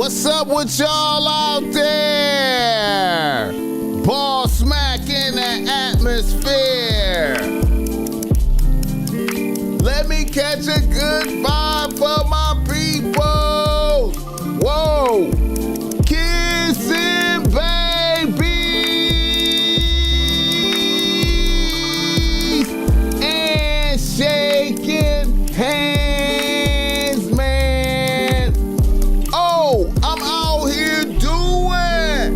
What's up with y'all out there? BossMack in the atmosphere. Let me catch a good vibe for my people. Whoa, kissing babies and shaking hands, man. Oh, I'm out here doing.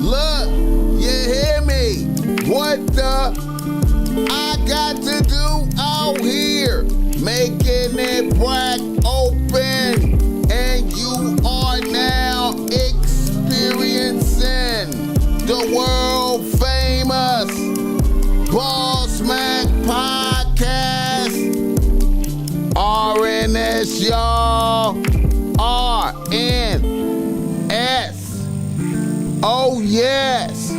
Look, you hear me? What the? I got to do out here, making it black open, and you are now experiencing the world famous BossMack podcast. RNS, y'all. RNS. Oh, yes.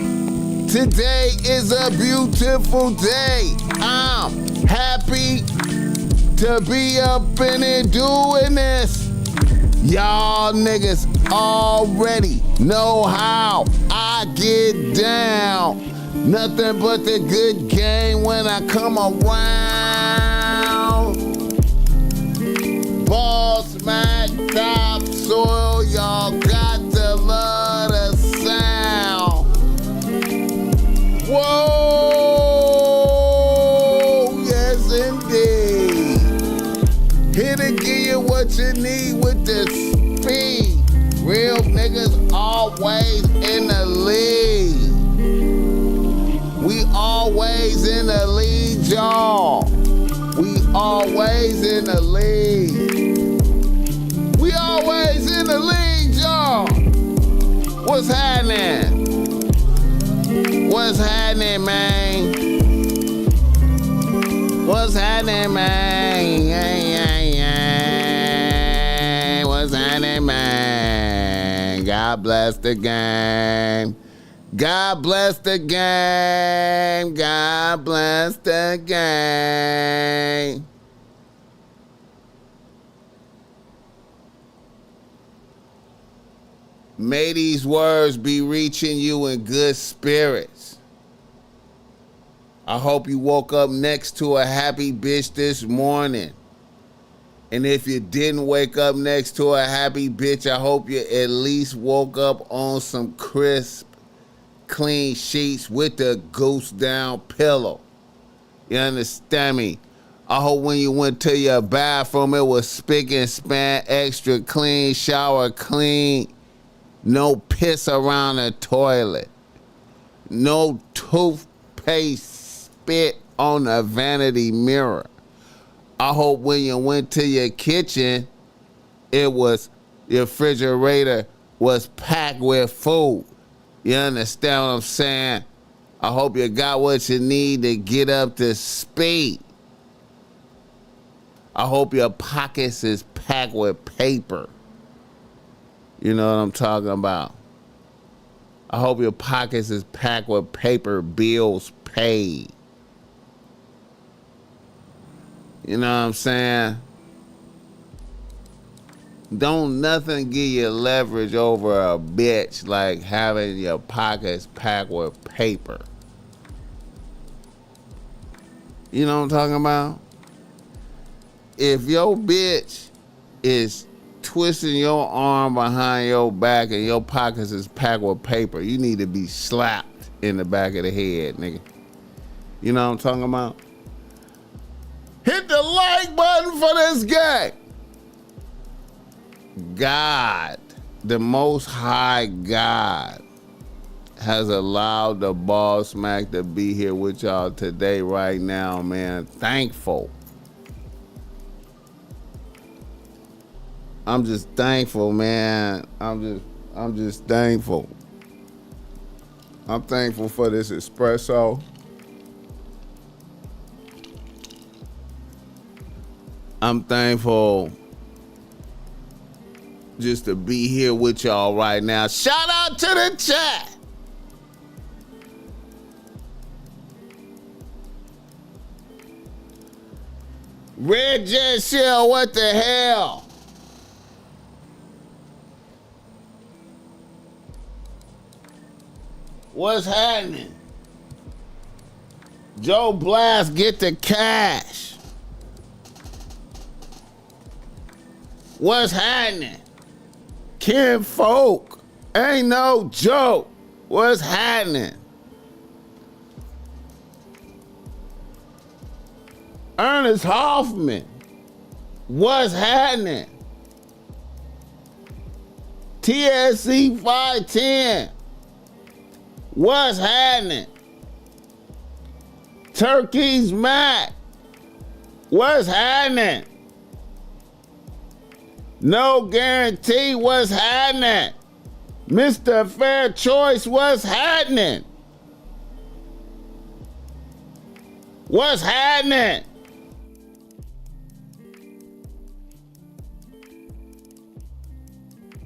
Today is a beautiful day. I'm happy to be up in it doing this. Y'all niggas already know how I get down. Nothing but the good game when I come around. BossMack topsoil, y'all got to love the sound. Whoa, yes indeed. Here to give you what you need with the speed. Real niggas always in the lead. We always in the lead, y'all. We always in the lead. We always in the lead, y'all. What's happening? What's happening, man? What's happening, man? What's happening, man? God bless the game. God bless the game. God bless the game. May these words be reaching you in good spirits. I hope you woke up next to a happy bitch this morning. And if you didn't wake up next to a happy bitch, I hope you at least woke up on some crisp, clean sheets with the goose down pillow. You understand me? I hope when you went to your bathroom, it was spick and span, extra clean, shower clean. No piss around the toilet. No toothpaste spit on the vanity mirror. I hope when you went to your kitchen, your refrigerator was packed with food. You understand what I'm saying? I hope you got what you need to get up to speed. I hope your pockets is packed with paper. You know what I'm talking about? I hope your pockets is packed with paper, bills paid. You know what I'm saying? Don't nothing give you leverage over a bitch like having your pockets packed with paper. You know what I'm talking about? If your bitch is twisting your arm behind your back and your pockets is packed with paper, you need to be slapped in the back of the head, nigga. You know what I'm talking about? Hit the like button for this guy. God, the Most High God, has allowed the BossMack to be here with y'all today, right now, man. Thankful. I'm just thankful, man. I'm just thankful. I'm thankful for this espresso. I'm thankful just to be here with y'all right now. Shout out to the chat. Red Jet Shell, what the hell? What's happening? Joe Blast, get the cash. What's happening? Ken Folk, ain't no joke. What's happening? Ernest Hoffman, what's happening? TSC 510, what's happening? Turkey's Mac, what's happening? No Guarantee, what's happening? Mr. Fair Choice, what's happening? What's happening?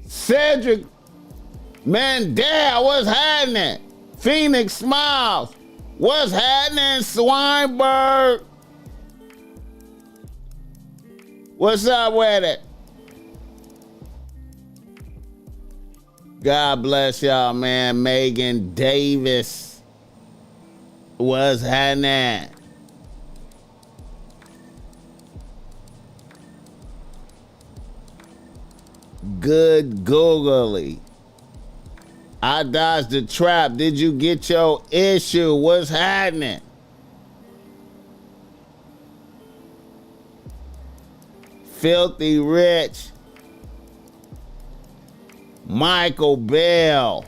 Cedric Mandel, what's happening? Phoenix Smiles, what's happening? Swinebird, what's up with it? God bless y'all, man. Megan Davis, what's happening? Good googly. I dodged the trap. Did you get your issue? What's happening? Filthy Rich. Michael Bell.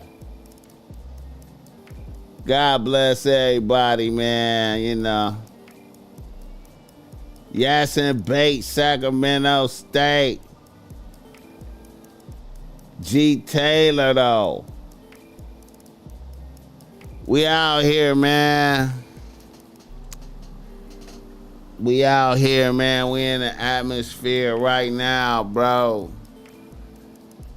God bless everybody, man. You know. Yasin Bates, Sacramento State. G. Taylor, though. We out here, man. We out here, man. We in the atmosphere right now, bro.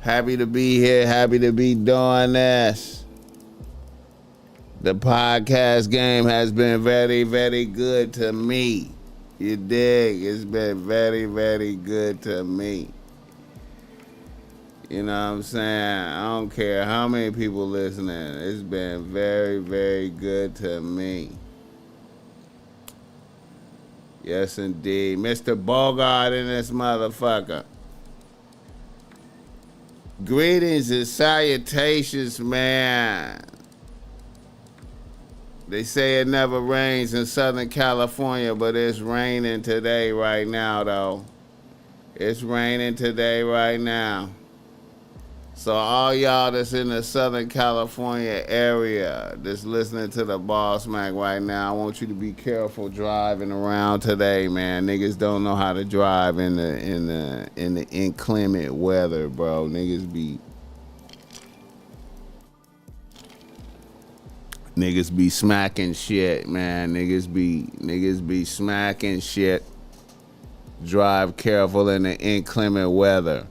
Happy to be here. Happy to be doing this. The podcast game has been very, very good to me. You dig? It's been very, very good to me. You know what I'm saying? I don't care how many people listening. It's been very, very good to me. Yes, indeed. Mr. Bogart in this motherfucker. Greetings and salutations, man. They say it never rains in Southern California, but it's raining today right now, though. It's raining today right now. So all y'all that's in the Southern California area that's listening to the BossMack right now, I want you to be careful driving around today, man. Niggas don't know how to drive in the inclement weather, bro. Niggas be smacking shit, man. Niggas be smacking shit. Drive careful in the inclement weather.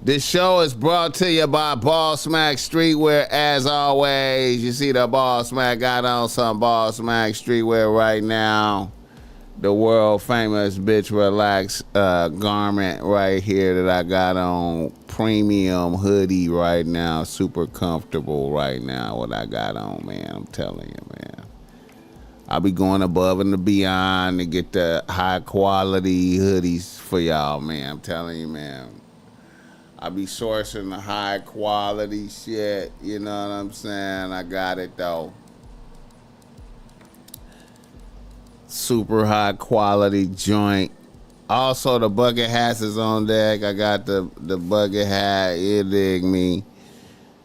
This show is brought to you by BossMack Streetwear, as always. You see the BossMack got on some BossMack Streetwear right now. The world famous bitch relax garment right here that I got on. Premium hoodie right now. Super comfortable right now what I got on, man. I'm telling you, man. I'll be going above and beyond to get the high quality hoodies for y'all, man. I'm telling you, man. I be sourcing the high quality shit, you know what I'm saying? I got it though. Super high quality joint. Also the bucket hats is on deck. I got the bucket hat, you dig me.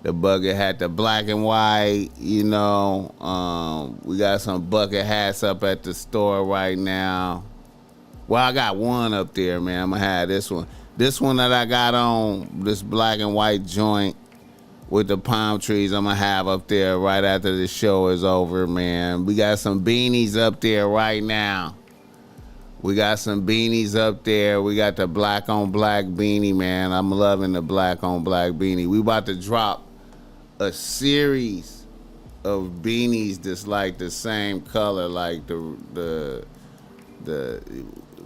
The bucket hat, the black and white, you know. We got some bucket hats up at the store right now. Well, I got one up there, man. I'm gonna have this one. This one that I got on, this black and white joint with the palm trees, I'm going to have up there right after the show is over, man. We got some beanies up there right now. We got some beanies up there. We got the black on black beanie, man. I'm loving the black on black beanie. We about to drop a series of beanies that's like the same color, like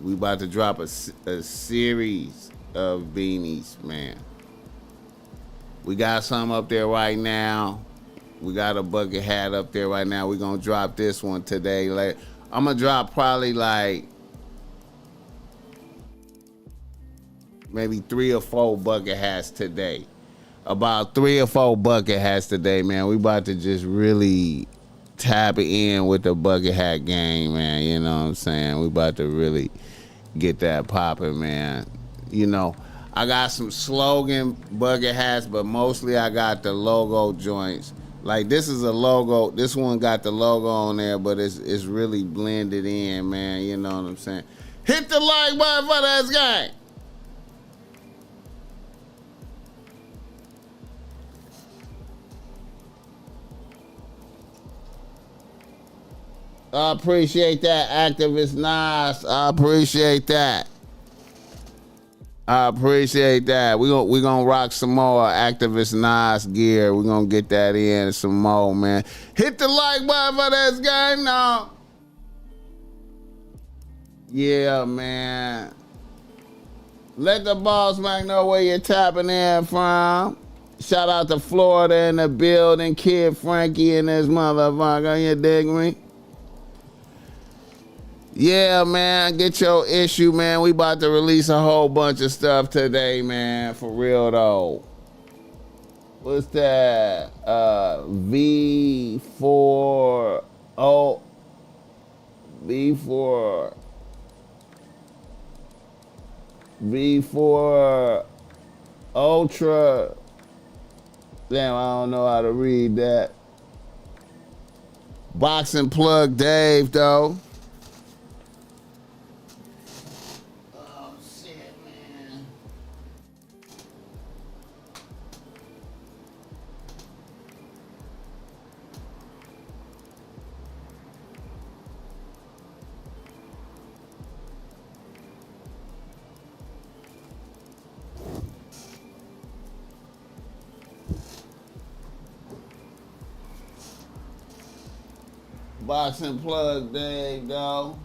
we about to drop a series of beanies, man. We got some up there right now. We got a bucket hat up there right now. We're gonna drop this one today. Like, I'm gonna drop probably like maybe 3 or 4 bucket hats today. About 3 or 4 bucket hats today, man. We about to just really tap in with the bucket hat game, man. You know what I'm saying? We about to really get that popping, man. You know, I got some slogan bucket hats, but mostly I got the logo joints. Like, this is a logo. This one got the logo on there, but it's really blended in, man. You know what I'm saying? Hit the like button for this guy. I appreciate that, Activist Nas. I appreciate that. I appreciate that. We gonna rock some more Activist Nas gear. We gonna get that in some more, man. Hit the like button for this game now. Yeah, man. Let the BossMack know where you're tapping in from. Shout out to Florida in the building. Kid Frankie and this motherfucker. You dig me? Yeah, man, get your issue, man. We about to release a whole bunch of stuff today, man. For real, though. What's that? V4... Oh. V4... V4 Ultra. Damn, I don't know how to read that. Boxing Plug Dave, though. Boxing Plug Dave, though.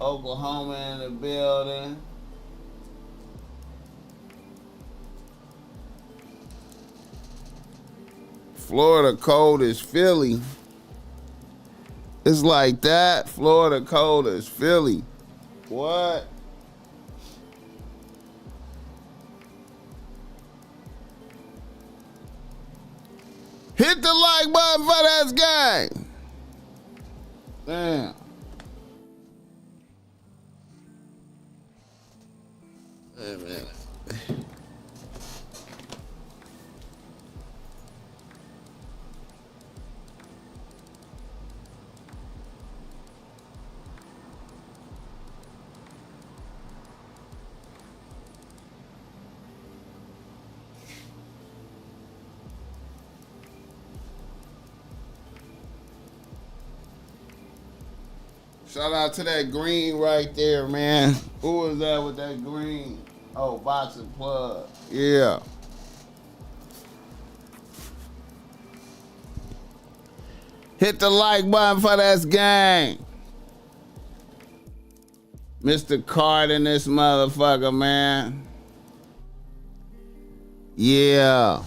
Oklahoma in the building. Florida cold as Philly. It's like that. Florida cold as Philly. What? Hit the like button for this game. Damn. Wait a minute. Shout out to that green right there, man. Who was that with that green? Oh, Boxing Plug. Yeah. Hit the like button for this game. Mr. Card in this motherfucker, man. Yeah.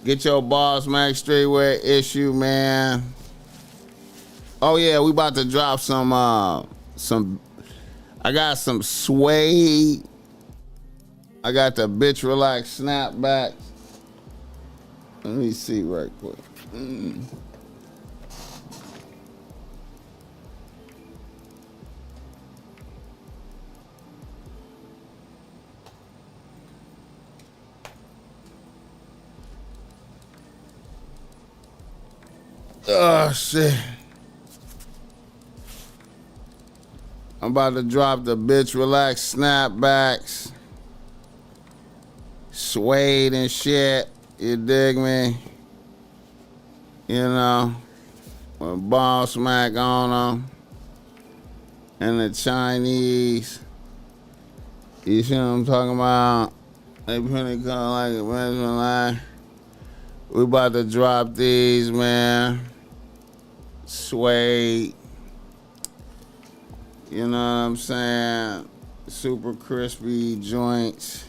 Get your BossMack streetwear issue, man. Oh yeah, we about to drop some I got some suede. I got the bitch relax snapback. Let me see right quick. Oh shit. I'm about to drop the bitch relax snapbacks. Suede and shit. You dig me? You know, with BossMack on them. And the Chinese. You see what I'm talking about? They pretty color like a measurement line. We about to drop these, man. Suede. You know what I'm saying? Super crispy joints.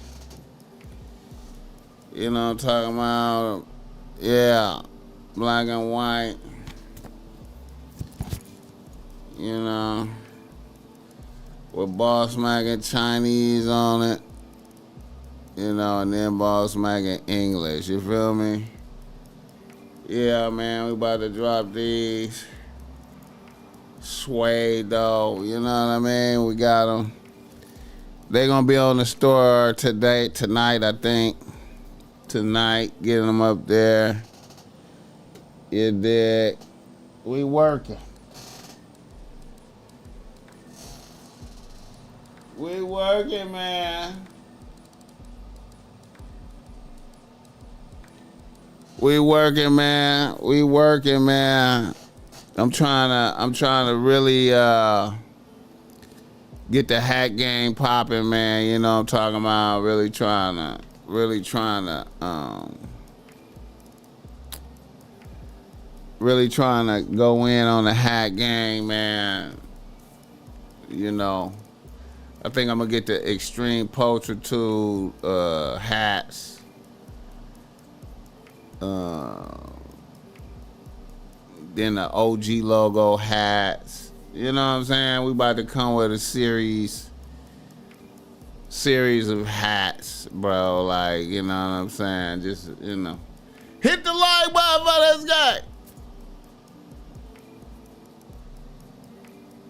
You know what I'm talking about? Yeah. Black and white. You know. With BossMack and Chinese on it. You know, and then BossMack in English. You feel me? Yeah, man, we about to drop these. Suede, though. You know what I mean? We got them. They gonna be on the store tonight, I think. Tonight, getting them up there. You dig? We working. We working, man. We working, man. We working, man. I'm trying to really get the hat game popping, man. You know what I'm talking about? Really trying to go in on the hat game, man. You know, I think I'm gonna get the Extreme Poacher 2 hats. Then the OG logo hats. You know what I'm saying? We about to come with a series of hats, bro. Like, you know what I'm saying? Just, you know. Hit the like button for this guy.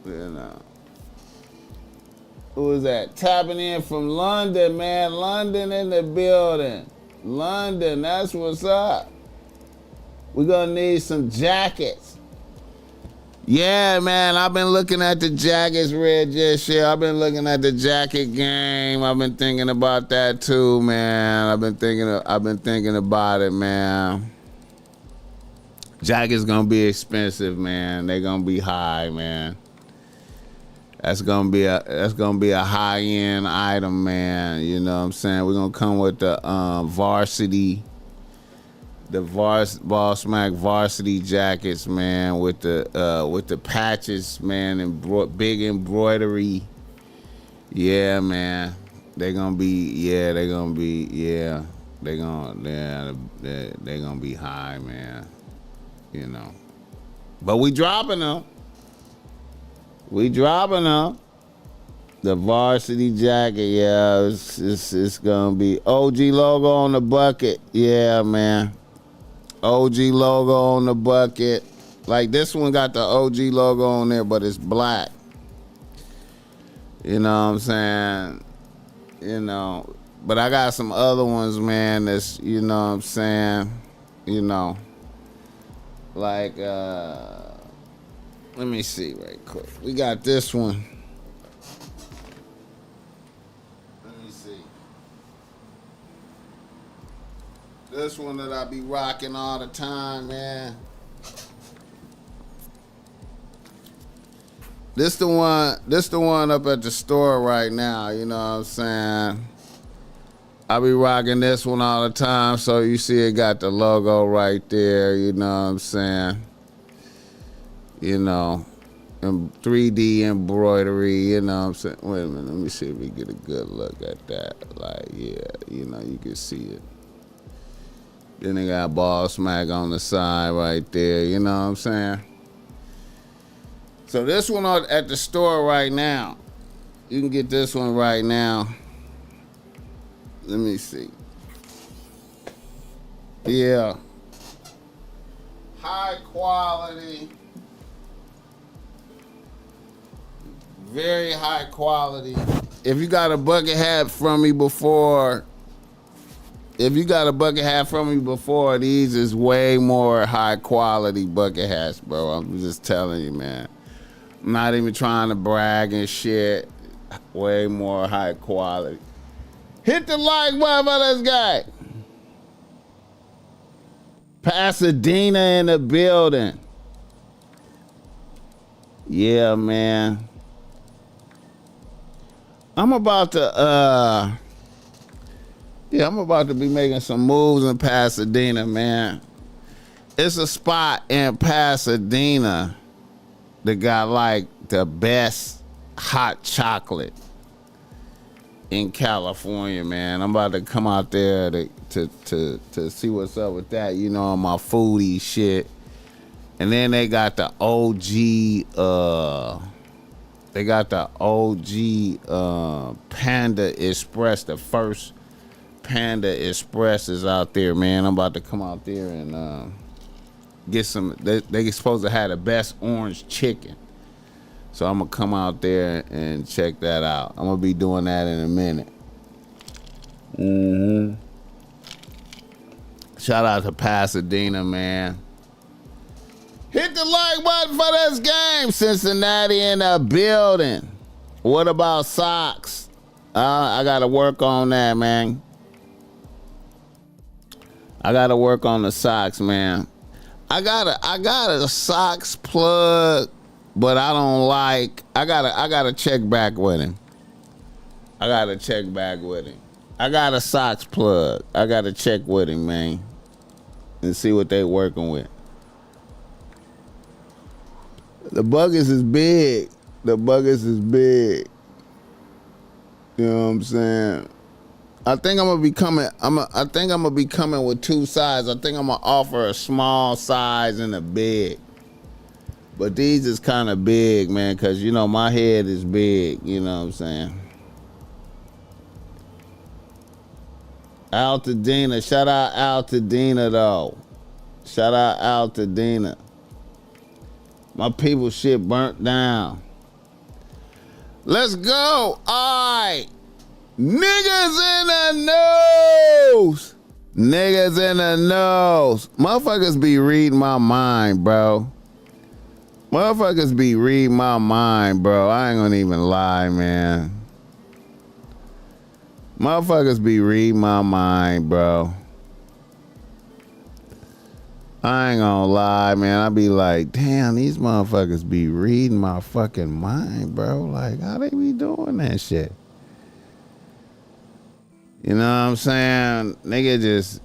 You know. Who is that? Tapping in from London, man. London in the building. London, that's what's up. We're gonna need some jackets. Yeah, man, I've been looking at the jackets, Red Jet shit. I've been looking at the jacket game. I've been thinking about that too, man. I've been thinking about it, man. Jackets gonna be expensive, man. They gonna be high, man. That's gonna be a high-end item, man. You know what I'm saying? We're gonna come with the varsity. The BossMack varsity jackets, man, with the patches, man, and big embroidery. Yeah, man, they gonna be high, man. You know, but we dropping them. The varsity jacket, yeah, it's gonna be OG logo on the bucket. Yeah, man. OG logo on the bucket. Like this one got the OG logo on there, but it's black. You know what I'm saying? You know, but I got some other ones, man, that's, you know what I'm saying? You know, like, let me see right quick. We got this one. This one that I be rocking all the time, man. This the one up at the store right now, you know what I'm saying? I be rocking this one all the time, so you see it got the logo right there, you know what I'm saying? You know, 3D embroidery, you know what I'm saying? Wait a minute, let me see if we get a good look at that. Like, yeah, you know, you can see it. Then they got BossMack on the side right there, you know what I'm saying? So this one at the store right now. You can get this one right now. Let me see. Yeah. High quality. Very high quality. If you got a bucket hat from me before, these is way more high quality bucket hats, bro. I'm just telling you, man. I'm not even trying to brag and shit. Way more high quality. Hit the like button for this guy. Pasadena in the building. Yeah, man. I'm about to be making some moves in Pasadena, man. It's a spot in Pasadena that got like the best hot chocolate in California, man. I'm about to come out there to see what's up with that, you know, on my foodie shit. And then they got the OG Panda Express. The first Panda Express is out there, man. I'm about to come out there and get some. They supposed to have the best orange chicken. So I'm gonna come out there and check that out. I'm gonna be doing that in a minute. Shout out to Pasadena, man. Hit the like button for this game. Cincinnati in the building. What about socks? I gotta work on that, man. I gotta work on the socks, man. I got a socks plug, but I don't like. I gotta check back with him. I got a socks plug. I gotta check with him, man, and see what they working with. The buggers is big. You know what I'm saying? I think I'm gonna be coming. I think I'm gonna be coming with two sizes. I think I'm gonna offer a small size and a big. But these is kind of big, man, because you know my head is big. You know what I'm saying? Altadena, shout out Altadena though. Shout out Altadena. My people shit burnt down. Let's go. All right. Niggas in the nose. Motherfuckers be reading my mind, bro. I ain't gonna even lie, man. Motherfuckers be reading my mind, bro. I ain't gonna lie, man. I be like, damn, these motherfuckers be reading my fucking mind, bro. Like, how they be doing that shit? You know what I'm saying? Nigga just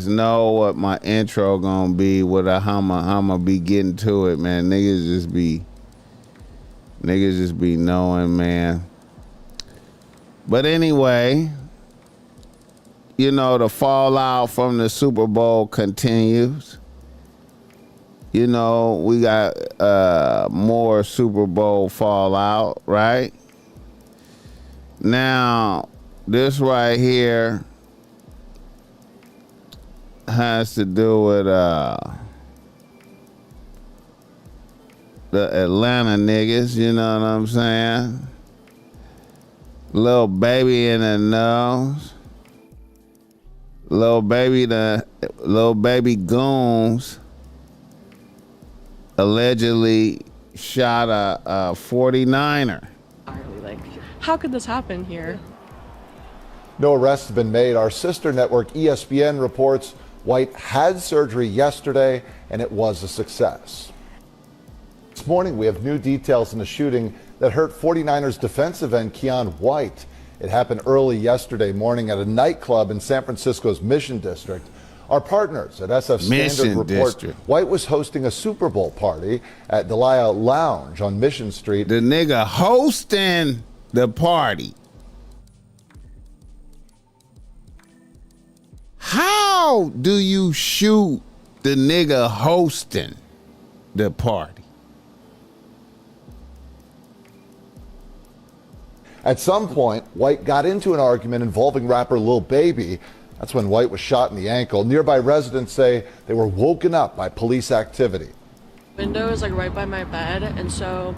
know what my intro gonna be, how I'ma be getting to it, man. Niggas just be knowing, man. But anyway, you know, the fallout from the Super Bowl continues. You know, we got more Super Bowl fallout, right? Now, this right here has to do with the Atlanta niggas, you know what I'm saying? Little baby in the nose. Little baby goons allegedly shot a 49er. Like, how could this happen here? No arrests have been made. Our sister network ESPN reports White had surgery yesterday and it was a success. This morning we have new details in a shooting that hurt 49ers defensive end Keon White. It happened early yesterday morning at a nightclub in San Francisco's Mission District. Our partners at SF Standard report White was hosting a Super Bowl party at Delia Lounge on Mission Street. The nigga hosting the party. How do you shoot the nigga hosting the party? At some point, White got into an argument involving rapper Lil Baby. That's when White was shot in the ankle. Nearby residents say they were woken up by police activity. Window is like right by my bed, and so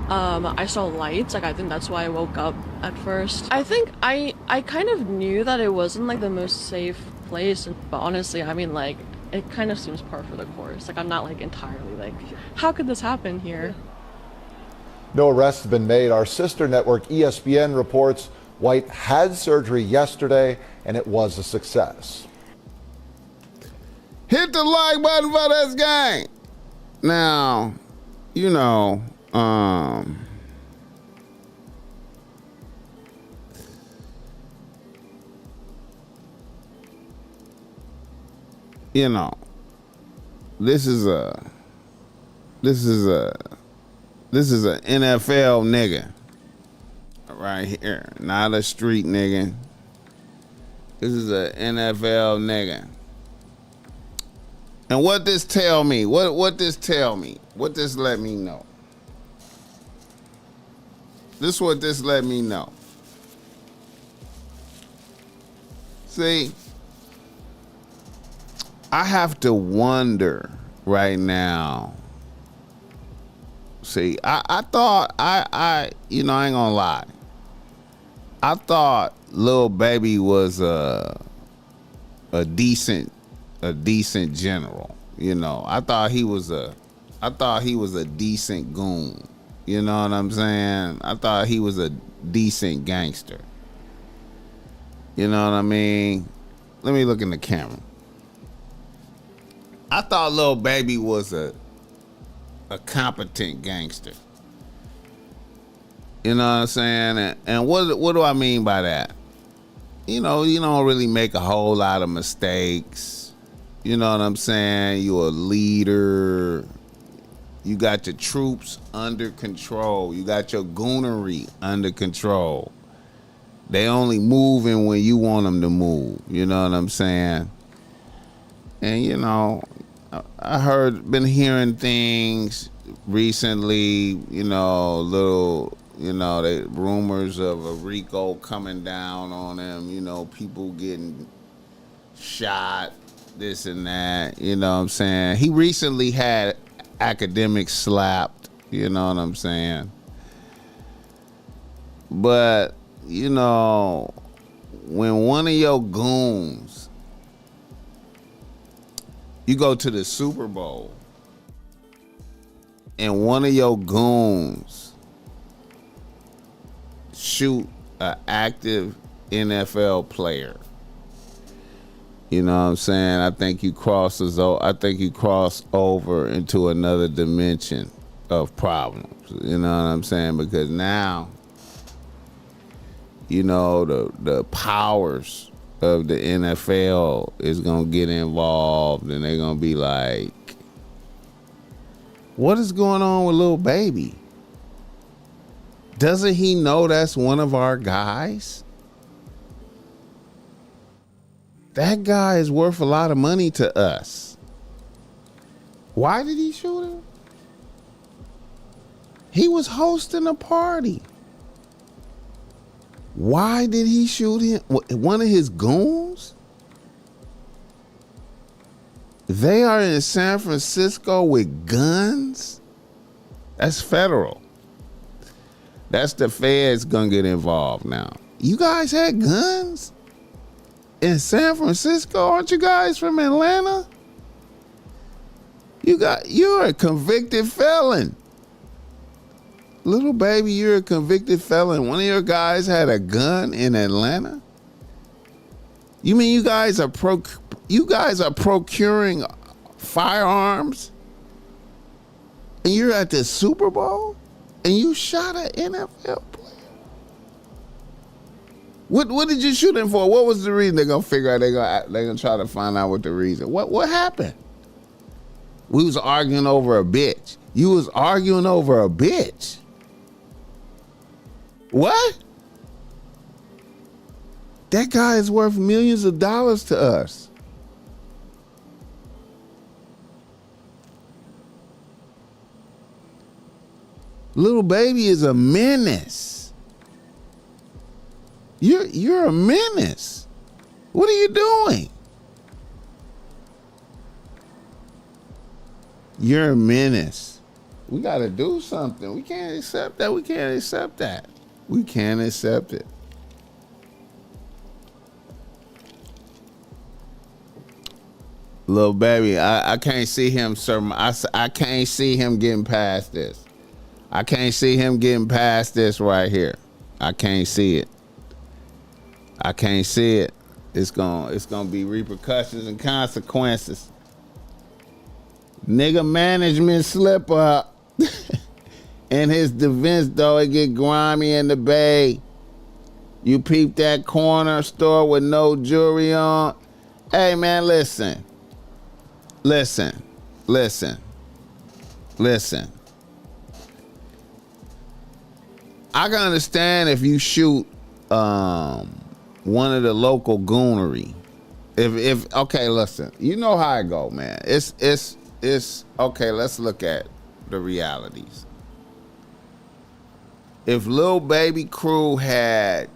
I saw lights. Like, I think that's why I woke up at first. I think I kind of knew that it wasn't like the most safe place, but honestly, I mean, like, it kind of seems par for the course. Like, I'm not like entirely like, how could this happen here? No arrests have been made. Our sister network ESPN reports White had surgery yesterday and it was a success. Hit the like button for this game. Now, you know, this is a NFL nigga, right here. Not a street nigga. This is a NFL nigga. And what this tell me? What this tell me? What this let me know? This is what this let me know. See, I have to wonder right now. See, I thought I you know, I ain't gonna lie. I thought Lil Baby was a decent general. You know, I thought he was a decent goon. You know what I'm saying? I thought he was a decent gangster. You know what I mean? Let me look in the camera. I thought Lil Baby was a competent gangster. You know what I'm saying? And what do I mean by that? You know, you don't really make a whole lot of mistakes. You know what I'm saying? You're a leader. You got your troops under control. You got your goonery under control. They only moving when you want them to move. You know what I'm saying? And, you know, been hearing things recently, you know, the rumors of a Rico coming down on him, you know, people getting shot, this and that, you know what I'm saying? He recently had academics slapped, you know what I'm saying? But, you know, when one of your goons, you go to the Super Bowl and one of your goons shoot an active NFL player, you know what I'm saying? I think you cross over into another dimension of problems. You know what I'm saying? Because now, you know, the powers of the NFL is gonna get involved, and they're gonna be like, "What is going on with Lil Baby? Doesn't he know that's one of our guys? That guy is worth a lot of money to us. Why did he shoot him? He was hosting a party. Why did he shoot him? One of his goons? They are in San Francisco with guns? That's federal. That's the feds gonna get involved now. You guys had guns in San Francisco? Aren't you guys from Atlanta? You're a convicted felon. Lil Baby, you're a convicted felon. One of your guys had a gun in Atlanta? You mean you guys are procuring firearms and you're at the Super Bowl and you shot an NFL player? What did you shoot him for? What was the reason? They're gonna figure out. They're gonna try to find out what the reason. What happened? We was arguing over a bitch. You was arguing over a bitch. What? That guy is worth millions of dollars to us. Lil Baby is a menace. You're a menace. What are you doing? You're a menace. We got to do something. We can't accept that. We can't accept that. We can't accept it. Lil Baby, I can't see him, sir. I can't see him getting past this. I can't see him getting past this right here. I can't see it. I can't see it. It's gonna be repercussions and consequences. Nigga management slip up. In his defense, though, it get grimy in the Bay. You peep that corner store with no jewelry on. Hey, man, listen. Listen. I can understand if you shoot one of the local goonery. If okay, listen, you know how I go, man. It's okay. Let's look at the realities. If Lil Baby Crew had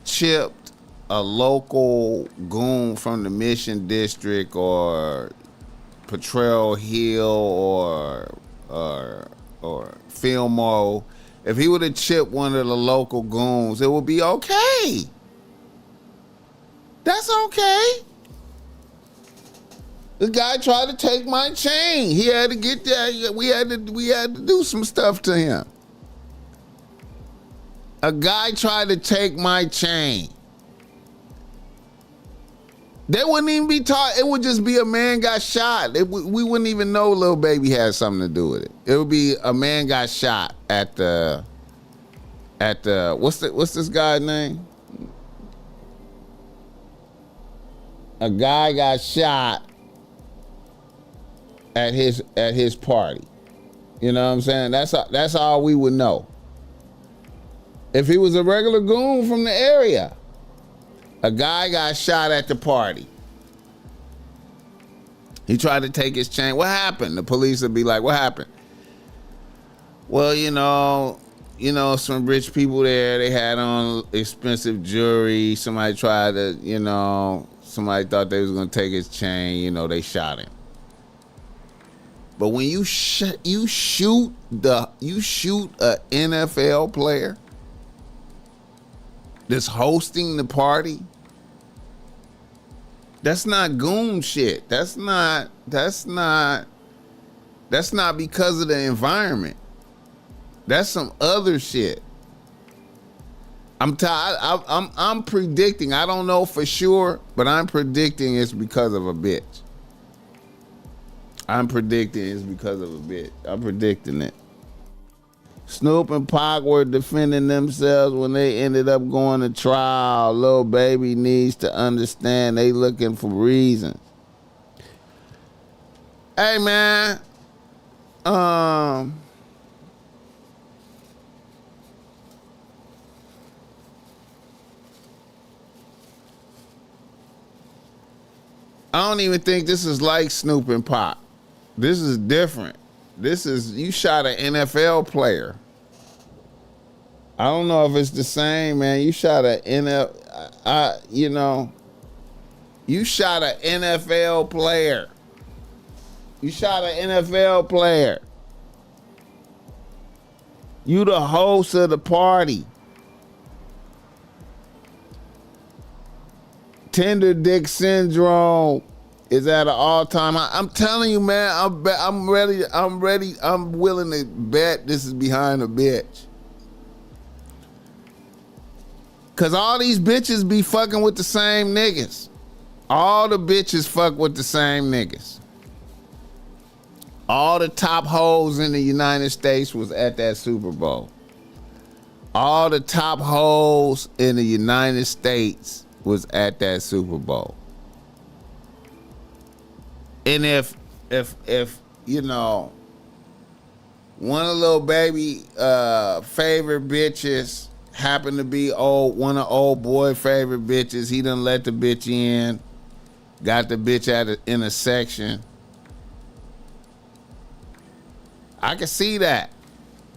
chipped a local goon from the Mission District or Potrero Hill or Fillmore, if he would have chipped one of the local goons, it would be okay. That's okay. The guy tried to take my chain. He had to get that. We had to do some stuff to him. A guy tried to take my chain. They wouldn't even be taught. It would just be a man got shot. We wouldn't even know Lil Baby had something to do with it. It would be a man got shot at the what's this guy's name? A guy got shot at his party. You know what I'm saying? That's all we would know. If he was a regular goon from the area, a guy got shot at the party. He tried to take his chain. What happened? The police would be like, what happened? Well, you know, some rich people there, they had on expensive jewelry. Somebody tried to, somebody thought they was gonna take his chain, they shot him. But when you shoot a NFL player that's hosting the party, that's not goon shit. That's not because of the environment. That's some other shit. I'm predicting. I don't know for sure, but I'm predicting it's because of a bitch. I'm predicting it. Snoop and Pac were defending themselves when they ended up going to trial. Lil Baby needs to understand they looking for reasons. Hey, man. I don't even think this is like Snoop and Pac. This is different. You shot an NFL player. I don't know if it's the same, man. You shot an you shot an NFL player. You the host of the party. Tender dick syndrome is at an all-time high. I'm telling you, man, I'm ready. I'm willing to bet this is behind a bitch. Cause all these bitches be fucking with the same niggas. All the bitches fuck with the same niggas. All the top hoes in the United States was at that Super Bowl. All the top hoes in the United States was at that Super Bowl. And if one of Lil Baby favorite bitches happened to be one of old boy favorite bitches, he done let the bitch in, got the bitch at an intersection. I can see that.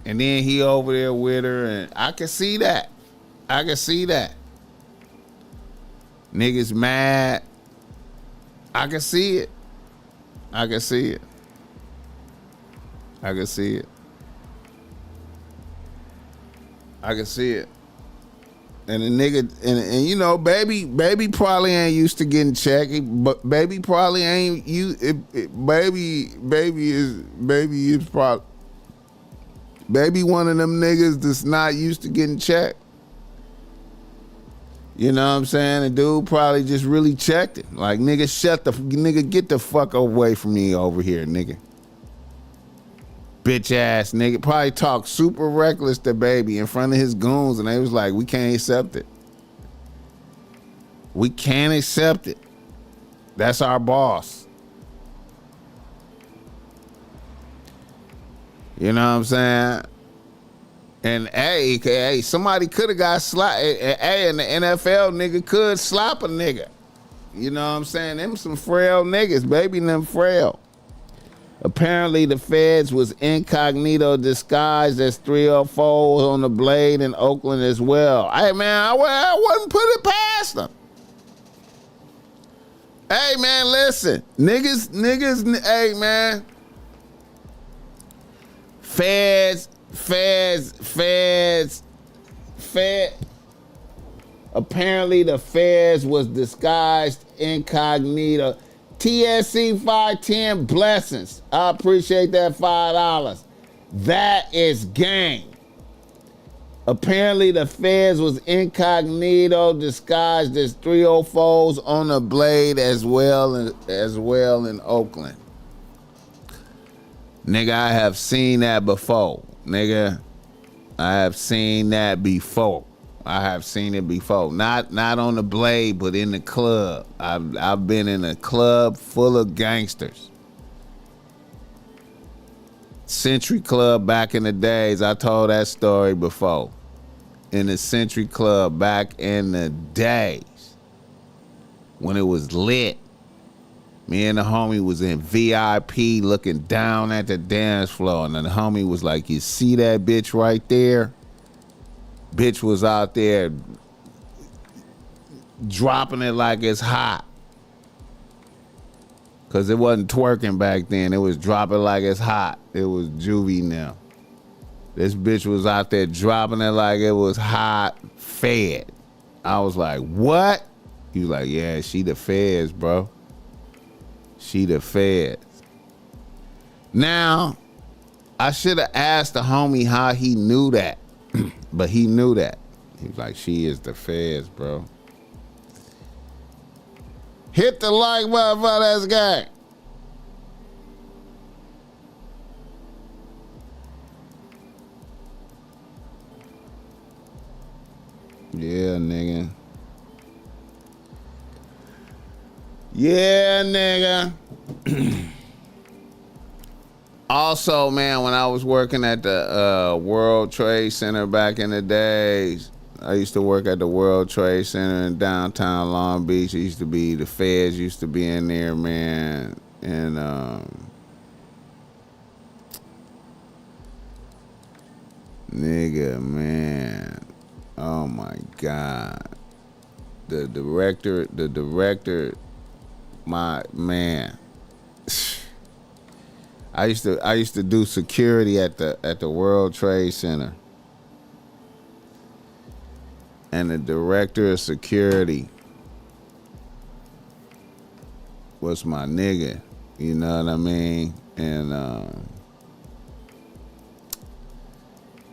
And then he over there with her, and I can see that. Niggas mad. I can see it. And the nigga, and baby probably ain't used to getting checked, but baby probably ain't baby is probably one of them niggas that's not used to getting checked. You know what I'm saying? The dude probably just really checked it. Like, nigga, get the fuck away from me over here, nigga. Bitch ass nigga. Probably talked super reckless to baby in front of his goons, and they was like, we can't accept it. That's our boss. You know what I'm saying? And hey, somebody could have got slapped. Hey, and the NFL nigga could slap a nigga. You know what I'm saying? Them some frail niggas, baby, them frail. Apparently, the feds was incognito disguised as 304 on the blade in Oakland as well. Hey, man, I wouldn't put it past them. Hey, man, listen. Niggas, hey, man. Feds. Apparently, the feds was disguised incognito. TSC 510 blessings. I appreciate that $5. That is game. Apparently, the feds was incognito disguised as 304s on the blade as well in Oakland. Nigga, I have seen that before. Nigga, I have seen that before. I have seen it before. Not on the blade, but in the club. I've been in a club full of gangsters. Century Club back in the days. I told that story before. In the Century Club back in the days when it was lit. Me and the homie was in VIP looking down at the dance floor, and the homie was like, "You see that bitch right there? Bitch was out there dropping it like it's hot." Because it wasn't twerking back then. It was dropping like it's hot. It was juvie now. This bitch was out there dropping it like it was hot, fed. I was like, what? He was like, yeah, she the feds, bro. She the feds. Now, I should have asked the homie how he knew that. But he knew that. He was like, she is the feds, bro. Hit the like button for this guy. Yeah, nigga. Yeah, nigga. Also, man, when I was working at the World Trade Center back in the days, I used to work at the World Trade Center in downtown Long Beach. It used to be, the feds used to be in there, man. And nigga, man. Oh my God. The director, my man. I used to do security at the World Trade Center. And the director of security was my nigga. You know what I mean? And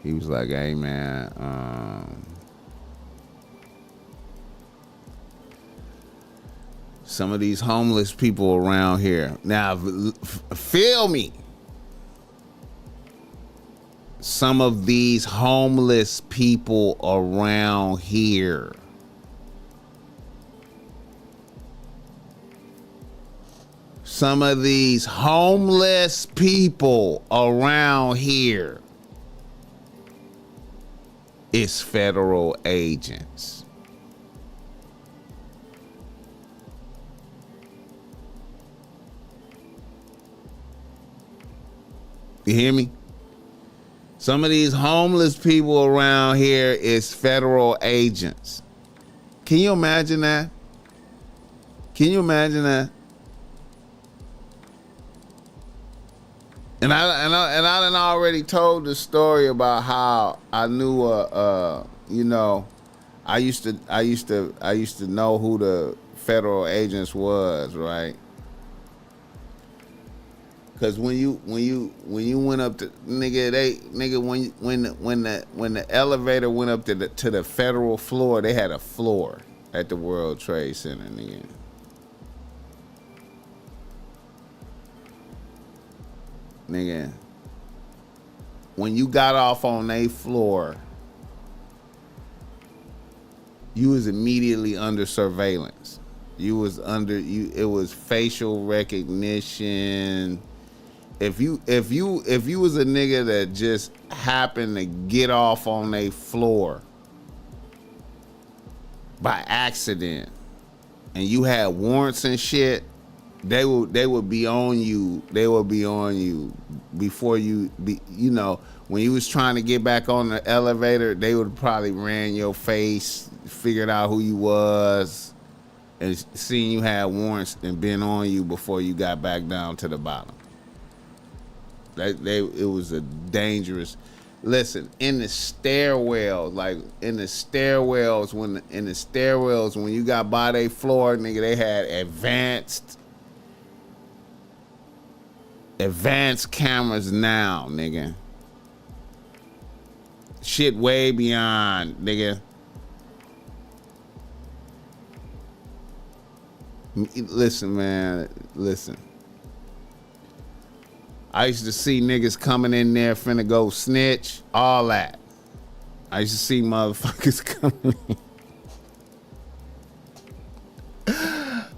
he was like, hey man, some of these homeless people around here. Now, feel me. Some of these homeless people around here. Some of these homeless people around here is federal agents. You hear me? Some of these homeless people around here is federal agents. Can you imagine that? Can you imagine that? And I done already told the story about how I knew you know, I used to know who the federal agents was, right? Cause when you went up to when the elevator went up to the federal floor, they had a floor at the World Trade Center, nigga. Nigga, when you got off on a floor, you was immediately under surveillance. It was facial recognition. if you was a nigga that just happened to get off on a floor by accident and you had warrants and shit, they would be on you. They would be on you before you be, you know, when you was trying to get back on the elevator, they would probably ran your face, figured out who you was, and seen you had warrants and been on you before you got back down to the bottom. It was a dangerous. Listen, in the stairwells, when you got by their floor, nigga, they had advanced cameras now, nigga. Shit way beyond, nigga. Listen, man, listen. I used to see niggas coming in there finna go snitch, all that. I used to see motherfuckers coming in.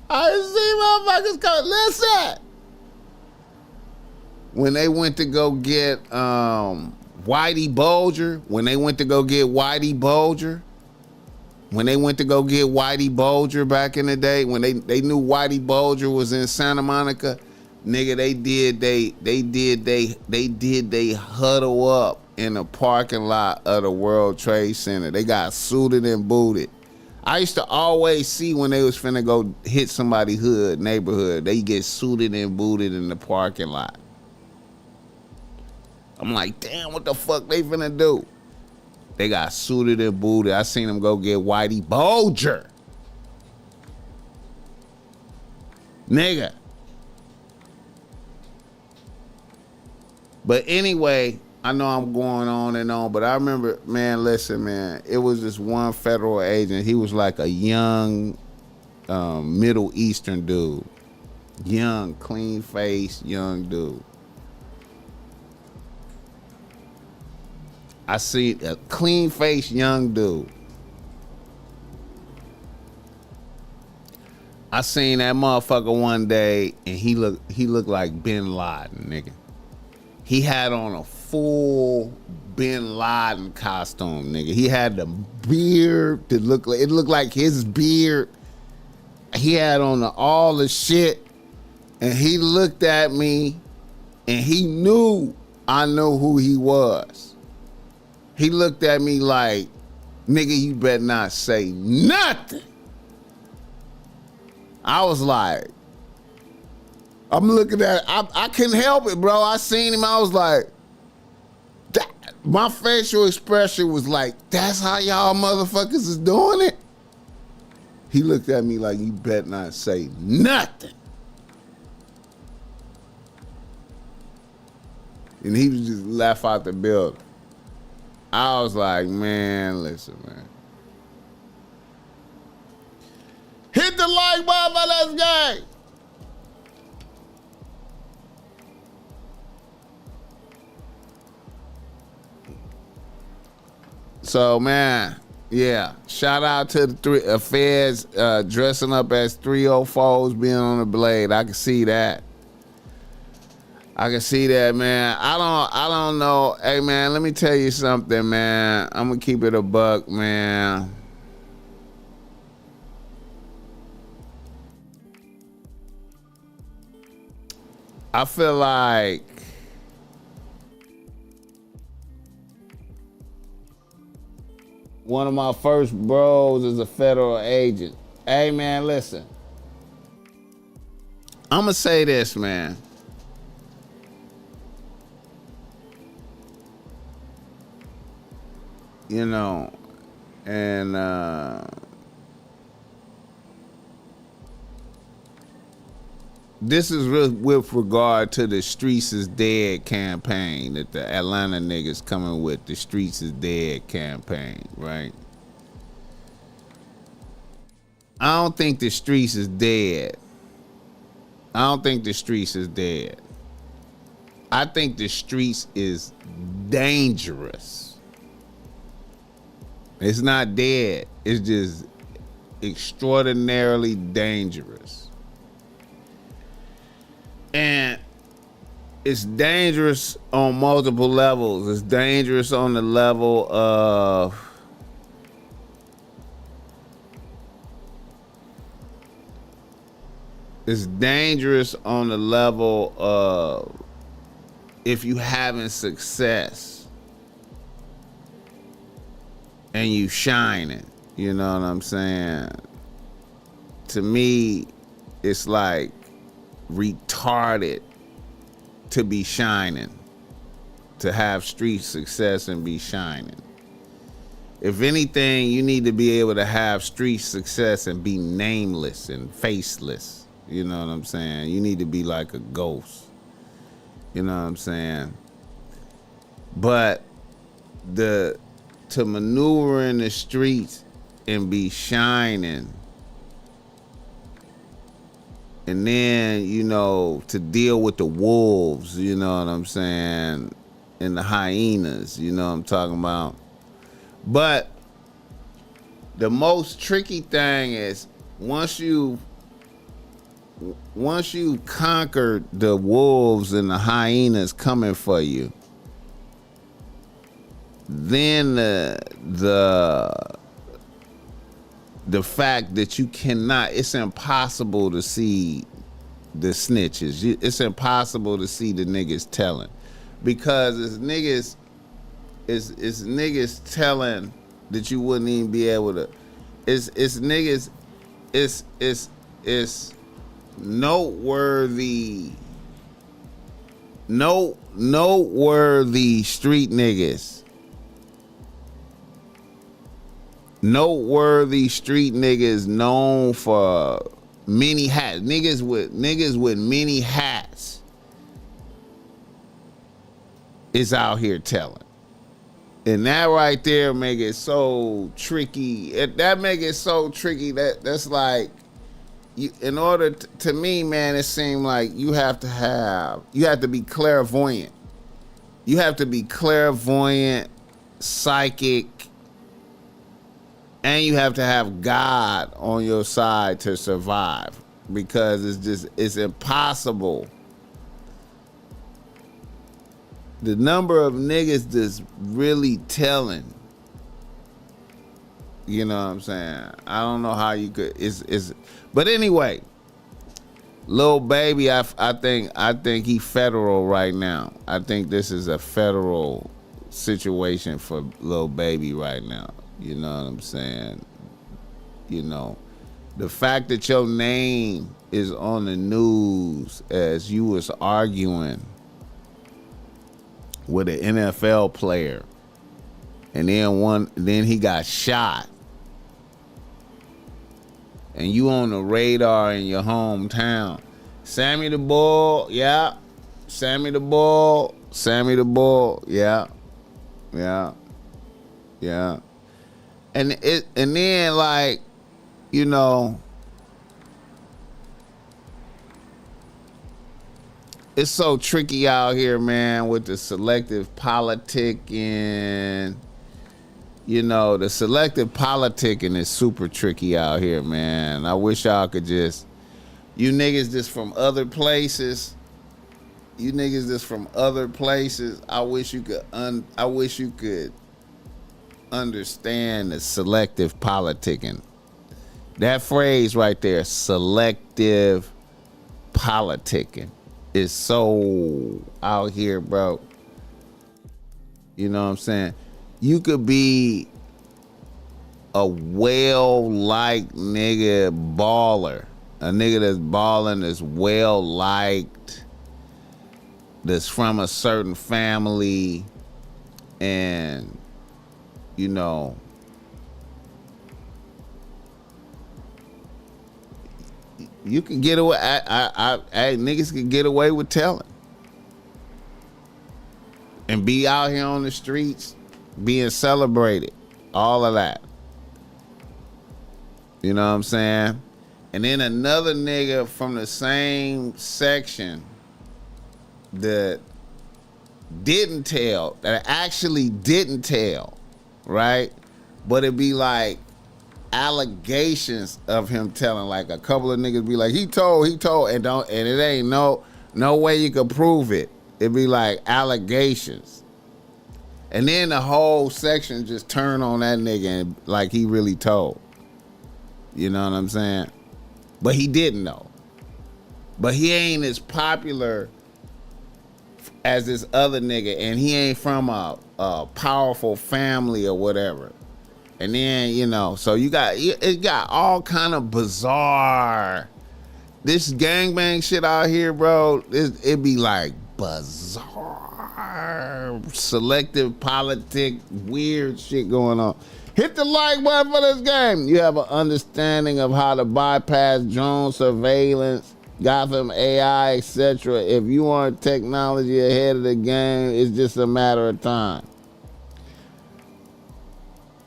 I used to see motherfuckers coming. Listen! When they went to go get Whitey Bulger, back in the day, when they knew Whitey Bulger was in Santa Monica, nigga, they did huddle up in the parking lot of the World Trade Center. They got suited and booted. I used to always see when they was finna go hit somebody's neighborhood, they get suited and booted in the parking lot. I'm like, damn, what the fuck they finna do? They got suited and booted. I seen them go get Whitey Bulger. Nigga. But anyway, I know I'm going on and on, but I remember, man, listen, man, it was this one federal agent. He was like a young Middle Eastern dude. Young, clean-faced, young dude. I see a clean-faced young dude. I seen that motherfucker one day, and he looked like Bin Laden, nigga. He had on a full Bin Laden costume, nigga. He had the beard that looked like his beard. He had on all the shit, and he looked at me, and he knew I knew who he was. He looked at me like, nigga, you better not say nothing. I was like, I'm looking at, I couldn't help it, bro. I seen him, I was like, my facial expression was like, that's how y'all motherfuckers is doing it? He looked at me like, you better not say nothing. And he was just laugh out the building. I was like, man, listen, man. Hit the like button, let's go. So, man, yeah. Shout out to the feds dressing up as 304s being on the blade. I can see that. I can see that, man. I don't know. Hey, man, let me tell you something, man. I'm gonna keep it a buck, man. I feel like one of my first bros is a federal agent. Hey, man, listen. I'm gonna say this, man. You know, and this is with regard to the Streets is Dead campaign that the Atlanta niggas coming with, the Streets is Dead campaign, right? I don't think the streets is dead. I don't think the streets is dead. I think the streets is dangerous. It's not dead. It's just extraordinarily dangerous. And it's dangerous on multiple levels. It's dangerous on the level of if you having success and you shining. You know what I'm saying? To me, it's like retarded to be shining, to have street success and be shining. If anything, you need to be able to have street success and be nameless and faceless. You know what I'm saying? You need to be like a ghost. You know what I'm saying? But to maneuver in the streets and be shining, and then, you know, to deal with the wolves, you know what I'm saying, and the hyenas, you know what I'm talking about. But the most tricky thing is once you conquer the wolves and the hyenas coming for you, then the fact that you cannot, it's impossible to see the snitches. It's impossible to see the niggas telling, because it's niggas telling that you wouldn't even be able to. It's niggas. It's noteworthy street niggas. Noteworthy street niggas known for many hats. Niggas with many hats is out here telling. And that right there make it so tricky. That make it so tricky that's like, in order to me, man, it seemed like you have to be clairvoyant. You have to be clairvoyant, psychic, and you have to have God on your side to survive, because it's impossible. The number of niggas that's really telling, you know what I'm saying? I don't know how you could. But anyway, Lil Baby, I think he federal right now. I think this is a federal situation for Lil Baby right now. You know what I'm saying? You know, the fact that your name is on the news as you was arguing with an NFL player, and then he got shot, and you on the radar in your hometown. Sammy the Bull, yeah. Sammy the Bull, yeah. And then, like, you know, it's so tricky out here, man, with the selective politicking. You know, the selective politicking is super tricky out here, man. I wish y'all could you niggas just from other places. I wish you could understand the selective politicking. That phrase right there, selective politicking, is so out here, bro. You know what I'm saying? You could be a well-liked nigga baller. A nigga that's balling, that's well-liked, that's from a certain family, and you know, you can get away. Niggas can get away with telling, and be out here on the streets, being celebrated, all of that. You know what I'm saying? And then another nigga from the same section that actually didn't tell, right? But it'd be like allegations of him telling. Like a couple of niggas be like, he told, and it ain't no way you could prove it. It'd be like allegations. And then the whole section just turn on that nigga and like he really told. You know what I'm saying? But he didn't know. But he ain't as popular as this other nigga, and he ain't from a powerful family or whatever. And then, you know, so it got all kind of bizarre. This gangbang shit out here, bro, it be like bizarre, selective politic, weird shit going on. Hit the like button for this game. You have an understanding of how to bypass drone surveillance, Gotham AI, etc. If you want technology ahead of the game, it's just a matter of time.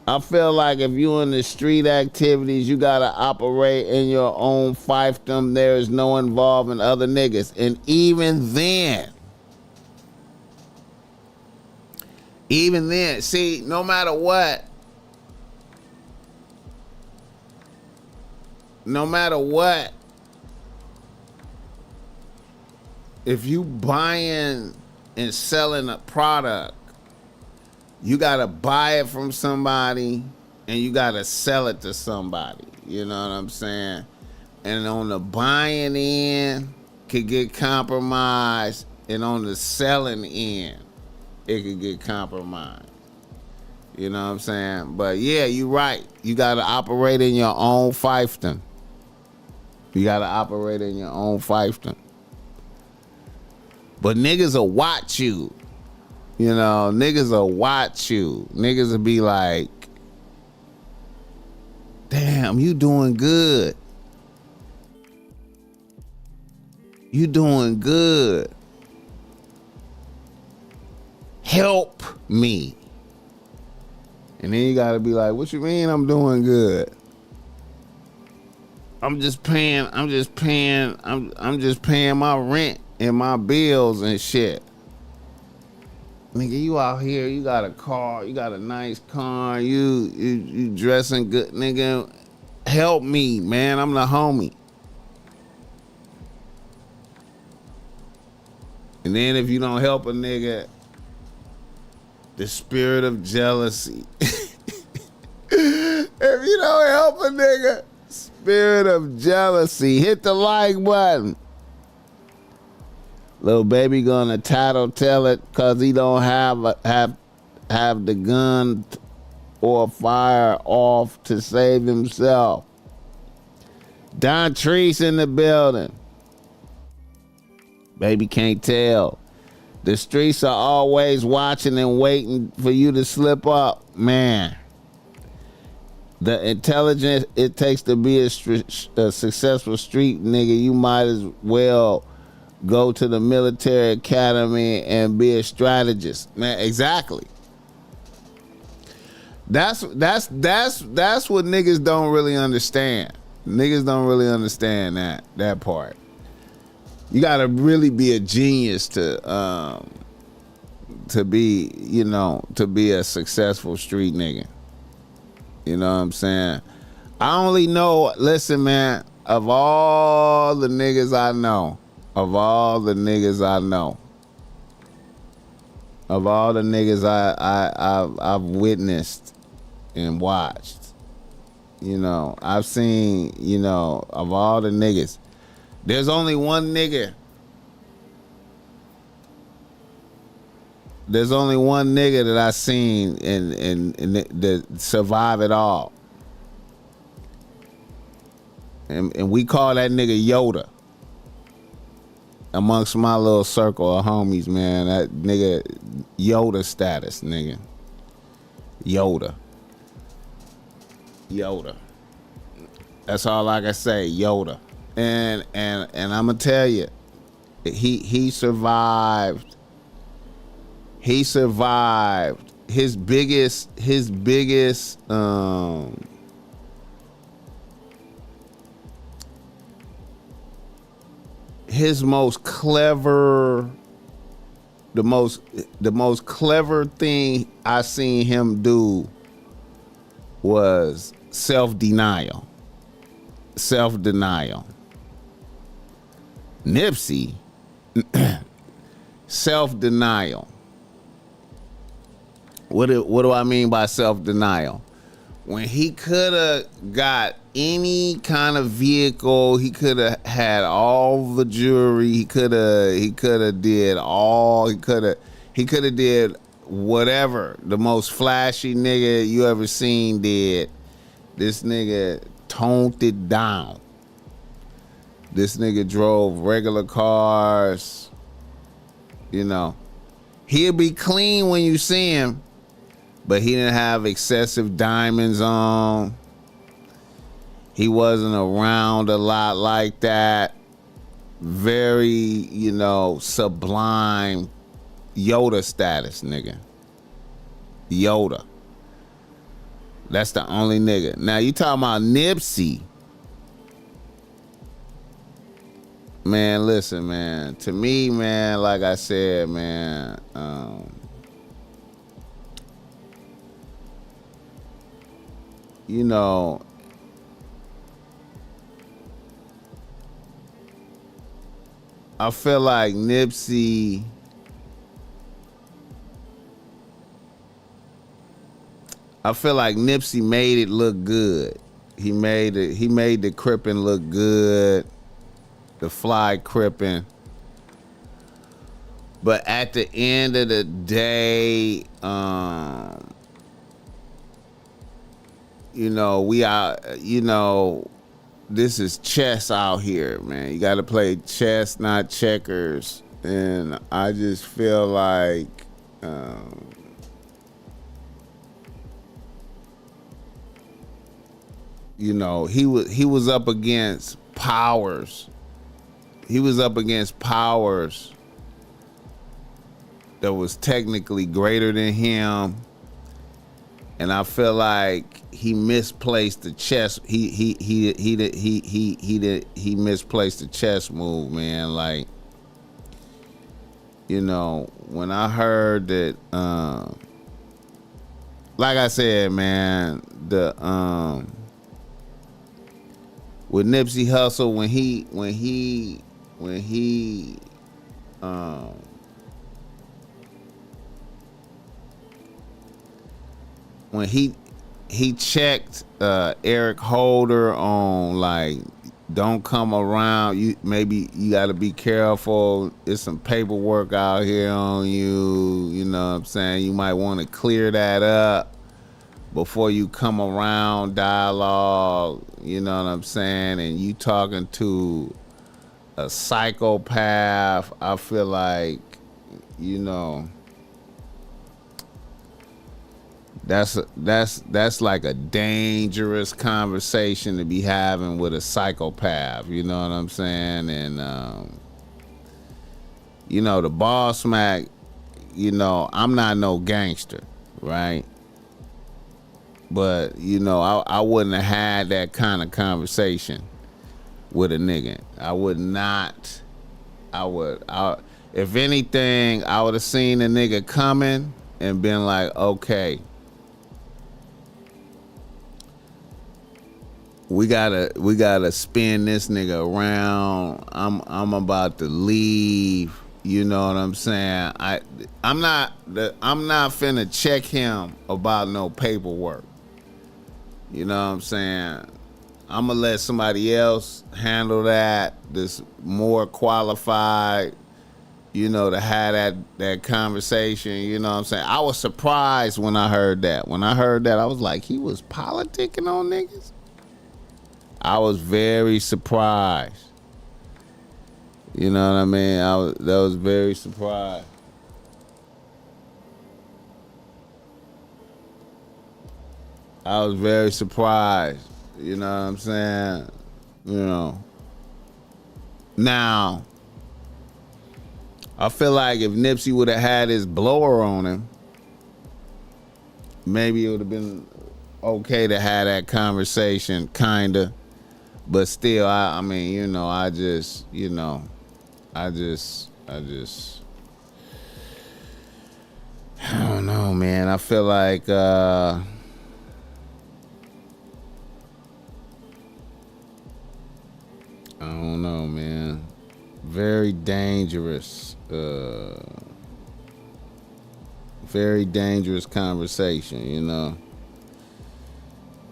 I feel like if you in the street activities, you gotta operate in your own fiefdom. There is no involving other niggas. And even then, see, no matter what, if you buying and selling a product, you gotta buy it from somebody and you gotta sell it to somebody. You know what I'm saying? And on the buying end, could get compromised, and on the selling end, it could get compromised. You know what I'm saying? But yeah, you're right. You gotta operate in your own fiefdom. But niggas will watch you. You know, niggas will watch you. Niggas will be like, damn, you doing good. You doing good. Help me. And then you gotta be like, what you mean I'm doing good? I'm just paying my rent and my bills and shit. Nigga, you out here, you got a car, you got a nice car, you dressing good, nigga. Help me, man, I'm the homie. And then if you don't help a nigga, the spirit of jealousy. If you don't help a nigga, spirit of jealousy. Hit the like button. Little baby gonna tattletale it cause he don't have the gun or fire off to save himself. Don Treese in the building. Baby can't tell. The streets are always watching and waiting for you to slip up, man. The intelligence it takes to be a successful street nigga, you might as well go to the military academy and be a strategist. Man, exactly. That's what niggas don't really understand. Niggas don't really understand that part. You gotta really be a genius to be a successful street nigga. You know what I'm saying? I only know, listen, man, of all the niggas I know, I've witnessed and watched, you know, I've seen, you know, of all the niggas, there's only one nigga. There's only one nigga that I seen and that survive it all. And we call that nigga Yoda. Amongst my little circle of homies, man, that nigga Yoda status, nigga. Yoda. That's all I can say, Yoda. And I'm gonna tell you, he survived. He survived his biggest his most clever, the most clever thing I seen him do was self-denial. Nipsey self-denial. What do I mean by self-denial? When he could have got any kind of vehicle, he could have had all the jewelry, he could have did whatever the most flashy nigga you ever seen did. This nigga toned it down. This nigga drove regular cars. You know, he'll be clean when you see him, but he didn't have excessive diamonds on. He wasn't around a lot like that. Very, you know, sublime Yoda status, nigga. Yoda. That's the only nigga. Now you talking about Nipsey. Man, listen, man. To me, man, like I said, man, you know, I feel like Nipsey made it look good. He made the Crippin' look good. The fly Crippin'. But at the end of the day, you know, this is chess out here, man. You got to play chess, not checkers. And I just feel like, you know, he was up against powers. He was up against powers that was technically greater than him, and I feel like he misplaced the chess. He misplaced the chess move, man. Like, you know, when I heard that, like I said, man, the with Nipsey Hussle, when he checked Eric Holder on, like, don't come around, you got to be careful, there's some paperwork out here on you, you know what I'm saying, you might want to clear that up before you come around dialogue, you know what I'm saying, and you talking to a psychopath. I feel like, you know, that's like a dangerous conversation to be having with a psychopath, you know what I'm saying? And you know, the BossMack, you know, I'm not no gangster, right? But, you know, I wouldn't have had that kind of conversation with a nigga. If anything, I would have seen the nigga coming and been like, okay, we gotta spin this nigga around. I'm about to leave. You know what I'm saying? I'm not finna check him about no paperwork. You know what I'm saying? I'm gonna let somebody else handle that, that's more qualified, you know, to have that conversation. You know what I'm saying? I was surprised when I heard that. When I heard that, I was like, he was politicking on niggas? I was very surprised. You know what I mean? That was very surprised. I was very surprised. You know what I'm saying? You know. Now, I feel like if Nipsey would have had his blower on him, maybe it would have been okay to have that conversation, kinda. But still, I mean, you know, I just I don't know, man. I feel like I don't know, man. very dangerous conversation, you know.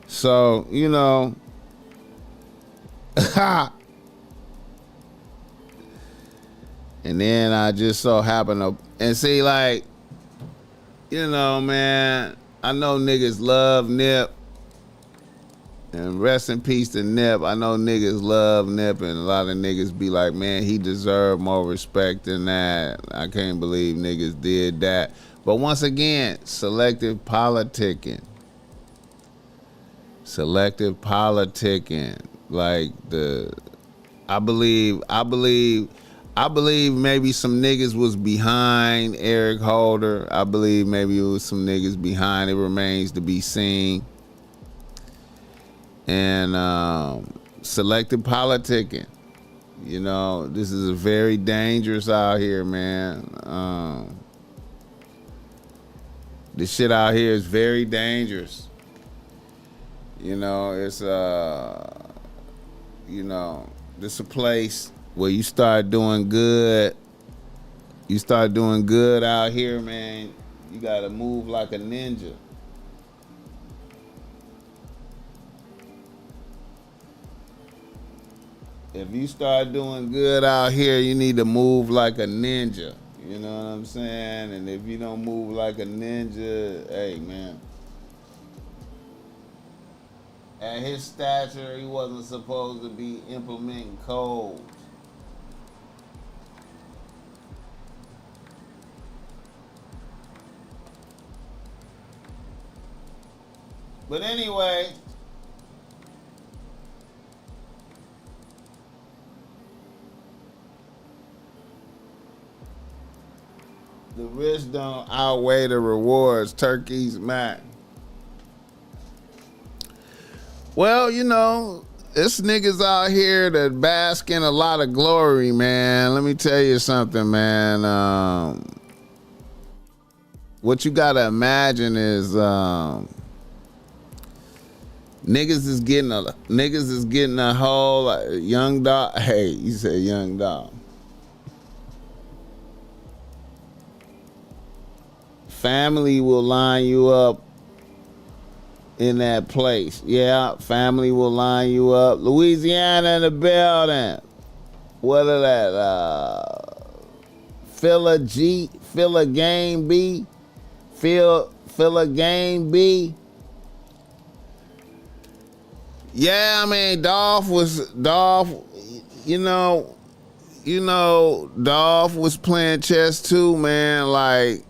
So, you know, and then I just so happen to, and see, like, you know, man, I know niggas love Nip, and rest in peace to Nip. I know niggas love Nip, and a lot of niggas be like, man, he deserved more respect than that. I can't believe niggas did that. But once again, selective politicking. Selective politicking. Like I believe maybe some niggas was behind Eric Holder. I believe maybe it was some niggas behind. It remains to be seen. And selective politicking. You know, this is very dangerous out here, man. This shit out here is very dangerous. You know, it's you know, this a place where you start doing good. You start doing good out here, man. You gotta move like a ninja. If you start doing good out here, you need to move like a ninja. You know what I'm saying? And if you don't move like a ninja, hey, man. At his stature, he wasn't supposed to be implementing codes. But anyway, the risks don't outweigh the rewards. Turkey's Mac. Well, you know, it's niggas out here that bask in a lot of glory, man. Let me tell you something, man. What you gotta imagine is niggas is getting a whole young dog. Hey, you said young dog. Family will line you up in that place. Yeah, family will line you up. Louisiana in the building. What are that? Filler Game B. Filler Game B. Yeah, I mean, Dolph, you know, Dolph was playing chess too, man. Like,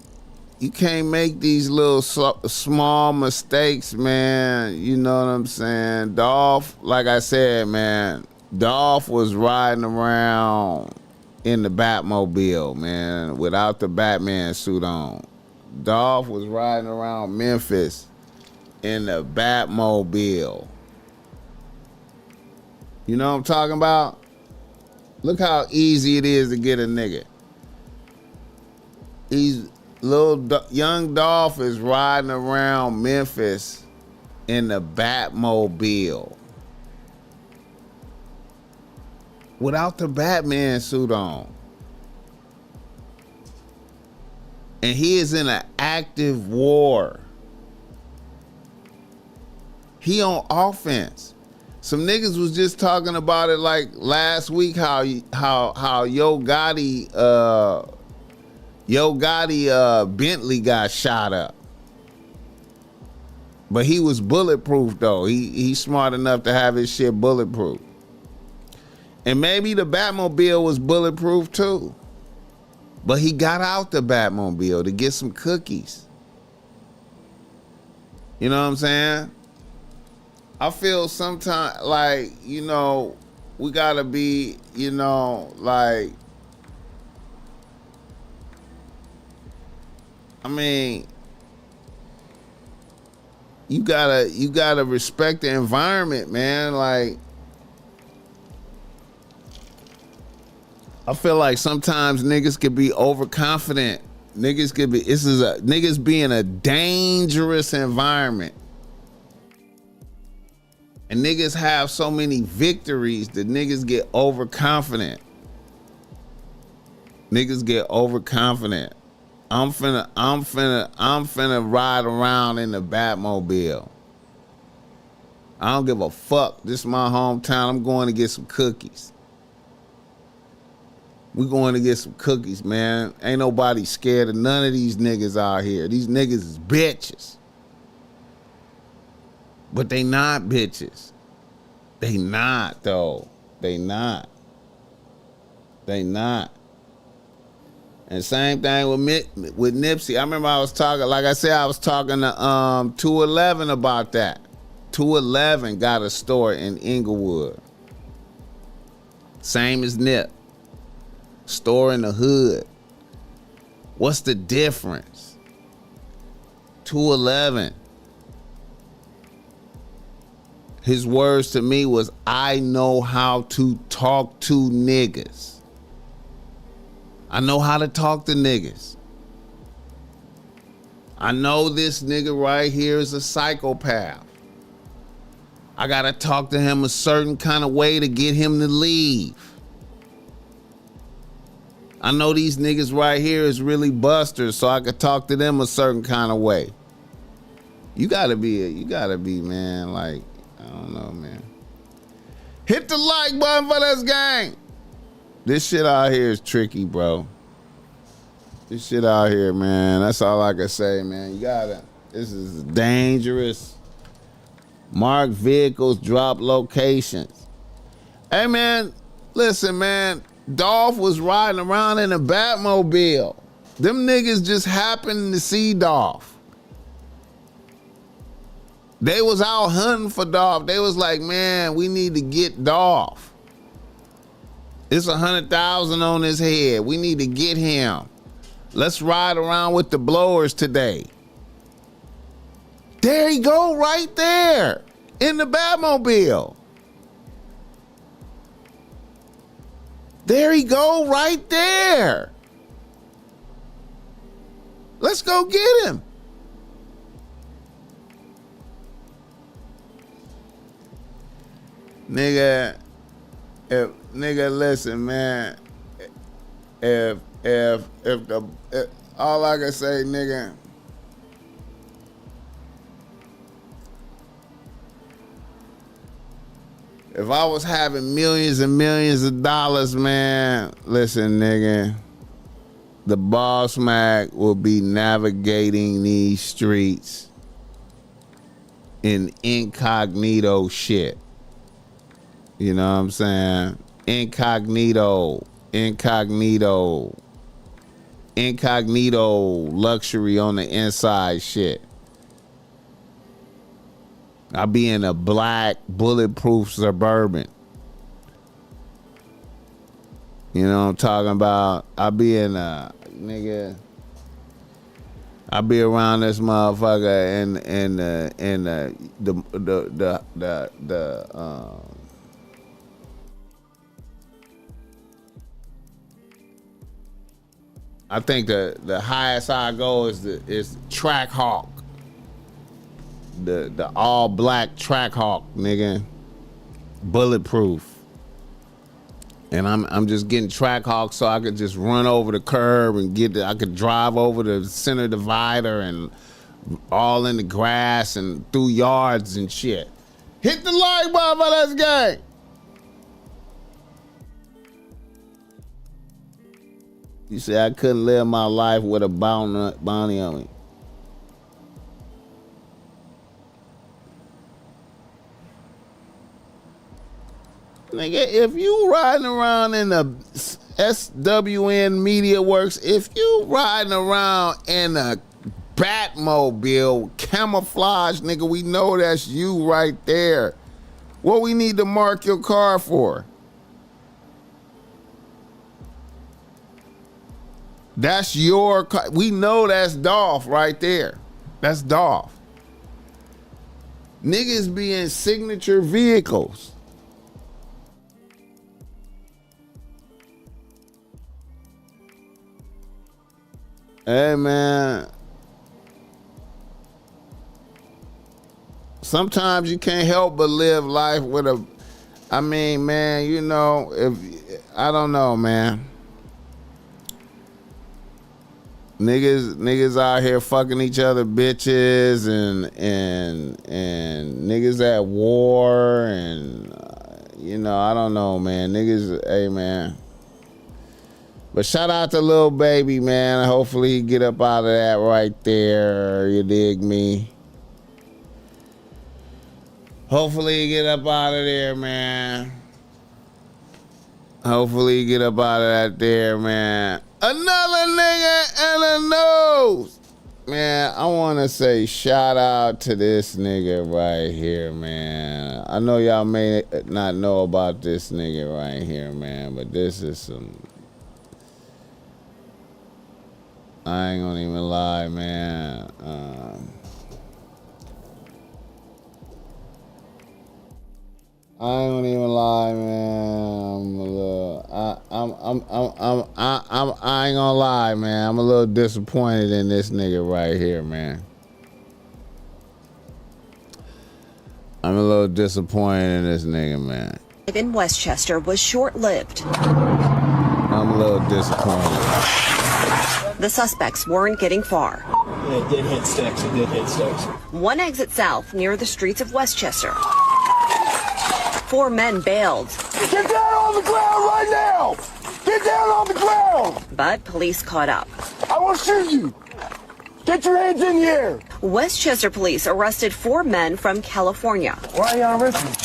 you can't make these little small mistakes, man. You know what I'm saying? Dolph, like I said, man, Dolph was riding around in the Batmobile, man, without the Batman suit on. Dolph was riding around Memphis in the Batmobile. You know what I'm talking about? Look how easy it is to get a nigga. Young Dolph is riding around Memphis in the Batmobile without the Batman suit on. And he is in an active war. He on offense. Some niggas was just talking about it like last week how Yo Gotti Bentley got shot up. But he was bulletproof though. He's smart enough to have his shit bulletproof. And maybe the Batmobile was bulletproof too. But he got out the Batmobile to get some cookies. You know what I'm saying? I feel sometimes like, you know, we gotta be, you know, like, I mean, you gotta respect the environment, man. Like, I feel like sometimes niggas could be overconfident. Niggas be in a dangerous environment. And niggas have so many victories that niggas get overconfident. Niggas get overconfident. I'm finna ride around in the Batmobile. I don't give a fuck. This is my hometown. I'm going to get some cookies. We going to get some cookies, man. Ain't nobody scared of none of these niggas out here. These niggas is bitches. But they not bitches. They not, though. They not. They not. And same thing with Nipsey. I remember I was talking, like I said, I was talking to 211 about that. 211 got a store in Inglewood. Same as Nip. Store in the hood. What's the difference? 211. His words to me was, I know how to talk to niggas. I know how to talk to niggas. I know this nigga right here is a psychopath. I gotta talk to him a certain kind of way to get him to leave. I know these niggas right here is really busters, so I could talk to them a certain kind of way. You gotta be, man, like, I don't know, man. Hit the like button for this gang. This shit out here is tricky, bro. This shit out here, man. That's all I can say, man. This is dangerous. Mark vehicles, drop locations. Hey, man, listen, man. Dolph was riding around in a Batmobile. Them niggas just happened to see Dolph. They was out hunting for Dolph. They was like, man, we need to get Dolph. It's 100,000 on his head. We need to get him. Let's ride around with the blowers today. There he go, right there in the Batmobile. There he go, right there. Let's go get him. Nigga, listen, man. If all I can say, nigga, if I was having millions and millions of dollars, man, listen, nigga, the BossMack will be navigating these streets in incognito shit. You know what I'm saying? Incognito luxury on the inside shit. I'll be in a black bulletproof Suburban. You know what I'm talking about? I'll be in a nigga. I'll be around this motherfucker in the I think the highest I go is Track Hawk. The all black Track Hawk, nigga. Bulletproof. And I'm just getting Track Hawk so I could just run over the curb and I could drive over the center divider and all in the grass and through yards and shit. Hit the like button for this gang. You say I couldn't live my life with a bounty on me. Nigga, if you riding around in the SWN Media Works, if you riding around in a Batmobile camouflage, nigga, we know that's you right there. What we need to mark your car for? That's your car. We know that's Dolph right there. That's Dolph. Niggas be in signature vehicles. Hey, man. Sometimes you can't help but live life with I mean, man, you know, I don't know, man. Niggas out here fucking each other bitches and niggas at war and I don't know, man. Niggas, hey man. But shout out to Lil Baby, man. Hopefully he get up out of that right there. You dig me? Hopefully he get up out of there, man. Hopefully he get up out of that there, man. Another nigga in the news. Man, I want to say shout out to this nigga right here, man. I know y'all may not know about this nigga right here, man, but this is some... I ain't gonna even lie, man. I ain't gonna even lie, man. I ain't gonna lie, man. I'm a little disappointed in this nigga right here, man. I'm a little disappointed in this nigga, man. In Westchester was short-lived. I'm a little disappointed. The suspects weren't getting far. It did hit sticks. It did hit sticks. One exit south near the streets of Westchester. 4 men bailed. Get down on the ground right now! Get down on the ground! But police caught up. I will shoot you! Get your hands in the air! Westchester police arrested 4 men from California. Why are you arresting me?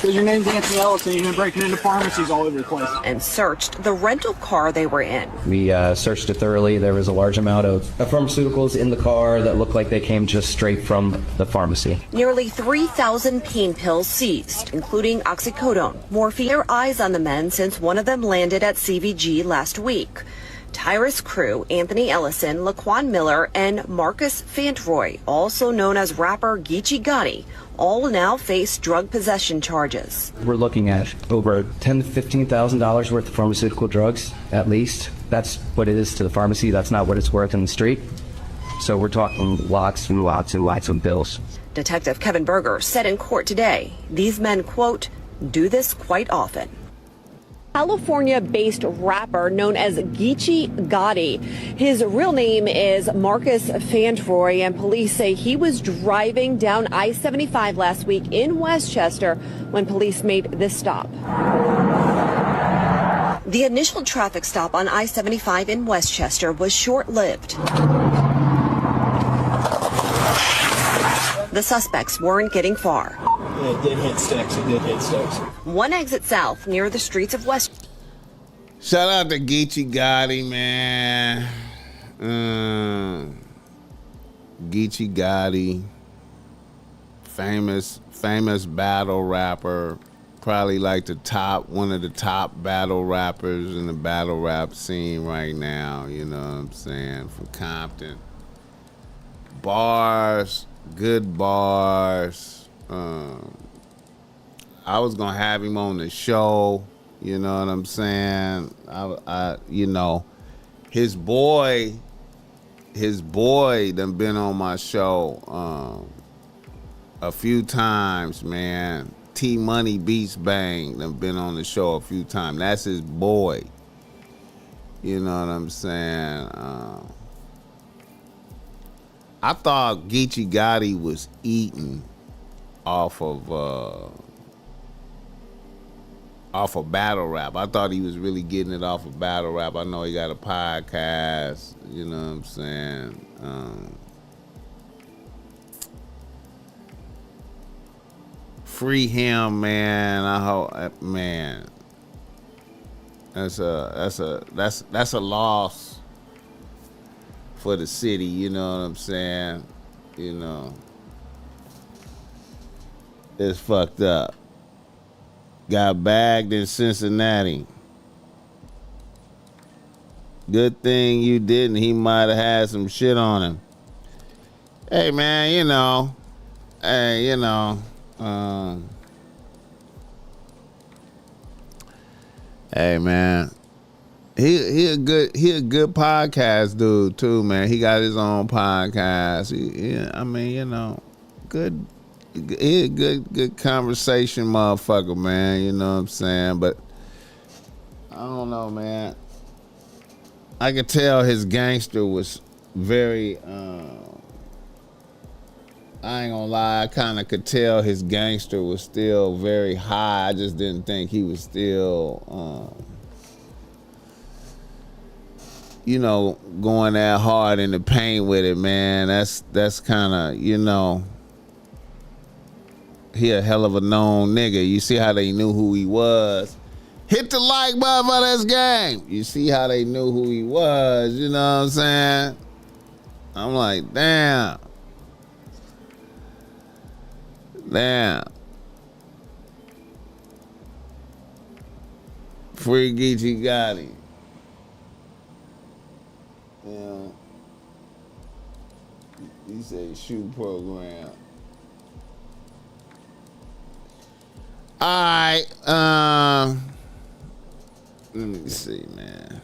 Because your name's Anthony Ellis and you've been breaking into pharmacies all over the place. And searched the rental car they were in. We searched it thoroughly. There was a large amount of pharmaceuticals in the car that looked like they came just straight from the pharmacy. Nearly 3,000 pain pills seized, including oxycodone, morphine. Their eyes on the men since one of them landed at CVG last week. Tyrus crew Anthony Ellison, Laquan Miller, and Marcus Fantroy, also known as rapper Geechi Gotti, all now face drug possession charges. We're looking at over $10,000 to $15,000 worth of pharmaceutical drugs, at least. That's what it is to the pharmacy. That's not what it's worth in the street. So we're talking lots and lots and lots of bills. Detective Kevin Berger said in court today, these men, quote, do this quite often. California-based rapper known as Geechi Gotti. His real name is Marcus Fantroy, and police say he was driving down I-75 last week in Westchester when police made this stop. The initial traffic stop on I-75 in Westchester was short-lived. The suspects weren't getting far. It did hit sticks. It did hit sticks. One exit south near the streets of West. Shout out to Geechi Gotti, man. Geechi Gotti, famous battle rapper, probably like one of the top battle rappers in the battle rap scene right now. You know what I'm saying? From Compton. Bars, good bars. I was gonna have him on the show, you know what I'm saying? His boy done been on my show a few times, man. T Money Beats Bang done been on the show a few times. That's his boy. You know what I'm saying? I thought Geechi Gotti was eating off of battle rap. I thought he was really getting it off of battle rap. I know he got a podcast, you know what I'm saying? Free him, man. I hope, man. That's a loss for the city, you know what I'm saying? You know. It's fucked up. Got bagged in Cincinnati. Good thing you didn't. He might have had some shit on him. Hey, man, you know. Hey, you know. Hey, man. He a good podcast dude too, man. He got his own podcast. Good. He a good conversation motherfucker, man. You know what I'm saying? But I don't know, man. I could tell his gangster was very, I ain't gonna lie, I kind of could tell his gangster was still very high. I just didn't think he was still, you know, going that hard in the paint with it, man. That's kind of, you know, he a hell of a known nigga. You see how they knew who he was. Hit the like button for this game. You see how they knew who he was, you know what I'm saying? I'm like, damn. Damn. Free Geechi Gotti. Yeah. He said shoe program. All right. Let me see, man.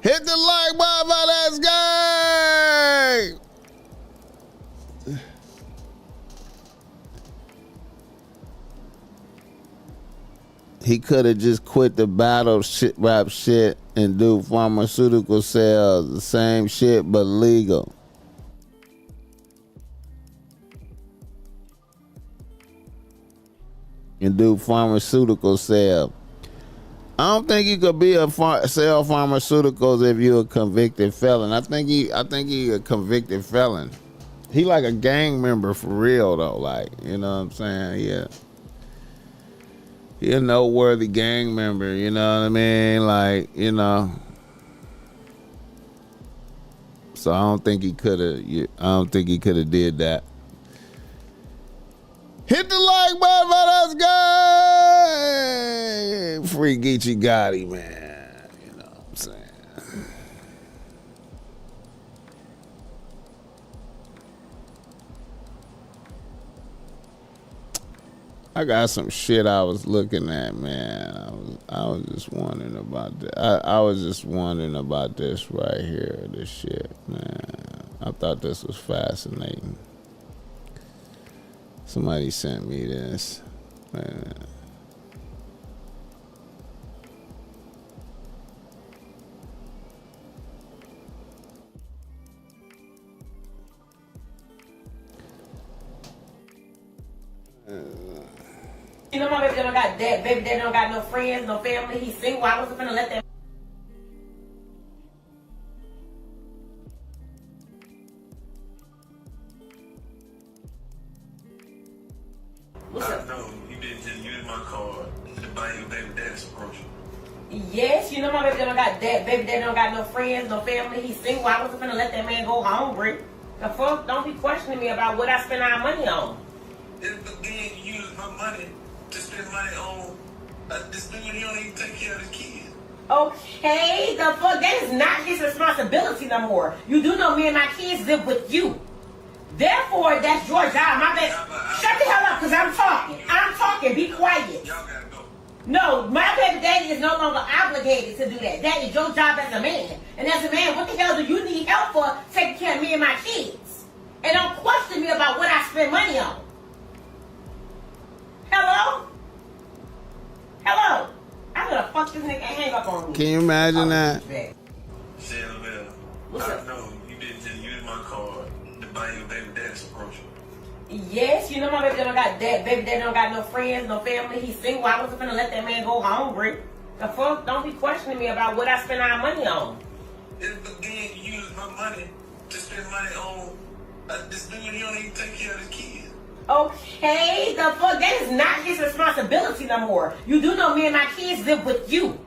Hit the like button for this game. He could have just quit the battle shit, rap shit, and do pharmaceutical sales. The same shit, but legal. And do pharmaceutical sales. I don't think you could be sell pharmaceuticals if you're a convicted felon. I think he a convicted felon. He like a gang member for real though. Like, you know what I'm saying? Yeah. He a noteworthy gang member, you know what I mean? Like, you know. So I don't think he could have did that. Hit the like button for this game. Free Geechi Gotti, man. You know what I'm saying? I got some shit I was looking at, man. I was just wondering about that. I was just wondering about this right here, this shit, man. I thought this was fascinating. Somebody sent me this. Man. You know my baby daddy don't got that. Baby daddy don't got no friends, no family. He's single. I wasn't gonna let that. What's up? No, you didn't just use my card to buy your baby daddy's approach. Yes, you know my baby daddy don't got that. Baby daddy don't got no friends, no family. He's single. I wasn't gonna let that man go hungry. The fuck, don't be questioning me about what I spend our money on. Then you use my money to spend money on this thing when he don't even take care of his kids. Okay, the fuck, that is not his responsibility no more. You do know me and my kids live with you. Therefore, that's your job. My bad. Shut the hell up, because I'm talking. I'm talking. Be quiet. Y'all gotta go. No, my baby daddy is no longer obligated to do that. That is your job as a man. And as a man, what the hell do you need help for taking care of me and my kids? And don't question me about what I spend money on. Hello? Hello? I'm gonna fuck this nigga and hang up on me. Can you imagine that? Shannon, What's up? No, you didn't just use my card to buy your baby daddy's approach. Yes, you know my baby daddy don't got that. Baby daddy don't got no friends, no family. He's single. I wasn't gonna let that man go hungry. The fuck, don't be questioning me about what I spend our money on. Then you use my money to spend money on this thing when he don't even take care of his kids. Okay, the fuck, that is not his responsibility no more. You do know me and my kids live with you.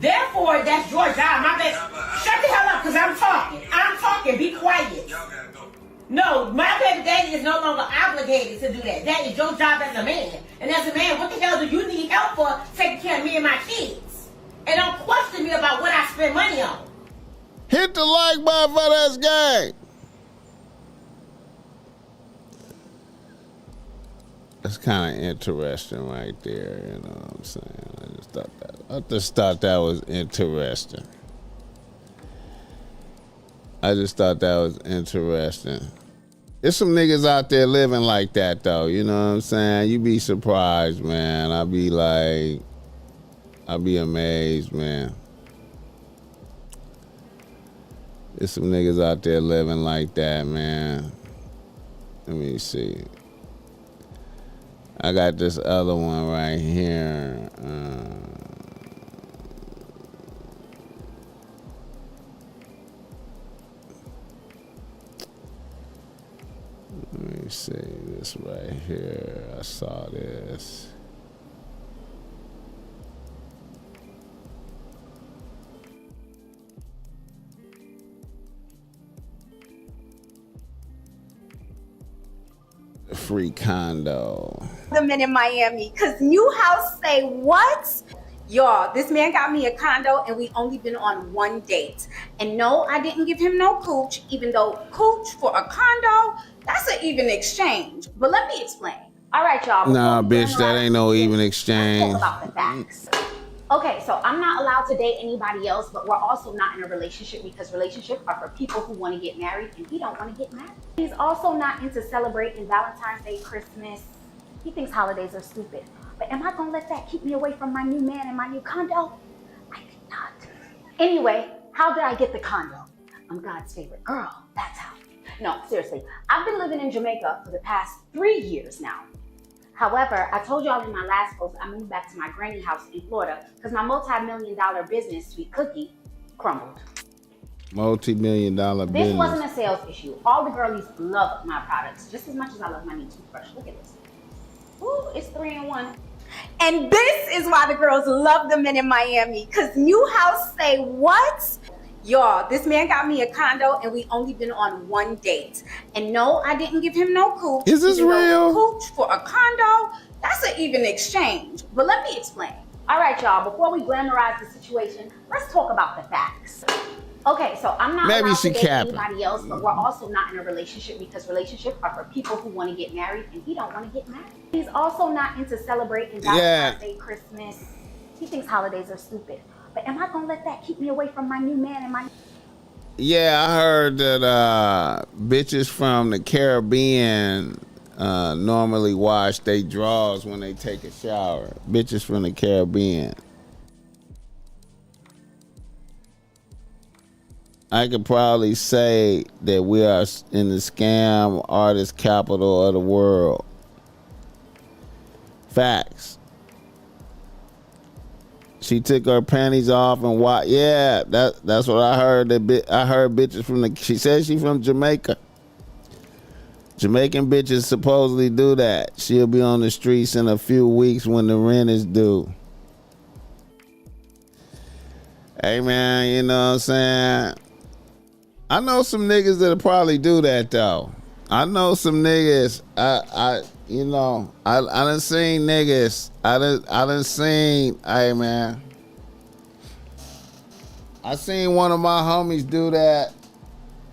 Therefore, that's your job. My bad. Shut the hell up, because I'm talking. I'm talking. Be quiet. Y'all gotta go. No, my baby daddy is no longer obligated to do that. That is your job as a man. And as a man, what the hell do you need help for taking care of me and my kids? And don't question me about what I spend money on. Hit the like button for this game. That's kind of interesting right there, you know what I'm saying? I just thought that was interesting. I just thought that was interesting. There's some niggas out there living like that though. You know what I'm saying? You be surprised, man. I'll be amazed, man. There's some niggas out there living like that, man. Let me see. I got this other one right here. Let me see this right here. I saw this. Free condo. The men in Miami, cause new house say what? Y'all, this man got me a condo and we only been on one date. And no, I didn't give him no cooch, even though cooch for a condo, that's an even exchange. But let me explain. All right, y'all. Nah, bitch, that ain't no even exchange. Let's talk about the facts. Okay, so I'm not allowed to date anybody else, but we're also not in a relationship because relationships are for people who want to get married and he don't want to get married. He's also not into celebrating Valentine's Day, Christmas. He thinks holidays are stupid. But am I gonna let that keep me away from my new man and my new condo? I think not. Anyway, how did I get the condo? I'm God's favorite girl, that's how. No, seriously, I've been living in Jamaica for the past 3 years now. However, I told y'all in my last post, I moved back to my granny house in Florida because my multi-million-dollar business, Sweet Cookie, crumbled. Multi-million-dollar business. This wasn't a sales issue. All the girlies love my products just as much as I love my new toothbrush. Look at this. Ooh, it's 3-in-1. And this is why the girls love the men in Miami, because new house say what? Y'all, this man got me a condo and we only been on one date. And no, I didn't give him no cooch. Is this real? Cooch for a condo, that's an even exchange. But let me explain. All right, y'all, before we glamorize the situation, let's talk about the facts. Okay, so I'm not allowed to date anybody else, but we're also not in a relationship because relationships are for people who want to get married and he don't want to get married. He's also not into celebrating Valentine's Day, Christmas. He thinks holidays are stupid. But am I gonna let that keep me away from my new man and my... Yeah, I heard that bitches from the Caribbean normally wash their drawers when they take a shower. Bitches from the Caribbean. I could probably say that we are in the scam artist capital of the world. Facts. She took her panties off and what? Yeah, that's what I heard. I heard bitches from the. She said she from Jamaica. Jamaican bitches supposedly do that. She'll be on the streets in a few weeks when the rent is due. Hey man, you know what I'm saying? I know some niggas that'll probably do that though. I know some niggas. I done seen niggas. I done seen. Hey man, I seen one of my homies do that.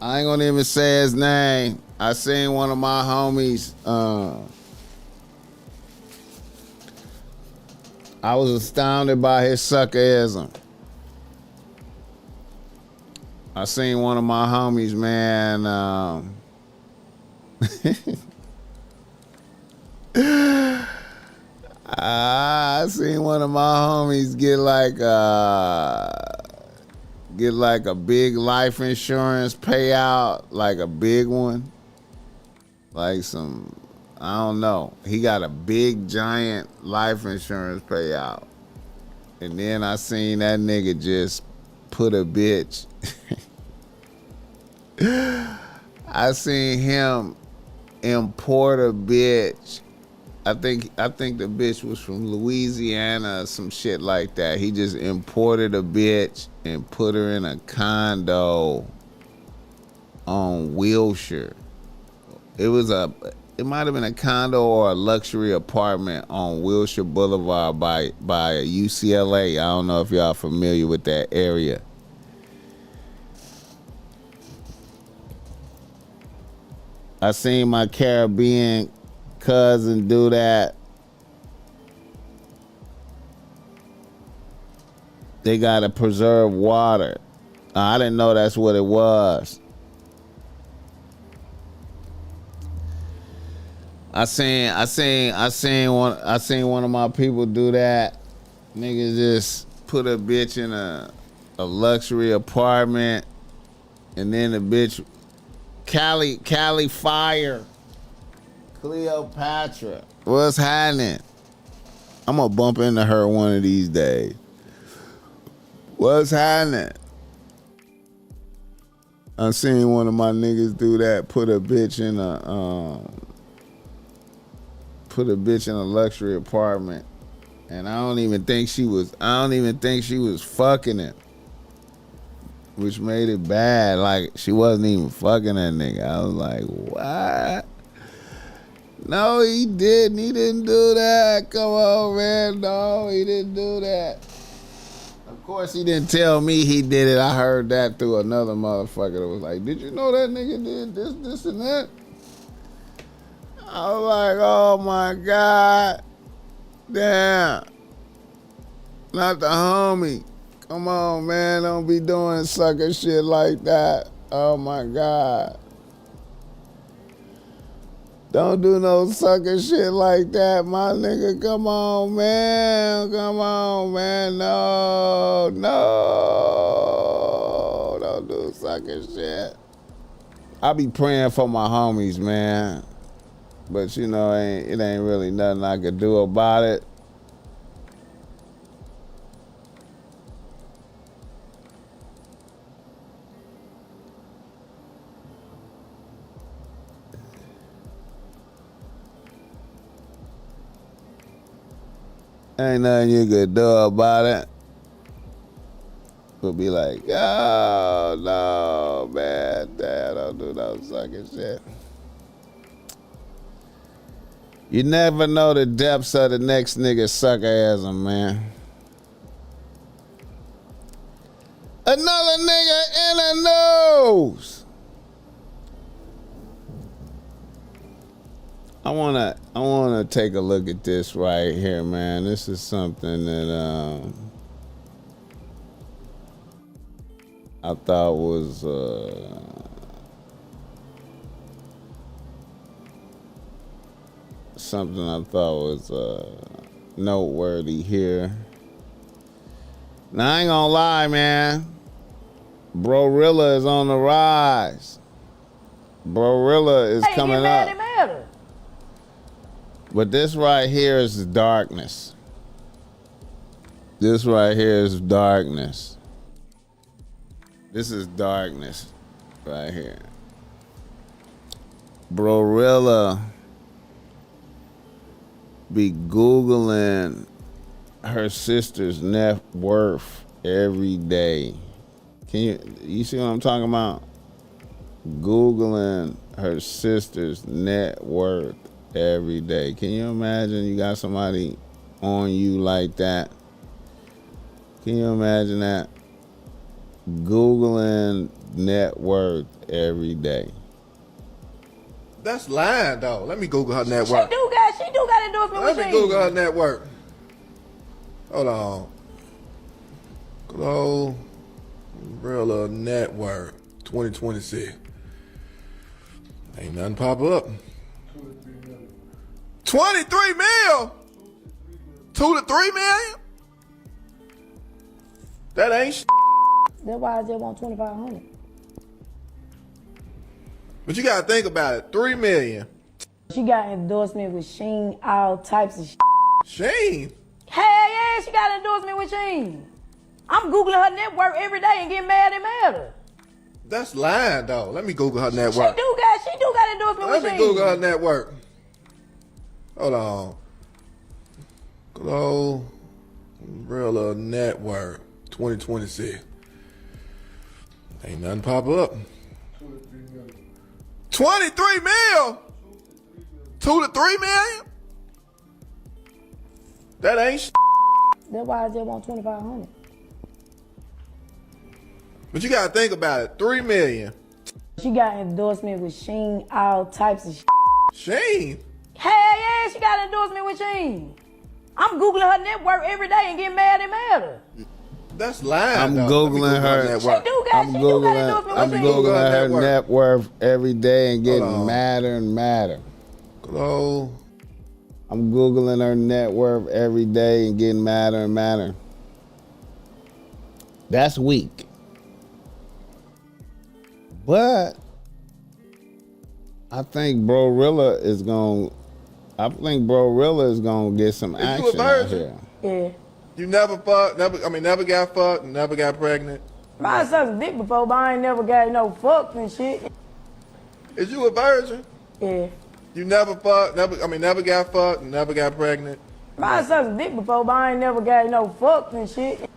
I ain't gonna even say his name. I seen one of my homies. I was astounded by his suckerism. I seen one of my homies, man. I seen one of my homies get like a big life insurance payout, like a big one, like some, I don't know. He got a big giant life insurance payout, and then I seen that nigga just put a bitch. I seen him import a bitch. I think the bitch was from Louisiana or some shit like that. He just imported a bitch and put her in a condo on Wilshire. It might have been a condo or a luxury apartment on Wilshire Boulevard by UCLA. I don't know if y'all familiar with that area. I seen my Caribbean cousin do that. They gotta preserve water. I didn't know that's what it was. I seen one of my people do that. Niggas just put a bitch in a luxury apartment, and then the bitch Cali Fire, Cleopatra. What's happening? I'm gonna bump into her one of these days. What's happening? I seen one of my niggas do that. Put a bitch in a luxury apartment, and I don't even think she was fucking him, which made it bad. Like, she wasn't even fucking that nigga. I was like, what? No, he didn't. He didn't do that. Come on, man. No, he didn't do that. Of course, he didn't tell me he did it. I heard that through another motherfucker that was like, did you know that nigga did this, and that? I was like, oh my God. Damn. Not the homie. Come on, man. Don't be doing sucker shit like that. Oh my God. Don't do no sucker shit like that, my nigga. Come on, man. Come on, man. No. Don't do sucker shit. I be praying for my homies, man. But you know, it ain't really nothing I could do about it. Ain't nothing you could do about it. But be like, oh, no, man, Dad, don't do no sucking shit. You never know the depths of the next nigga suckerasm, man. Another nigga in the news. I wanna take a look at this right here, man. This is something that I thought was noteworthy here. Now, I ain't gonna lie, man. Brorilla is on the rise. Brorilla is coming up. But this right here is darkness. This right here is darkness. This is darkness right here. Brorilla be Googling her sister's net worth every day. Can you see what I'm talking about? Googling her sister's net worth every day. Can you imagine you got somebody on you like that? Can you imagine that? Googling net worth every day. That's lying, though. Let me Google her net worth. She do got endorsement with Let me Google her net worth. Hold on. Glorilla net worth 2026. Ain't nothing pop up. 23 mil? 2 to 3 million? That ain't shit. That's why I just want 2,500. But you gotta think about it. 3 million. She got endorsement with Sheen, all types of shit. Sheen? Hell yeah, she got endorsement with Sheen. I'm Googling her net worth every day and getting mad at her. That's lying, though. Let me Google her net worth. She do got endorsement with Sheen. Let me Google her net worth. Hold on. Glorilla net worth 2026. Ain't nothing pop up. 23 mil? 2 to 3 million? That ain't shit. That's why I just want 2,500. But you gotta think about it. 3 million. She got endorsement with Sheen, all types of shit. Sheen? Hell yeah, she got endorsement with Sheen. I'm Googling her net worth every day and getting mad at her. That's lying. I'm Googling her. I'm Googling her net worth every day and getting madder and madder. Hello. I'm Googling her net worth every day and getting madder and madder. That's weak. But I think Brorilla is going to get some Is you a action out virgin? here. Yeah. You never fucked, never got fucked, never got pregnant. I sucked dick before, but I ain't never got no fucked and shit. Is you a virgin? Yeah. You never fucked, never got fucked, never got pregnant. I sucked dick before, but I ain't never got no fucked and shit.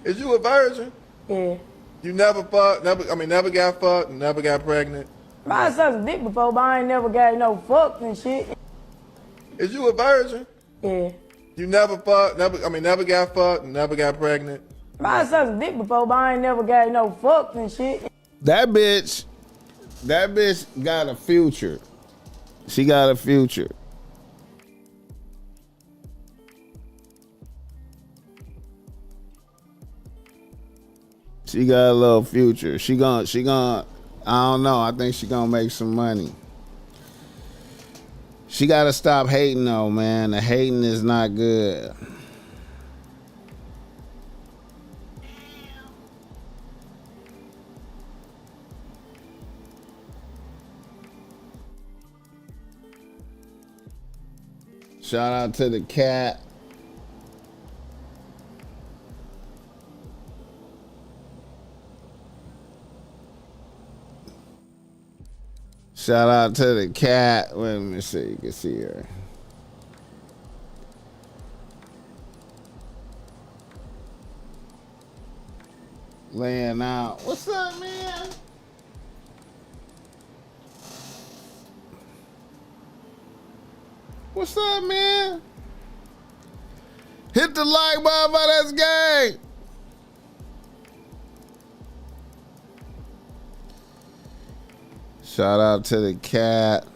Is you a virgin? Yeah. You never fucked, never got fucked, never got pregnant. I sucked dick before, but I ain't never got no fucked and shit. Is you a virgin? Yeah. You never fucked, never got fucked, never got pregnant. I sucked dick before, but I ain't never got no fucked and shit. That bitch got a future. She got a future. She got a little future. She gonna, I don't know. I think she gonna make some money. She gotta stop hating though, man. The hating is not good. Shout out to the cat. Shout out to the cat. Wait, let me see. You can see her. Laying out. What's up, man? What's up, man? Hit the like button, that's gay. Shout out to the cat.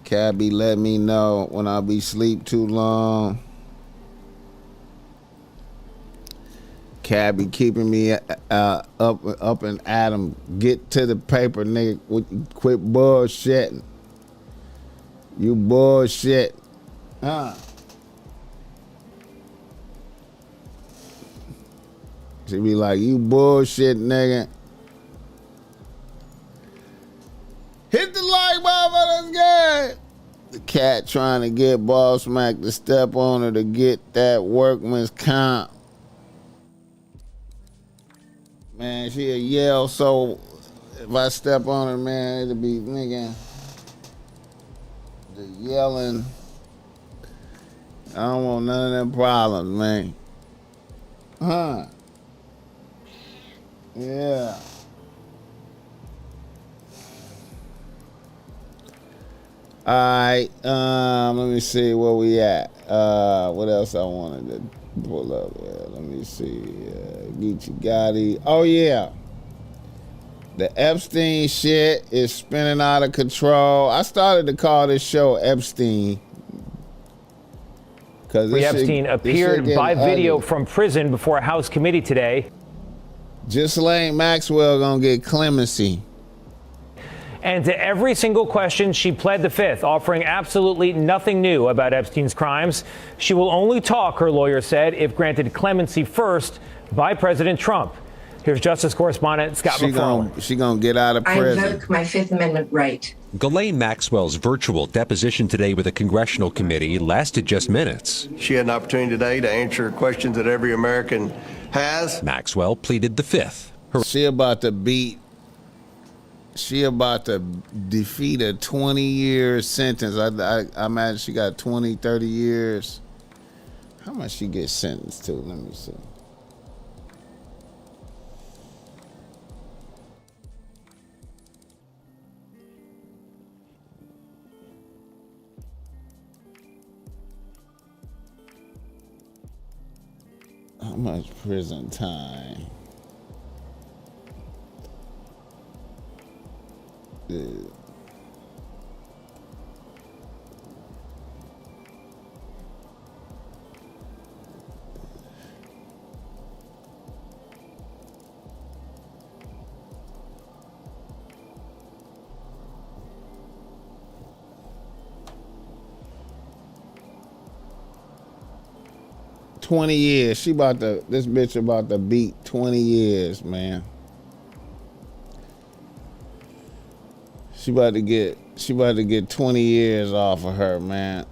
Cat be letting me know when I be sleep too long. Cat be keeping me up and at 'em. Get to the paper, nigga. Quit bullshitting. You bullshit. She be like, you bullshit, nigga. Hit the like button, that's good. The cat trying to get BossMack to step on her to get that workman's comp. Man, she'll yell, so if I step on her, man, it'll be, nigga, the yelling. I don't want none of them problems, man. Yeah. All right, let me see where we at. What else I wanted to pull up? Let me see. Geechi, Gotti. Oh yeah, the Epstien shit is spinning out of control. I started to call this show Epstien because Epstein appeared by video from prison before a House committee today. Ghislaine Maxwell gonna get clemency. And to every single question, she pled the fifth, offering absolutely nothing new about Epstein's crimes. She will only talk, her lawyer said, if granted clemency first by President Trump. Here's Justice Correspondent Scott McFarland. She gonna get out of prison. I invoke my Fifth Amendment right. Ghislaine Maxwell's virtual deposition today with a congressional committee lasted just minutes. She had an opportunity today to answer questions that every American has. Maxwell pleaded the fifth. She about to defeat a 20-year sentence. I imagine she got 20, 30 years. How much she get sentenced to? Let me see. How much prison time? 20 years. This bitch about to beat 20 years, man. She about to get 20 years off of her, man.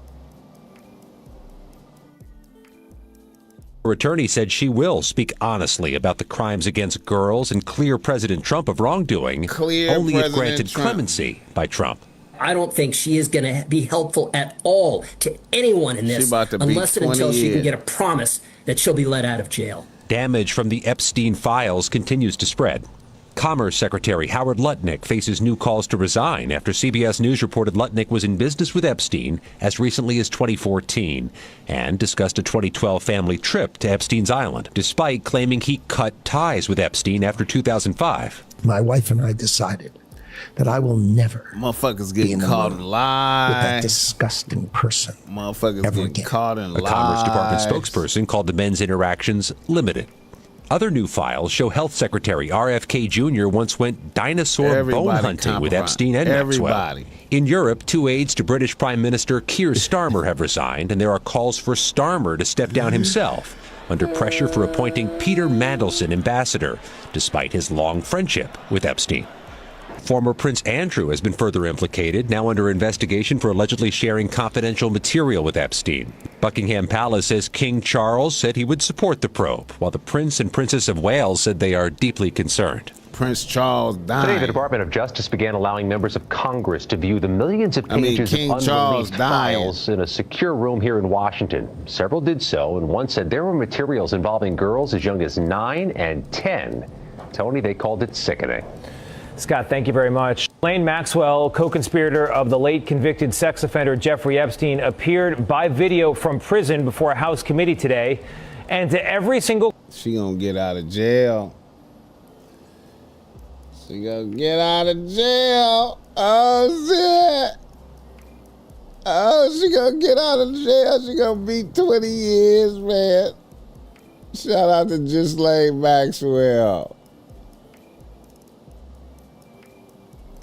Her attorney said she will speak honestly about the crimes against girls and clear President Trump of wrongdoing, only if granted clemency by Trump. I don't think she is going to be helpful at all to anyone in this unless and until she can get a promise that she'll be let out of jail. Damage from the Epstein files continues to spread. Commerce Secretary Howard Lutnick faces new calls to resign after CBS News reported Lutnick was in business with Epstein as recently as 2014 and discussed a 2012 family trip to Epstein's Island, despite claiming he cut ties with Epstein after 2005. My wife and I decided that I will never motherfuckers getting caught in lies with that disgusting person. Motherfuckers getting caught in lies. A Commerce Department spokesperson called the men's interactions limited. Other new files show Health Secretary RFK Jr. once went dinosaur bone hunting with Epstein and Maxwell. In Europe, 2 aides to British Prime Minister Keir Starmer have resigned, and there are calls for Starmer to step down himself under pressure for appointing Peter Mandelson ambassador, despite his long friendship with Epstein. Former Prince Andrew has been further implicated, now under investigation for allegedly sharing confidential material with Epstein. Buckingham Palace says King Charles said he would support the probe, while the Prince and Princess of Wales said they are deeply concerned. Prince Charles died. Today, the Department of Justice began allowing members of Congress to view the millions of pages of unreleased files in a secure room here in Washington. Several did so, and one said there were materials involving girls as young as 9 and 10. Tony, they called it sickening. Scott, thank you very much. Ghislaine Maxwell, co-conspirator of the late convicted sex offender Jeffrey Epstein, appeared by video from prison before a House committee today. And to every single... She gonna get out of jail. She gonna get out of jail. Oh, shit. Oh, she gonna get out of jail. She gonna beat 20 years, man. Shout out to Ghislaine Maxwell.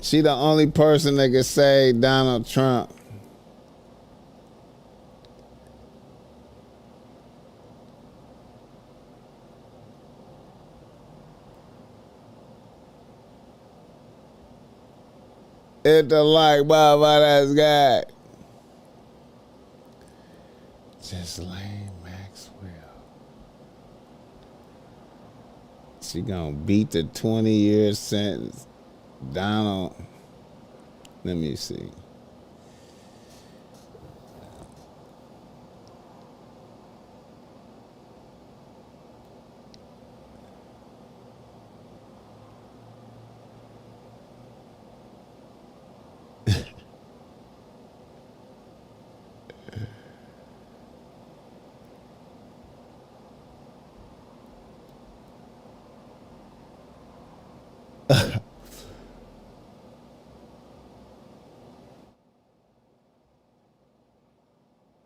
She the only person that can say Donald Trump. Hit the like button by that guy. Ghislaine Maxwell. She gonna beat the 20-year sentence. Donald, let me see.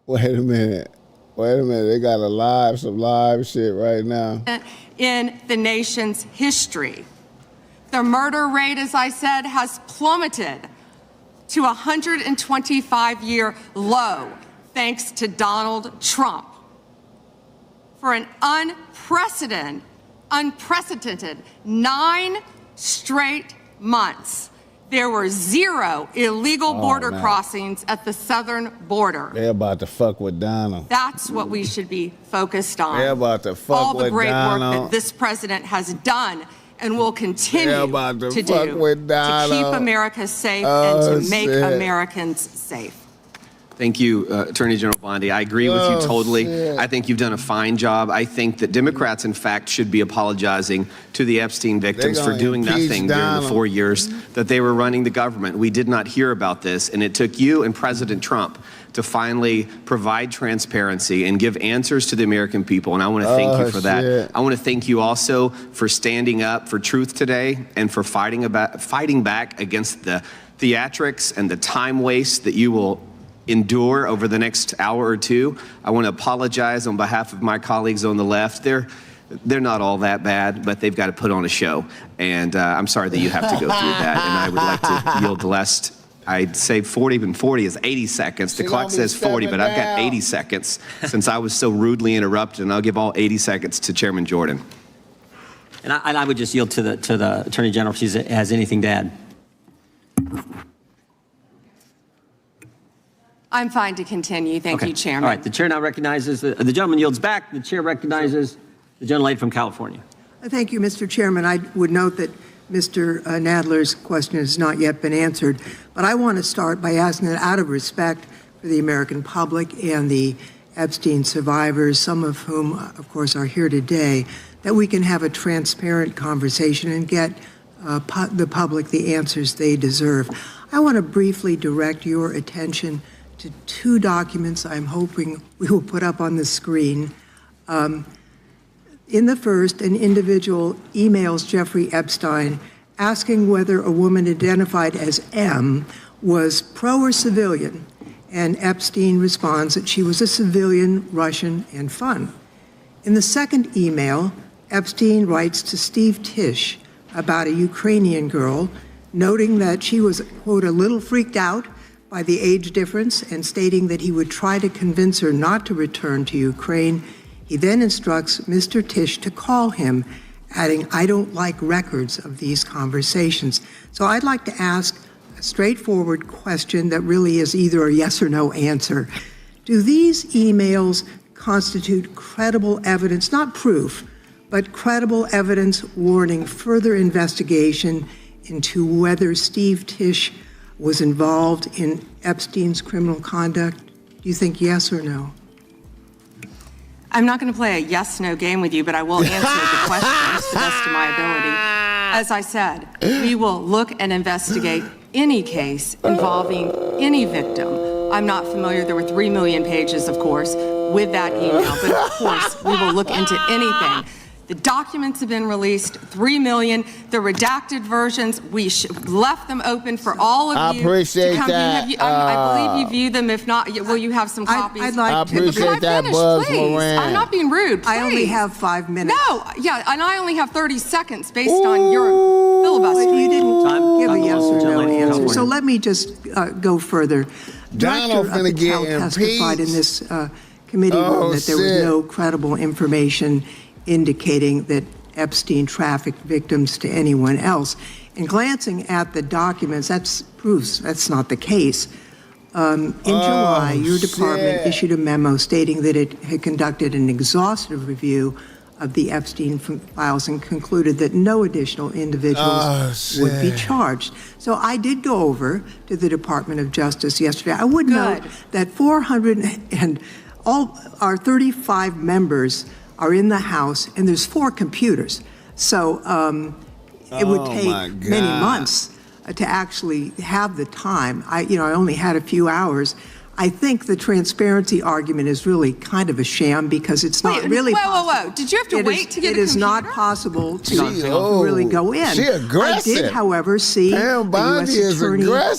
Wait a minute. They got some live shit right now. In the nation's history. The murder rate, as I said, has plummeted to a 125-year low, thanks to Donald Trump. For an unprecedented 9 straight months, there were 0 illegal border crossings at the southern border. They're about to fuck with Donald. That's what we should be focused on. They're about to fuck with Donald. All the great work that this president has done and will continue to do to keep America safe and to make Americans safe. Thank you, Attorney General Bondi. I agree with you totally. Shit. I think you've done a fine job. I think that Democrats, in fact, should be apologizing to the Epstein victims for doing nothing during the 4 years that they were running the government. We did not hear about this, and it took you and President Trump to finally provide transparency and give answers to the American people, and I want to thank you for that. I want to thank you also for standing up for truth today and for fighting back against the theatrics and the time waste that you will endure over the next hour or two. I want to apologize on behalf of my colleagues on the left. They're not all that bad, but they've got to put on a show. And I'm sorry that you have to go through that. And I would like to yield the last I'd say 40, and 40 is 80 seconds. The clock says 40, but I've got 80 seconds since I was so rudely interrupted, and I'll give all 80 seconds to Chairman Jordan. And I would just yield to the Attorney General if she has anything to add. I'm fine to continue. Thank you, Chairman. All right. The chair now recognizes, the gentleman yields back. The chair recognizes the gentlelady from California. Thank you, Mr. Chairman. I would note that Mr. Nadler's question has not yet been answered, but I want to start by asking that out of respect for the American public and the Epstein survivors, some of whom, of course, are here today, that we can have a transparent conversation and get the public the answers they deserve. I want to briefly direct your attention to two documents I'm hoping we will put up on the screen. In the first, an individual emails Jeffrey Epstein asking whether a woman identified as M was pro or civilian, and Epstein responds that she was a civilian, Russian, and fun. In the second email, Epstein writes to Steve Tisch about a Ukrainian girl, noting that she was, quote, a little freaked out by the age difference and stating that he would try to convince her not to return to Ukraine. He then instructs Mr. Tisch to call him, adding, I don't like records of these conversations. So I'd like to ask a straightforward question that really is either a yes or no answer. Do these emails constitute credible evidence, not proof, but credible evidence warning further investigation into whether Steve Tisch was involved in Epstein's criminal conduct? Do you think yes or no? I'm not going to play a yes-no game with you, but I will answer the question to the best of my ability. As I said, we will look and investigate any case involving any victim. I'm not familiar. There were 3 million pages, of course, with that email. But of course, we will look into anything. The documents have been released, 3 million. The redacted versions, we left them open for all of you. I appreciate that. I believe you view them. If not, will you have some copies? I'd like I appreciate that, Buzz please. Moran. I'm not being rude. Please. I only have 5 minutes. No, yeah, and I only have 30 seconds based on your filibuster. You didn't give a yes or no answer. California. So let me just go further. Donald's Director of the Cal testified in this committee room that there was no credible information indicating that Epstein trafficked victims to anyone else. And glancing at the documents, that proves that's not the case. In July, your department issued a memo stating that it had conducted an exhaustive review of the Epstein files and concluded that no additional individuals would be charged. So I did go over to the Department of Justice yesterday. I would note that 400 and all our 35 members are in the House, and there's 4 computers. So it would take many months to actually have the time. I only had a few hours. I think the transparency argument is really kind of a sham because it's not really possible. Whoa. Did you have to wait to get a computer? It is not possible to really go in. She aggressive. I did, however, see the U.S.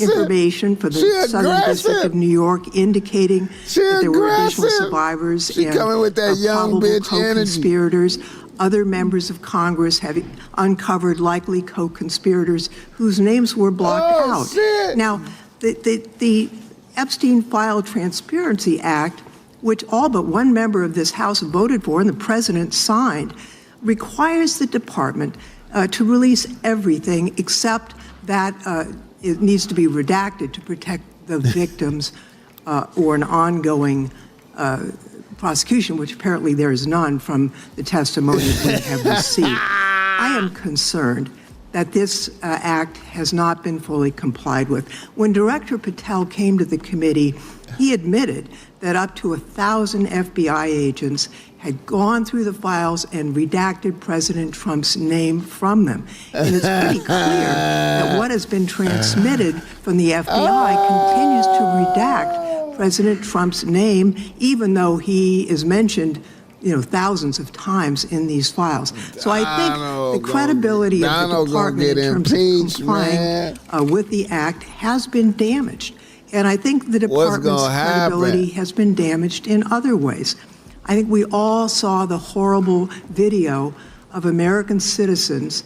Attorney information for the Southern District of New York indicating that there were additional survivors and coming with that young bitch co-conspirators. Other members of Congress have uncovered likely co-conspirators whose names were blocked out. Shit. Now, the Epstein File Transparency Act, which all but one member of this House voted for and the president signed, requires the department to release everything except that it needs to be redacted to protect the victims or an ongoing prosecution, which apparently there is none from the testimony we have received. I am concerned that this act has not been fully complied with. When Director Patel came to the committee, he admitted that up to 1,000 FBI agents had gone through the files and redacted President Trump's name from them. And it's pretty clear that what has been transmitted from the FBI continues to redact President Trump's name, even though he is mentioned thousands of times in these files. So I think the credibility of the department in terms of complying with the act has been damaged. And I think the department's credibility has been damaged in other ways. I think we all saw the horrible video of American citizens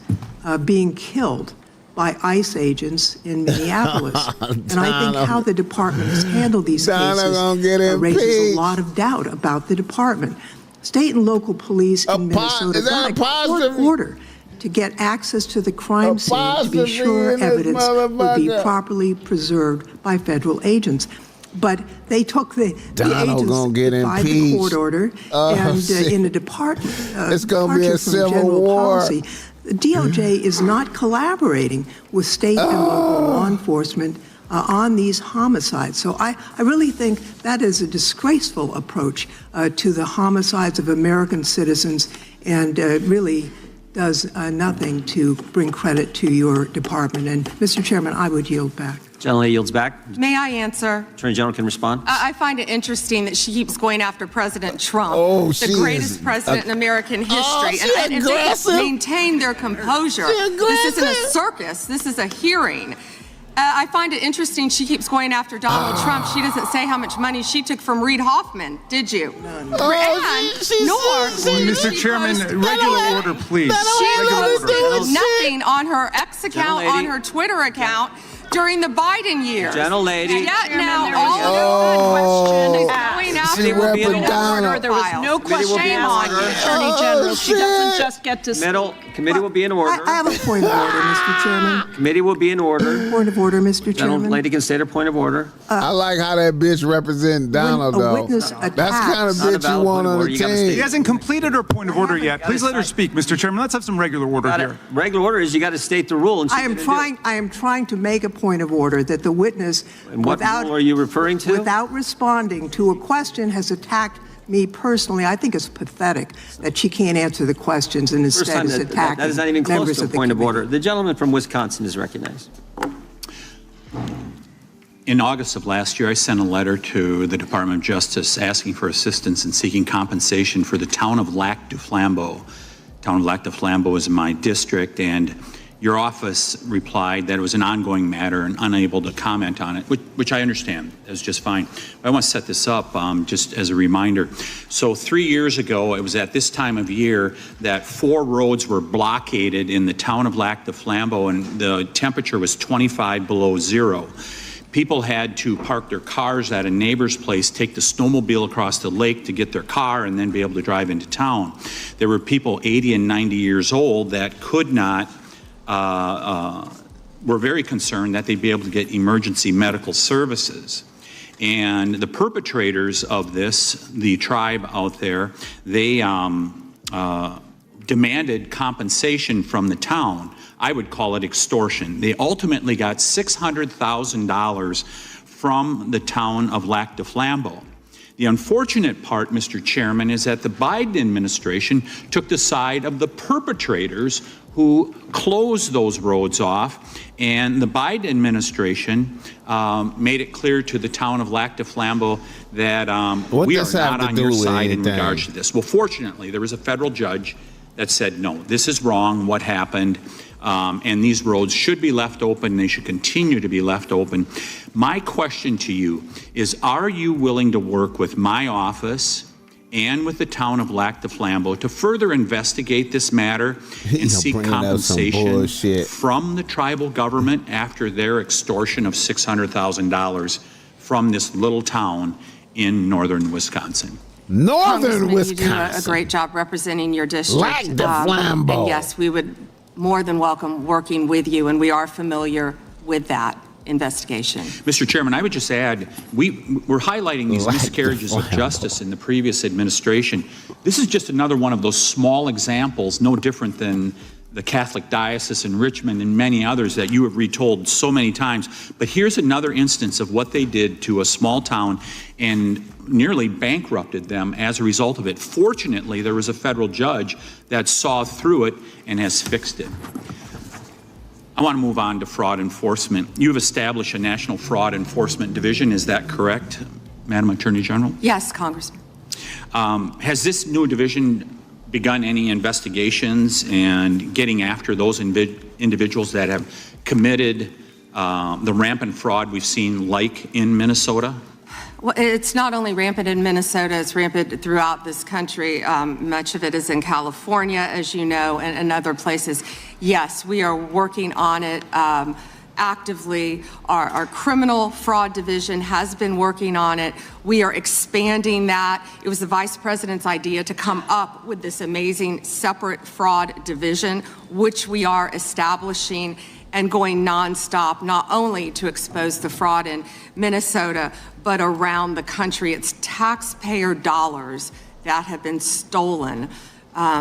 being killed by ICE agents in Minneapolis. And I think how the department has handled these cases raises a lot of doubt about the department. State and local police in Minnesota got a court order to get access to the crime scene to be sure evidence will be properly preserved by federal agents. But they took the agents by the court order, and in a departure from general policy, the DOJ is not collaborating with state and local law enforcement on these homicides. So I really think that is a disgraceful approach to the homicides of American citizens, and really does nothing to bring credit to your department. And Mr. Chairman, I would yield back. Gentleman yields back. May I answer? Attorney General can respond. I find it interesting that she keeps going after President Trump, the greatest president in American history. And if they just maintain their composure, this isn't a circus, this is a hearing. I find it interesting she keeps going after Donald Trump. She doesn't say how much money she took from Reid Hoffman, did you? Mr. Chairman, regular order, please. She posted nothing on her X account, on her Twitter account, during the Biden years. Gentlelady. Yet now all of your question is going after There was no question on you, Attorney General. She doesn't just get to Committee will be in order. I have a point of order, Mr. Chairman. Committee will be in order. Point of order, Mr. Chairman. Gentlelady can state her point of order. I like how that bitch representing Donald, though. That's the kind of bitch you want on the team. She hasn't completed her point of order yet. Please let her speak, Mr. Chairman. Let's have some regular order here. Regular order is you got to state the rule. I am trying to make a point of order that the witness, and what rule are you referring to? Without responding to a question, has attacked me personally. I think it's pathetic that she can't answer the questions and instead is attacking that is not even close to a point of committee. order. The gentleman from Wisconsin is recognized. In August of last year, I sent a letter to the Department of Justice asking for assistance in seeking compensation for the town of Lac du Flambeau. Town of Lac du Flambeau is in my district, and your office replied that it was an ongoing matter and unable to comment on it, which I understand is just fine. But I want to set this up just as a reminder. So 3 years ago, it was at this time of year that 4 roads were blockaded in the town of Lac du Flambeau, and the temperature was 25 below zero. People had to park their cars at a neighbor's place, take the snowmobile across the lake to get their car, and then be able to drive into town. There were people 80 and 90 years old that could not were very concerned that they'd be able to get emergency medical services. And the perpetrators of this, the tribe out there, they demanded compensation from the town. I would call it extortion. They ultimately got $600,000 from the town of Lac du Flambeau. The unfortunate part, Mr. Chairman, is that the Biden administration took the side of the perpetrators who closed those roads off, and the Biden administration made it clear to the town of Lac du Flambeau that we are not on your side in regards to this. Well, fortunately, there was a federal judge that said, no, this is wrong, what happened, and these roads should be left open, they should continue to be left open. My question to you is, are you willing to work with my office and with the town of Lac du Flambeau to further investigate this matter and seek compensation from the tribal government after their extortion of $600,000 from this little town in northern Wisconsin? Northern Wisconsin. You do a great job representing your district. Lac du Flambeau. And yes, we would more than welcome working with you, and we are familiar with that investigation. Mr. Chairman, I would just add, we're highlighting these miscarriages of justice in the previous administration. This is just another one of those small examples, no different than the Catholic Diocese in Richmond and many others that you have retold so many times. But here's another instance of what they did to a small town and nearly bankrupted them as a result of it. Fortunately, there was a federal judge that saw through it and has fixed it. I want to move on to fraud enforcement. You've established a National Fraud Enforcement Division. Is that correct, Madam Attorney General? Yes, Congressman. Has this new division begun any investigations and getting after those individuals that have committed the rampant fraud we've seen, like in Minnesota? Well, it's not only rampant in Minnesota, it's rampant throughout this country. Much of it is in California, as you know, and other places. Yes, we are working on it actively. Our criminal fraud division has been working on it. We are expanding that. It was the vice president's idea to come up with this amazing separate fraud division, which we are establishing and going nonstop, not only to expose the fraud in Minnesota, but around the country. It's taxpayer dollars that have been stolen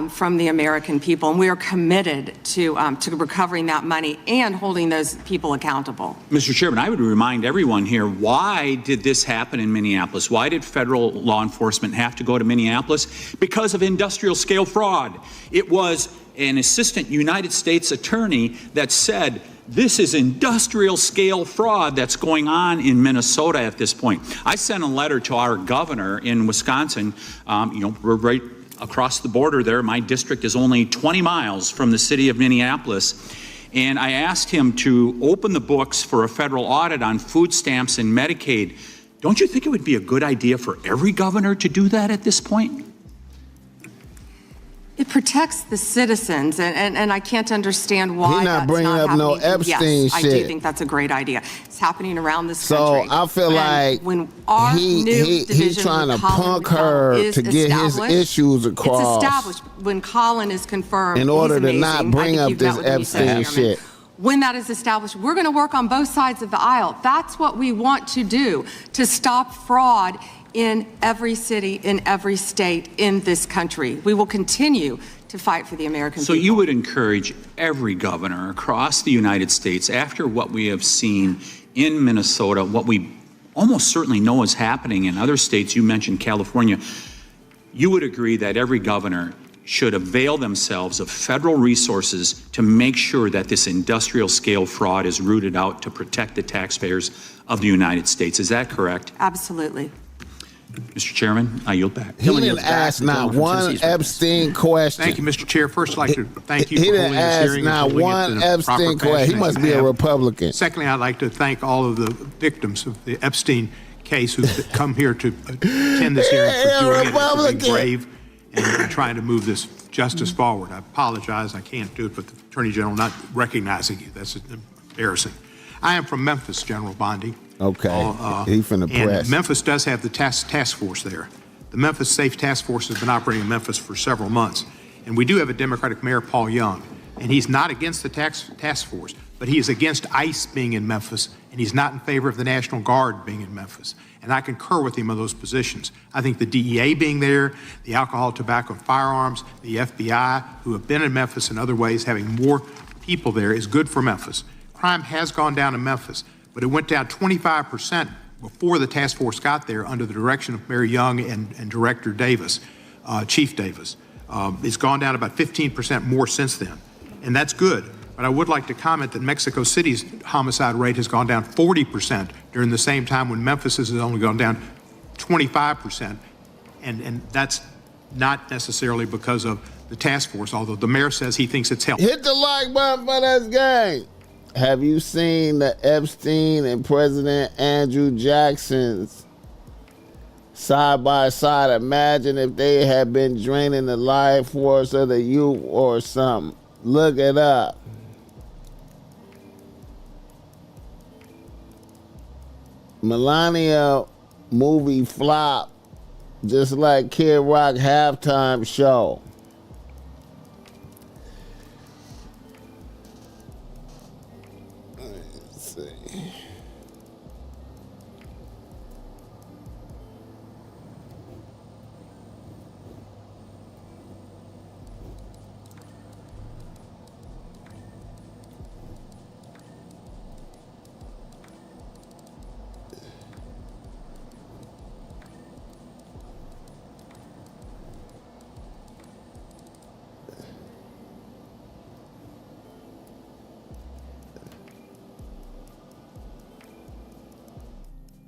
from the American people, and we are committed to recovering that money and holding those people accountable. Mr. Chairman, I would remind everyone here, why did this happen in Minneapolis? Why did federal law enforcement have to go to Minneapolis? Because of industrial scale fraud. It was an assistant United States attorney that said, this is industrial scale fraud that's going on in Minnesota at this point. I sent a letter to our governor in Wisconsin. We're right across the border there. My district is only 20 miles from the city of Minneapolis. And I asked him to open the books for a federal audit on food stamps and Medicaid. Don't you think it would be a good idea for every governor to do that at this point? It protects the citizens, and I can't understand why He's not bringing up no Epstien yes, shit. I do think that's a great idea. It's happening around this So country. I feel like when our new division he's trying to with Colin punk her is to get his established, issues across. It's established when Colin is confirmed. In order he's to amazing. not bring I up think you've this met with him, Epstein Mr. Chairman. shit. When that is established, we're going to work on both sides of the aisle. That's what we want to do, to stop fraud in every city, in every state in this country. We will continue to fight for the American people. So you would encourage every governor across the United States, after what we have seen in Minnesota, what we almost certainly know is happening in other states, you mentioned California, you would agree that every governor should avail themselves of federal resources to make sure that this industrial scale fraud is rooted out to protect the taxpayers of the United States. Is that correct? Absolutely. Mr. Chairman, I yield back. He didn't ask not one Epstein question. Thank you, Mr. Chair. First, I'd like to thank you He for didn't holding this ask hearing. not and holding it one in a proper Epstein question. fashion He as must you be a have. Republican. Secondly, I'd like to thank all of the victims of the Epstein case who've come here to attend this hearing for doing it. It's brave and trying to move this justice forward. I apologize, I can't do it, but the Attorney General not recognizing you, that's embarrassing. I am from Memphis, General Bondi. Okay, he from the press. And Memphis does have the task force there. The Memphis Safe Task Force has been operating in Memphis for several months. And we do have a Democratic Mayor, Paul Young, and he's not against the task force, but he is against ICE being in Memphis, and he's not in favor of the National Guard being in Memphis. And I concur with him on those positions. I think the DEA being there, the alcohol, tobacco, and firearms, the FBI, who have been in Memphis in other ways, having more people there is good for Memphis. Crime has gone down in Memphis, but it went down 25% before the task force got there under the direction of Mayor Young and Director Davis, Chief Davis. It's gone down about 15% more since then, and that's good. But I would like to comment that Mexico City's homicide rate has gone down 40% during the same time when Memphis has only gone down 25%, and that's not necessarily because of the task force, although the mayor says he thinks it's helped. Hit the like button for this game. Have you seen the Epstein and President Andrew Jackson's side by side? Imagine if they had been draining the life force of the youth or something. Look it up. Melania movie flop, just like Kid Rock halftime show. Let's see.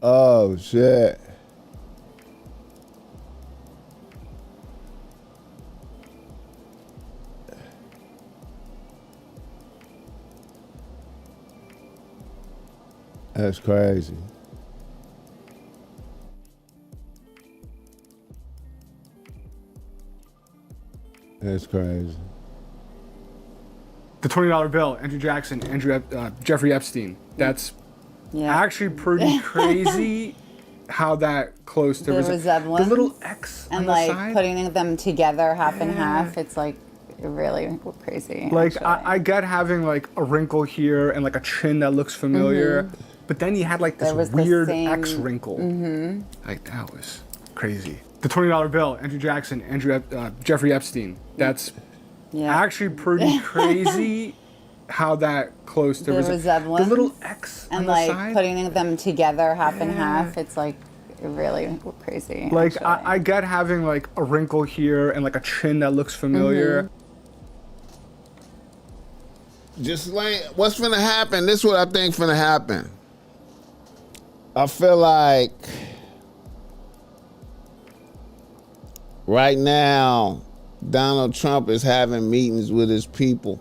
Oh, shit. That's crazy. That's crazy. The $20 bill, Andrew Jackson, Jeffrey Epstein. That's actually pretty crazy how that close to The resemblance. The little X and on the like side. putting them together half and half. It's like really crazy. Like I get having like a wrinkle here and like a chin that looks familiar, but then he had like this weird X wrinkle. Like that was crazy. The $20 bill, Andrew Jackson, Jeffrey Epstein. That's actually pretty crazy how that close to The resemblance. The little X on and the like side. putting them together half and half. It's like really crazy. Like I get having like a wrinkle here and like a chin that looks familiar. Just like what's finna happen? This is what I think finna happen. I feel like right now Donald Trump is having meetings with his people.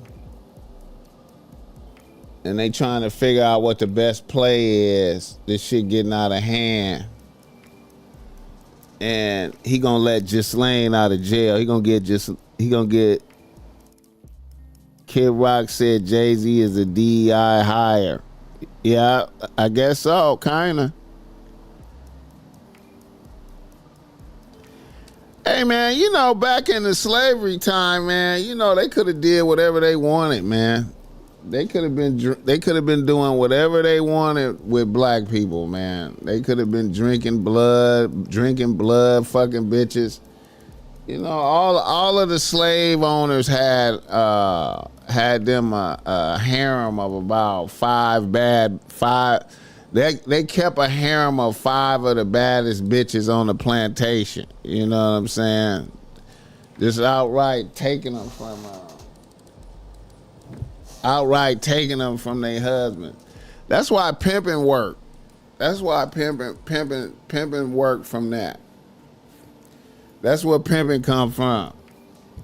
And they trying to figure out what the best play is. This shit getting out of hand. And he gonna let Ghislaine out of jail. He gonna get Kid Rock said Jay-Z is a DEI hire. Yeah, I guess so, kinda. Hey man, you know, back in the slavery time, man, you know, they could have did whatever they wanted, man. They could have been doing whatever they wanted with black people, man. They could have been drinking blood, fucking bitches. You know, all of the slave owners had them a harem of about five. They kept a harem of 5 of the baddest bitches on the plantation. You know what I'm saying? Just outright taking them from their husband. That's why pimping work. That's why pimping work from that. That's where pimping come from.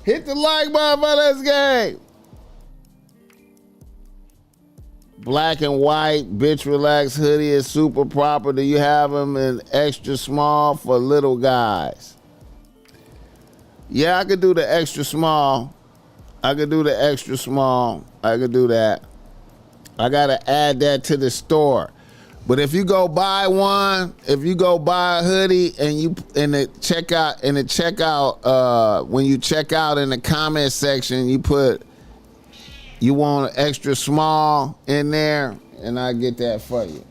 Hit the like button for this game. Black and white, bitch relax hoodie is super proper. Do you have them in extra small for little guys? Yeah, I could do the extra small. I could do that. I gotta add that to the store. But if you go buy a hoodie and you when you check out in the comment section, you put you want an extra small in there, and I get that for you.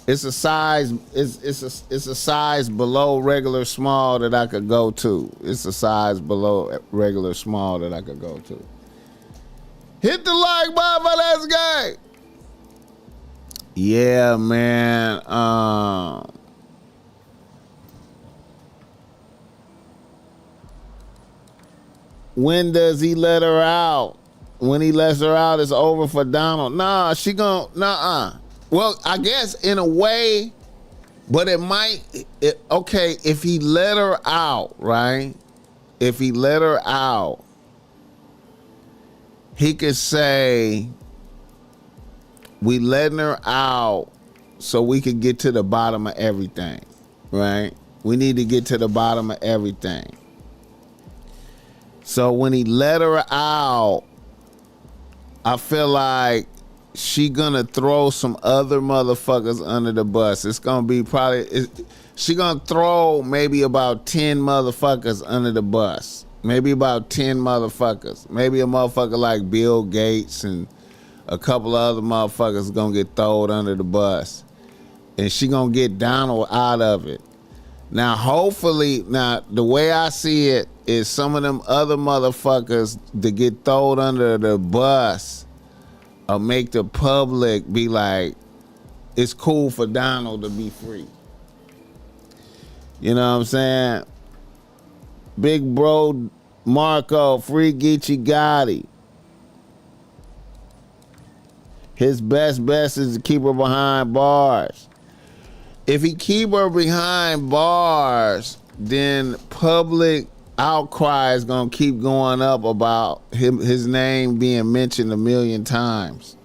It's a size below regular small that I could go to. It's a size below regular small that I could go to. Hit the like button for this guy. Yeah, man. When does he let her out? When he lets her out, it's over for Donald. Nah, Well, I guess in a way, but okay, if he let her out, right? If he let her out, he could say, we letting her out so we could get to the bottom of everything, right? We need to get to the bottom of everything. So when he let her out, I feel like she gonna throw some other motherfuckers under the bus. It's gonna be she gonna throw maybe about 10 motherfuckers under the bus. Maybe about 10 motherfuckers. Maybe a motherfucker like Bill Gates and a couple of other motherfuckers gonna get thrown under the bus. And she gonna get Donald out of it. Now, hopefully, the way I see it is some of them other motherfuckers that get thrown under the bus or make the public be like, it's cool for Donald to be free. You know what I'm saying? Big bro Marco, free Geechi Gotti. His best is to keep her behind bars. If he keep her behind bars, then public outcry is gonna keep going up about his name being mentioned 1,000,000 times.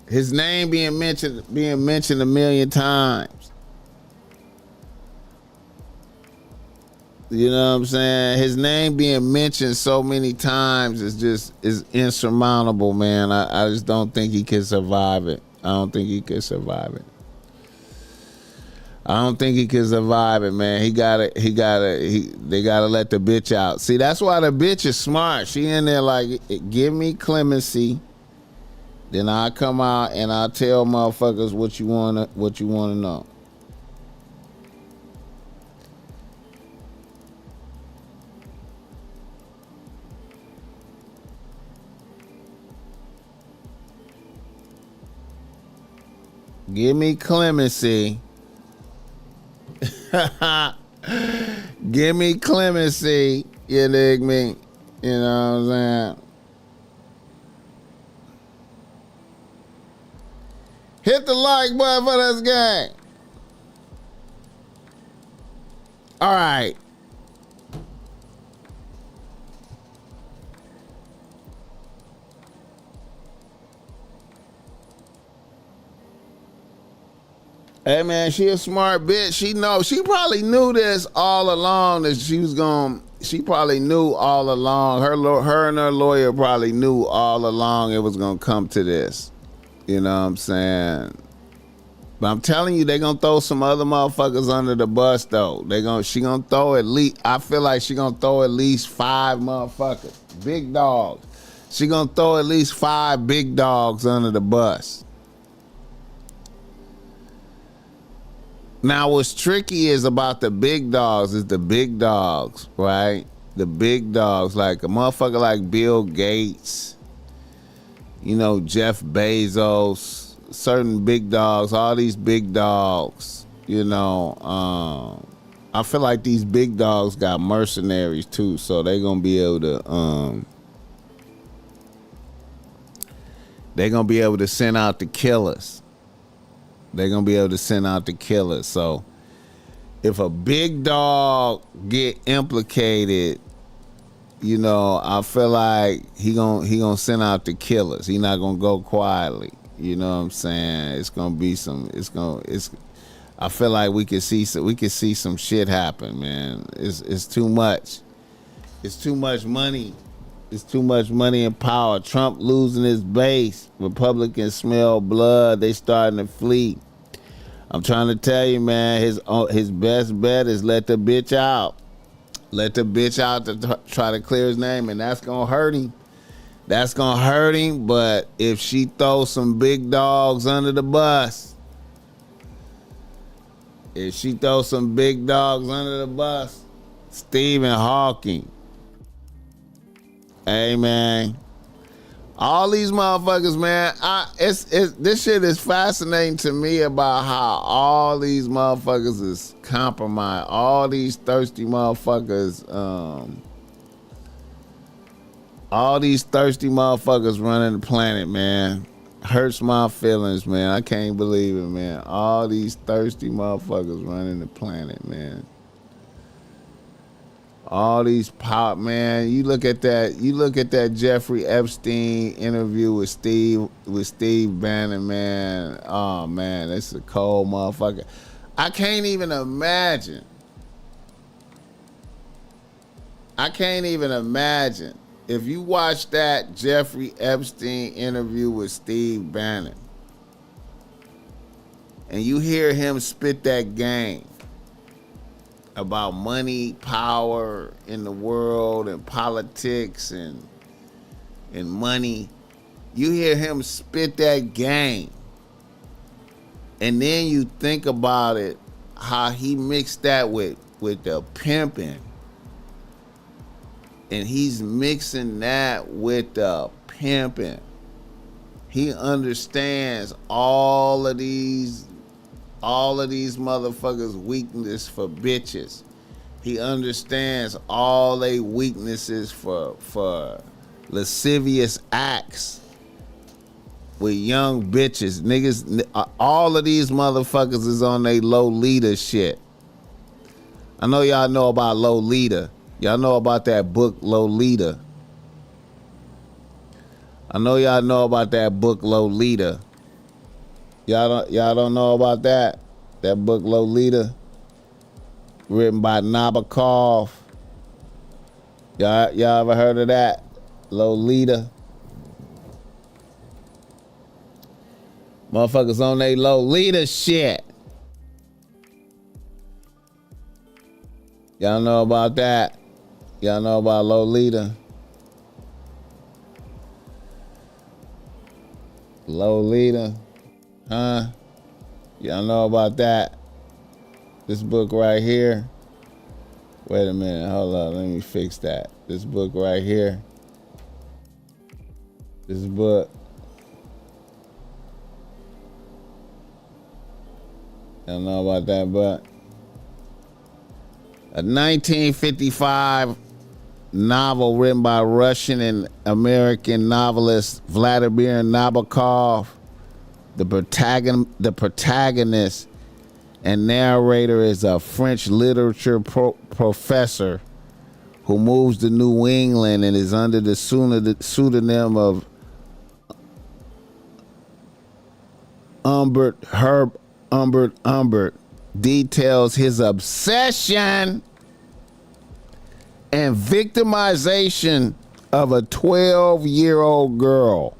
His name being mentioned 1,000,000 times. You know what I'm saying? His name being mentioned so many times is insurmountable, man. I just don't think he can survive it. I don't think he can survive it. I don't think he can survive it, man. They gotta let the bitch out. See, that's why the bitch is smart. She in there like, give me clemency. Then I come out and I tell motherfuckers what you wanna know. Give me clemency. Give me clemency. You dig me? You know what I'm saying? Hit the like button for this game. All right. Hey man, she a smart bitch. She probably knew this all along that she probably knew all along. Her and her lawyer probably knew all along it was gonna come to this. You know what I'm saying? But I'm telling you, they gonna throw some other motherfuckers under the bus though. She gonna throw at least, I feel like she gonna throw at least 5 motherfuckers. Big dogs. She gonna throw at least 5 big dogs under the bus. Now, what's tricky is about the big dogs is the big dogs, right? The big dogs, like a motherfucker like Bill Gates, you know, Jeff Bezos, certain big dogs, all these big dogs, you know. I feel like these big dogs got mercenaries too, so they gonna be able to send out the killers. They're going to be able to send out the killers. So if a big dog get implicated, you know, I feel like he gonna send out the killers. He not going to go quietly. You know what I'm saying? It's going to be I feel like we could see some shit happen, man. It's too much. It's too much money. It's too much money and power. Trump losing his base. Republicans smell blood. They starting to flee. I'm trying to tell you, man, his best bet is let the bitch out. Let the bitch out to try to clear his name, and that's going to hurt him. That's going to hurt him, but if she throws some big dogs under the bus, Stephen Hawking, hey, man. All these motherfuckers, man, this shit is fascinating to me about how all these motherfuckers is compromised. All these thirsty motherfuckers, running the planet, man. Hurts my feelings, man. I can't believe it, man. All these thirsty motherfuckers running the planet, man. All these pop, man. You look at that Jeffrey Epstien interview with Steve Bannon, man. Oh man, that's a cold motherfucker. I can't even imagine. If you watch that Jeffrey Epstein interview with Steve Bannon and you hear him spit that game about money, power in the world, and politics and money. You hear him spit that game. And then you think about it, how he mixed that with the pimping. And he's mixing that with the pimping. He understands all of these motherfuckers' weakness for bitches. He understands all they weaknesses for lascivious acts with young bitches. Niggas, all of these motherfuckers is on they Lolita shit. I know y'all know about Lolita. Y'all know about that book Lolita. Y'all don't know about that? That book Lolita, written by Nabokov. Y'all ever heard of that? Lolita. Motherfuckers on they Lolita shit. Y'all know about that? Y'all know about Lolita? Lolita. Huh? Y'all know about that? This book right here. Wait a minute. Hold on. Let me fix that. This book right here. This book. Y'all know about that book? A 1955 novel written by Russian and American novelist Vladimir Nabokov. The protagonist and narrator is a French literature professor who moves to New England and is under the pseudonym of Humbert details his obsession and victimization of a 12-year-old girl,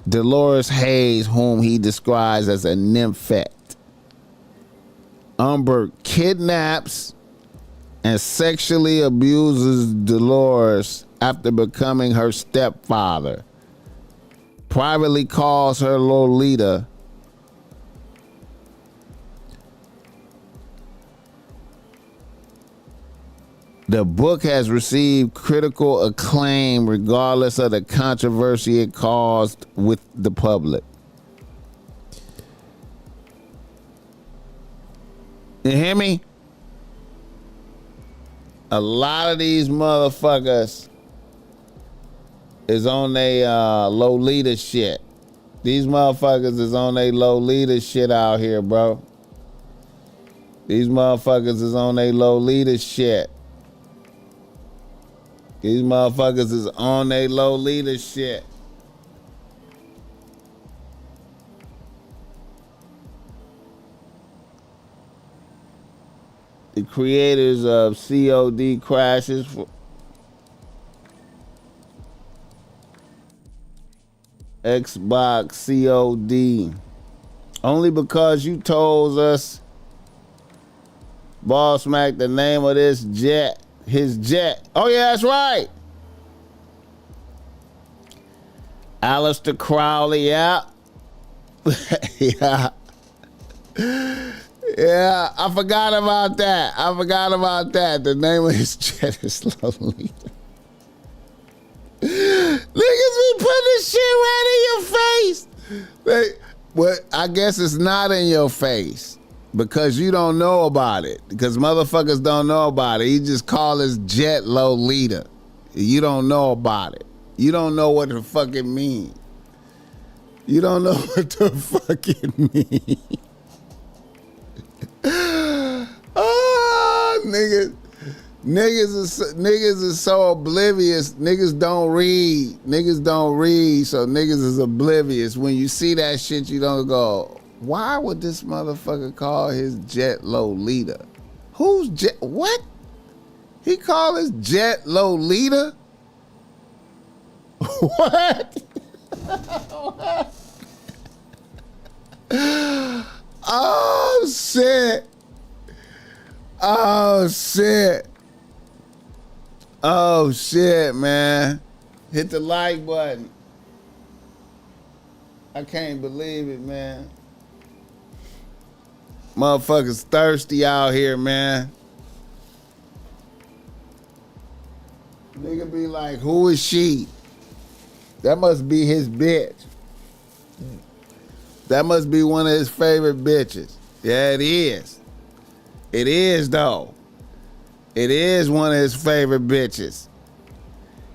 Dolores Hayes, whom he describes as a nymphette. Humbert kidnaps and sexually abuses Dolores after becoming her stepfather, privately calls her Lolita, The book has received critical acclaim regardless of the controversy it caused with the public. You hear me? A lot of these motherfuckers is on they Lolita shit. These motherfuckers is on they Lolita shit out here, bro. These motherfuckers is on they Lolita shit. These motherfuckers is on they Lolita shit. The creators of COD Crashes Xbox COD. Only because you told us, BossMack, the name of this jet. His jet. Oh yeah, that's right. Aleister Crowley, yeah. Yeah. Yeah, I forgot about that. The name of his jet is Lolita. Niggas be putting this shit right in your face. Well, I guess it's not in your face because you don't know about it. Because motherfuckers don't know about it. He just call his jet Lolita. You don't know about it. You don't know what the fuck it mean. You don't know what the fuck it mean. Oh, niggas is so oblivious. Niggas don't read, so niggas is oblivious. When you see that shit, you don't go, why would this motherfucker call his jet Lolita? Who's jet? What? He call his jet Lolita? What? What? Oh shit. Oh shit. Oh shit, man. Hit the like button. I can't believe it, man. Motherfuckers thirsty out here, man. Nigga be like, who is she? That must be his bitch. That must be one of his favorite bitches. Yeah, it is. It is, though. It is one of his favorite bitches.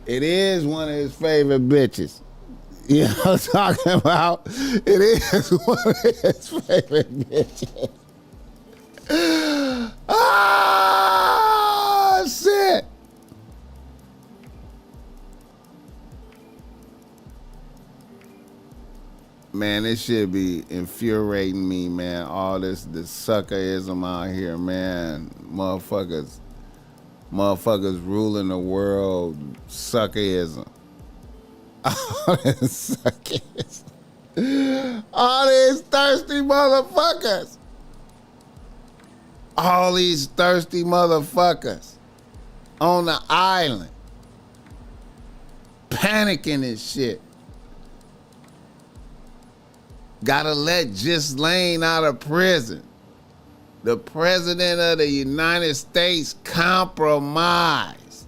It is one of his favorite bitches. You know what I'm talking about? It is one of his favorite bitches. Ah, shit. Man, this shit be infuriating me, man. All this suckerism out here, man. Motherfuckers Motherfuckers ruling the world, suckerism. All this suckerism. All these thirsty motherfuckers. All these thirsty motherfuckers on the island. Panicking and shit. Gotta let Ghislaine out of prison. The president of the United States compromised.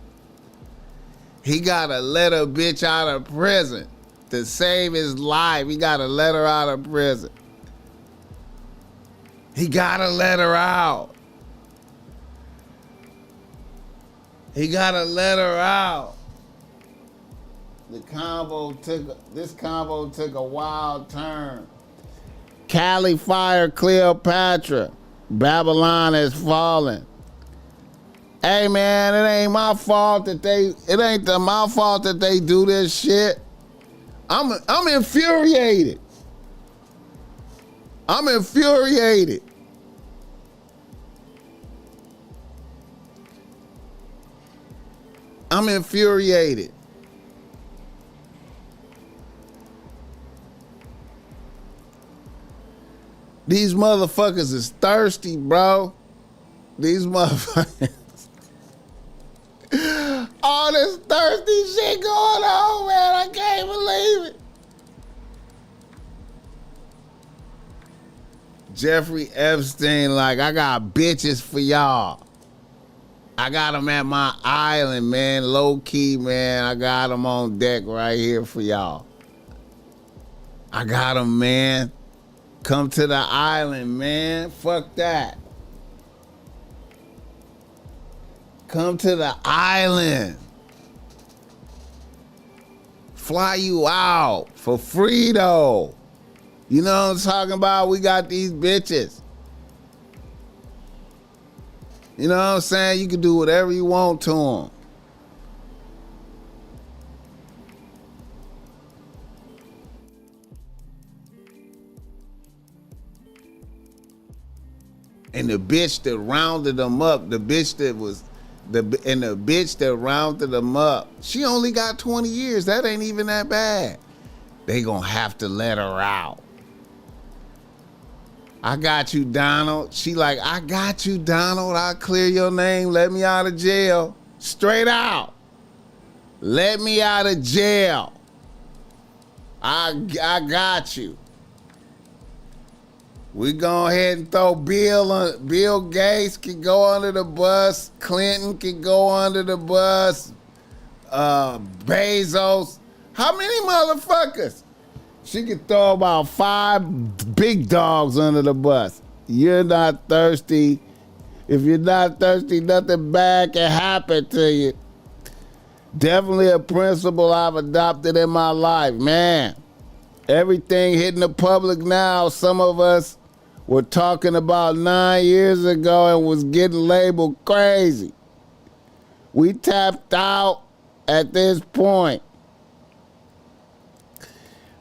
He gotta let a bitch out of prison to save his life. He gotta let her out of prison. He gotta let her out. He gotta let her out. This combo took a wild turn. Cali fire Cleopatra. Babylon has fallen. Hey man, it ain't my fault that my fault that they do this shit. I'm infuriated. I'm infuriated. I'm infuriated. These motherfuckers is thirsty, bro. These motherfuckers. All this thirsty shit going on, man. I can't believe it. Jeffrey Epstein, like, I got bitches for y'all. I got them at my island, man. Low key, man. I got them on deck right here for y'all. I got them, man. Come to the island, man. Fuck that. Come to the island. Fly you out for free, though. You know what I'm talking about? We got these bitches. You know what I'm saying? You can do whatever you want to them. And the bitch that rounded them up, the bitch that rounded them up, she only got 20 years. That ain't even that bad. They gonna have to let her out. I got you, Donald. She like, I got you, Donald. I'll clear your name. Let me out of jail. Straight out. Let me out of jail. I got you. We go ahead and throw Bill Gates can go under the bus. Clinton can go under the bus. Bezos. How many motherfuckers? She could throw about 5 big dogs under the bus. You're not thirsty. If you're not thirsty, nothing bad can happen to you. Definitely a principle I've adopted in my life. Man, everything hitting the public now, some of us were talking about 9 years ago and was getting labeled crazy. We tapped out at this point.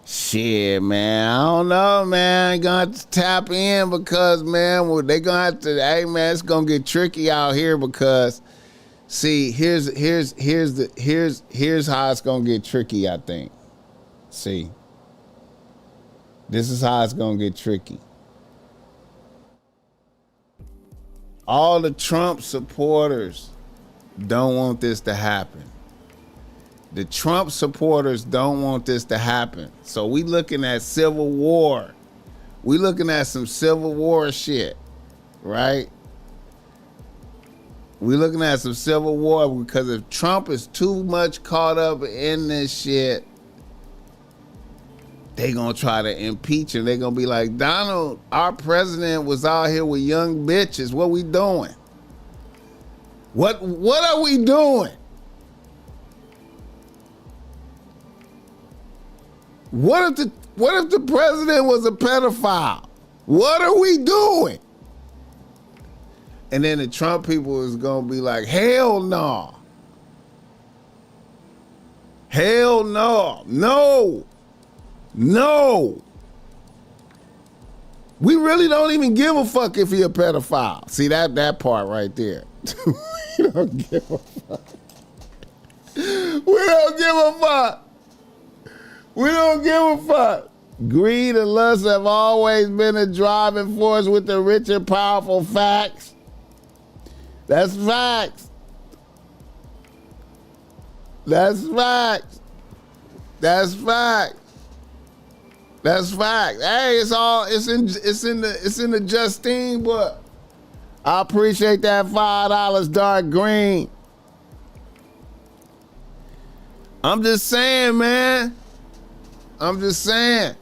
Shit, man, I don't know, man. You're gonna have to tap in because, man, they gonna have to. Hey, man, it's gonna get tricky out here because, see, here's how it's gonna get tricky. I think. See, this is how it's gonna get tricky. All the Trump supporters don't want this to happen. The Trump supporters don't want this to happen. So we looking at civil war. We looking at some civil war shit, right? We looking at some civil war because if Trump is too much caught up in this shit, they gonna try to impeach him. They gonna be like, Donald, our president was out here with young bitches. What we doing? What are we doing? What if the president was a pedophile? What are we doing? And then the Trump people is gonna be like, hell no. Hell no. No. No. We really don't even give a fuck if he a pedophile. See that part right there. We don't give a fuck. We don't give a fuck. We don't give a fuck. Greed and lust have always been a driving force with the rich and powerful. Facts. That's facts. That's facts. That's facts. That's facts. Hey, it's in the Justine book. I appreciate that $5 dark green. I'm just saying, man. I'm just saying.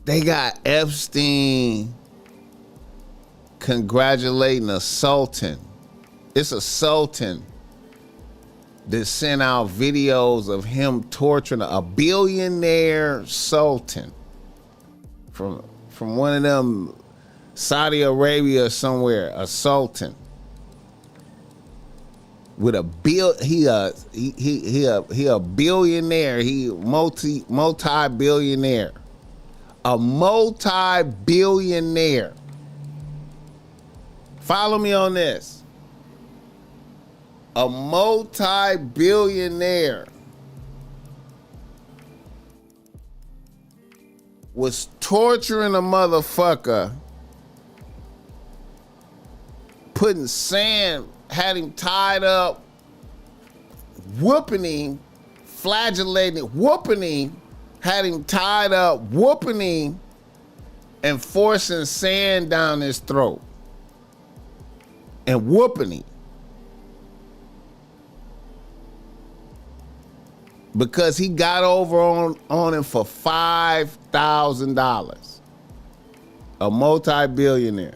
They got Epstien congratulating a sultan. It's a sultan that sent out videos of him torturing a billionaire sultan from one of them Saudi Arabia or somewhere, a sultan with a he a billionaire, he multi-billionaire, a multi-billionaire. Follow me on this. A multi-billionaire was torturing a motherfucker, putting sand, had him tied up, whooping him, flagellating him, whooping him, had him tied up, whooping him, and forcing sand down his throat. And whooping him. Because he got over on him for $5,000. A multi-billionaire.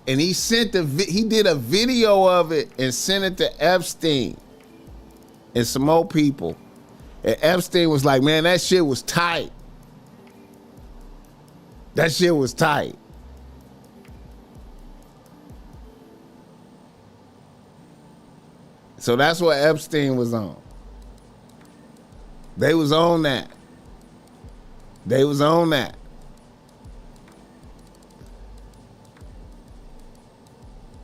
And he did a video of it and sent it to Epstien and some more people. And Epstien was like, man, that shit was tight. That shit was tight. So that's what Epstien was on. They was on that. They was on that.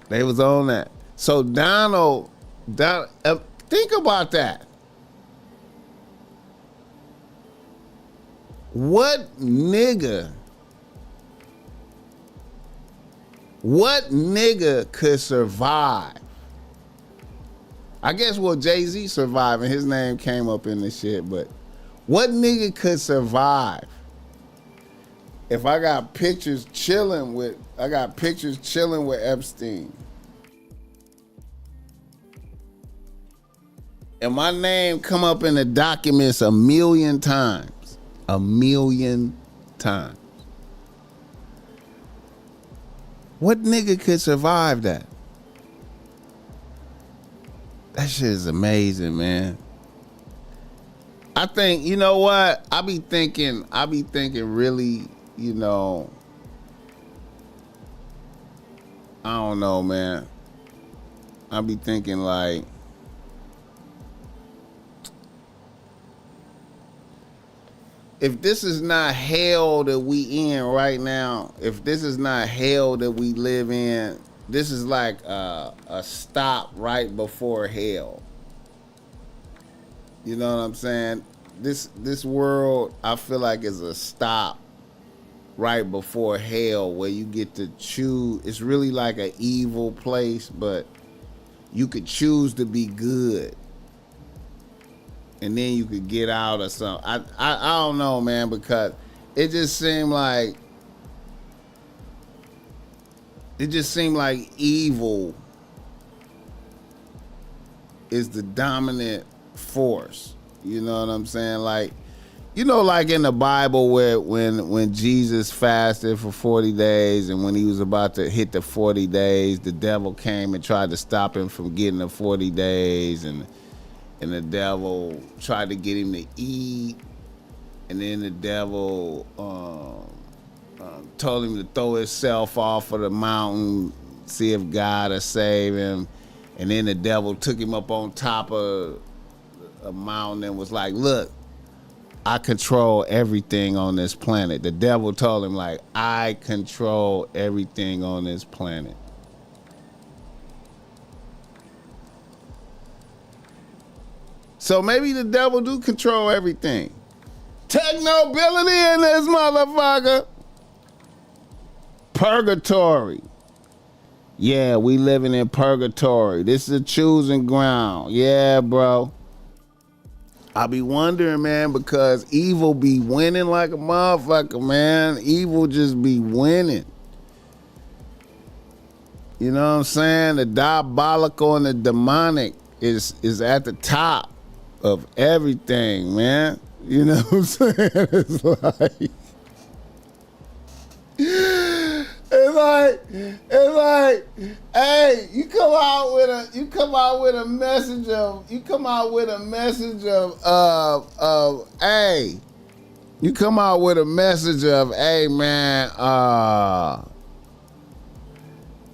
They was on that. So Donald, think about that. What nigga could survive? I guess, well, Jay-Z survived and his name came up in this shit, but what nigga could survive if I got pictures chilling with Epstien? And my name come up in the documents 1,000,000 times. 1,000,000 times. What nigga could survive that? That shit is amazing, man. I think, you know what? I be thinking really, you know, I don't know, man. I be thinking like, if this is not hell that we in right now, if this is not hell that we live in, this is like a stop right before hell. You know what I'm saying? This world, I feel like, is a stop right before hell where you get to choose. It's really like an evil place, but you could choose to be good. And then you could get out or something. I don't know, man, because it just seemed like evil is the dominant force. You know what I'm saying? Like, you know, like in the Bible where when Jesus fasted for 40 days and when he was about to hit the 40 days, the devil came and tried to stop him from getting the 40 days and the devil tried to get him to eat, and then the devil told him to throw himself off of the mountain, see if God will save him. And then the devil took him up on top of a mountain and was like, look, I control everything on this planet. The devil told him, like, I control everything on this planet. So maybe the devil do control everything. Technobility in this motherfucker. Purgatory. Yeah, we living in purgatory. This is a choosing ground. Yeah, bro. I be wondering, man, because evil be winning like a motherfucker, man. Evil just be winning. You know what I'm saying? The diabolical and the demonic is at the top of everything, man. You know what I'm saying? It's like, hey, you come out with a message of, hey man,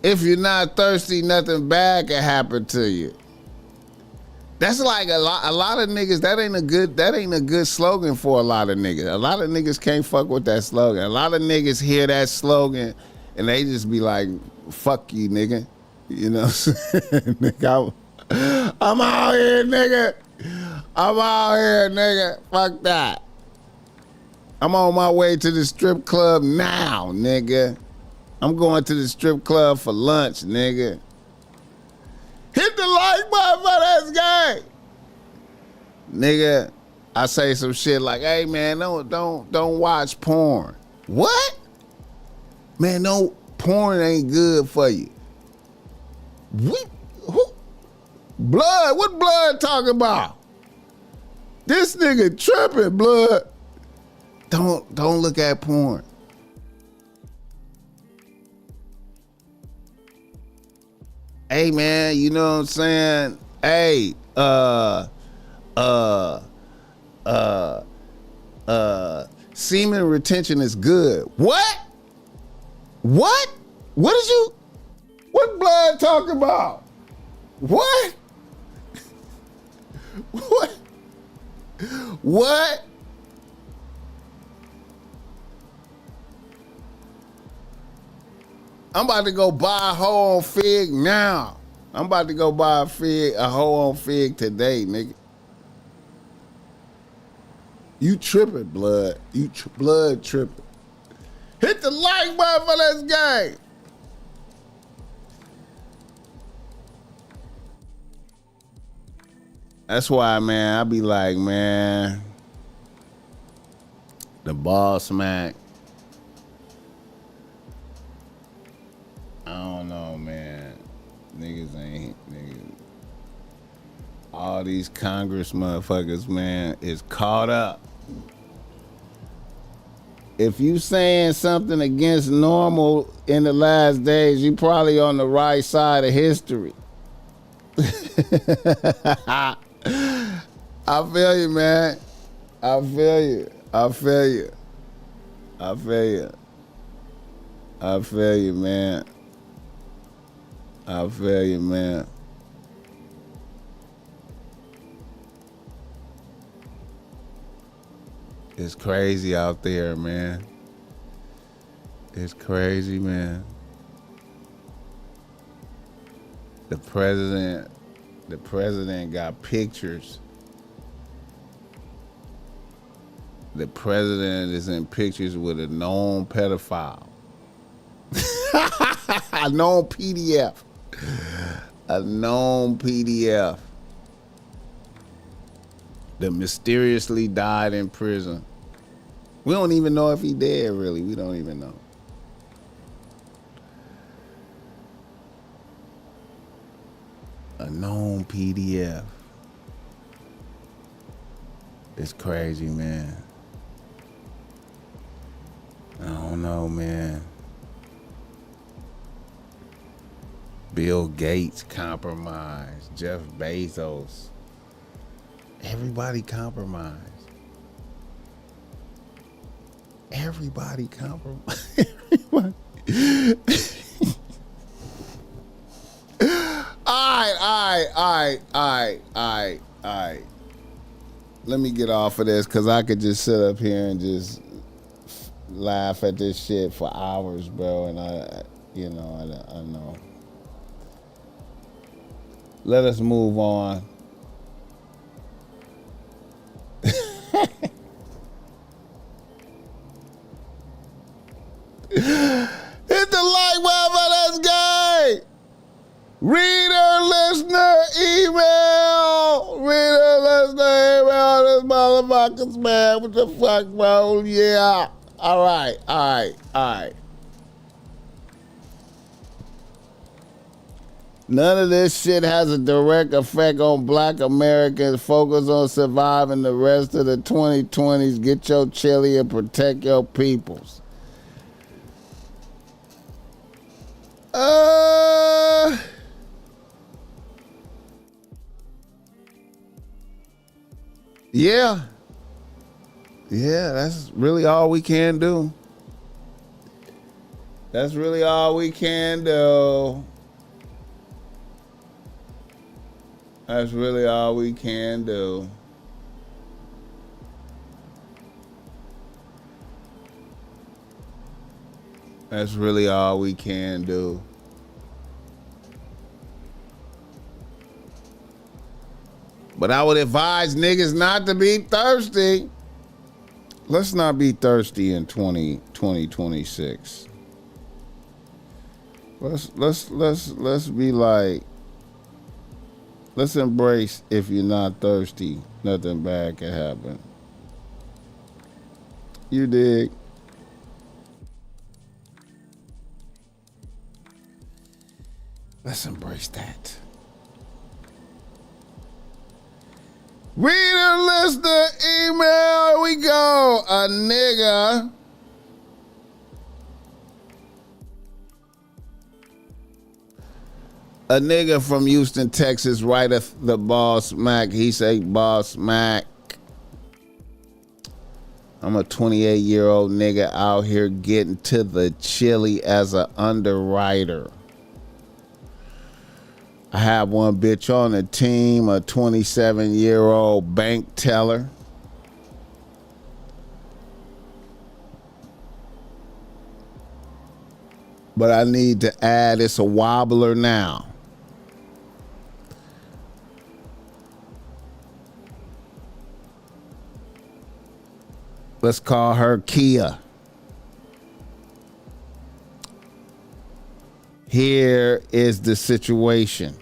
if you're not thirsty, nothing bad can happen to you. That's like a lot of niggas. That ain't a good slogan for a lot of niggas. A lot of niggas can't fuck with that slogan. A lot of niggas hear that slogan and they just be like, fuck you, nigga. You know what I'm saying? Nigga, I'm out here, nigga. I'm out here, nigga. Fuck that. I'm on my way to the strip club now, nigga. I'm going to the strip club for lunch, nigga. Hit the like button for this game. Nigga, I say some shit like, hey man, don't watch porn. What? Man, no, porn ain't good for you. Who? Blood? What Blood talking about? This nigga tripping, Blood. Don't look at porn. Hey man, you know what I'm saying? Hey, semen retention is good. What? What Blood talking about? What? What? I'm about to go buy a hoe on Fig now. I'm about to go buy a hoe on Fig today, nigga. You tripping, Blood. Blood tripping. Hit the like button for this game. That's why, man, I be like, man, the BossMack. I don't know, man. Niggas ain't. All these Congress motherfuckers, man, is caught up. If you saying something against normal in the last days, you probably on the right side of history. I feel you, man. I feel you, man. I feel you, man. It's crazy out there, man. It's crazy, man. The president got pictures. The president is in pictures with a known pedophile. A known PDF. A known PDF that mysteriously died in prison. We don't even know if he dead, really. We don't even know. A known PDF. It's crazy, man. I don't know, man. Bill Gates compromised. Jeff Bezos. Everybody compromised. Everybody compromised. All right. let me get off of this because I could just sit up here and just laugh at this shit for hours, bro. And I know. Let us move on. Hit the like button, let's go. Reader, listener, email. Reader, listener, email. This motherfuckers, man. What the fuck, bro? Yeah. All right. None of this shit has a direct effect on black Americans. Focus on surviving the rest of the 2020s. Get your chili and protect your peoples. Yeah, that's really all we can do. That's really all we can do. That's really all we can do. That's really all we can do. But I would advise niggas not to be thirsty. Let's not be thirsty in 2026. Let's be like, let's embrace if you're not thirsty, nothing bad can happen. You dig? Let's embrace that. Reader, listener, email, here we go. A nigga from Houston, Texas, writeth the BossMack. He say, BossMack, I'm a 28-year-old nigga out here getting to the chili as an underwriter. I have one bitch on the team, a 27-year-old bank teller. But I need to add, it's a wobbler now. Let's call her Kia. Here is the situation.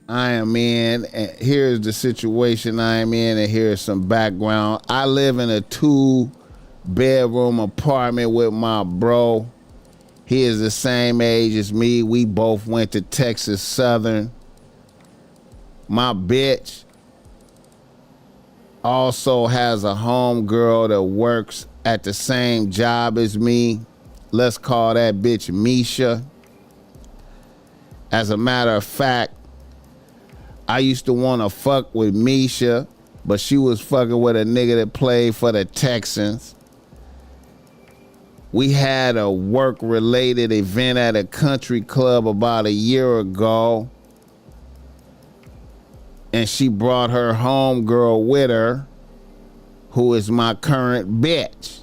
I am in, and here's the situation I am in, and here's some background. I live in a 2-bedroom apartment with my bro. He is the same age as me. We both went to Texas Southern. My bitch also has a homegirl that works at the same job as me. Let's call that bitch Misha. As a matter of fact, I used to want to fuck with Misha, but she was fucking with a nigga that played for the Texans. We had a work-related event at a country club about a year ago, and she brought her homegirl with her, who is my current bitch.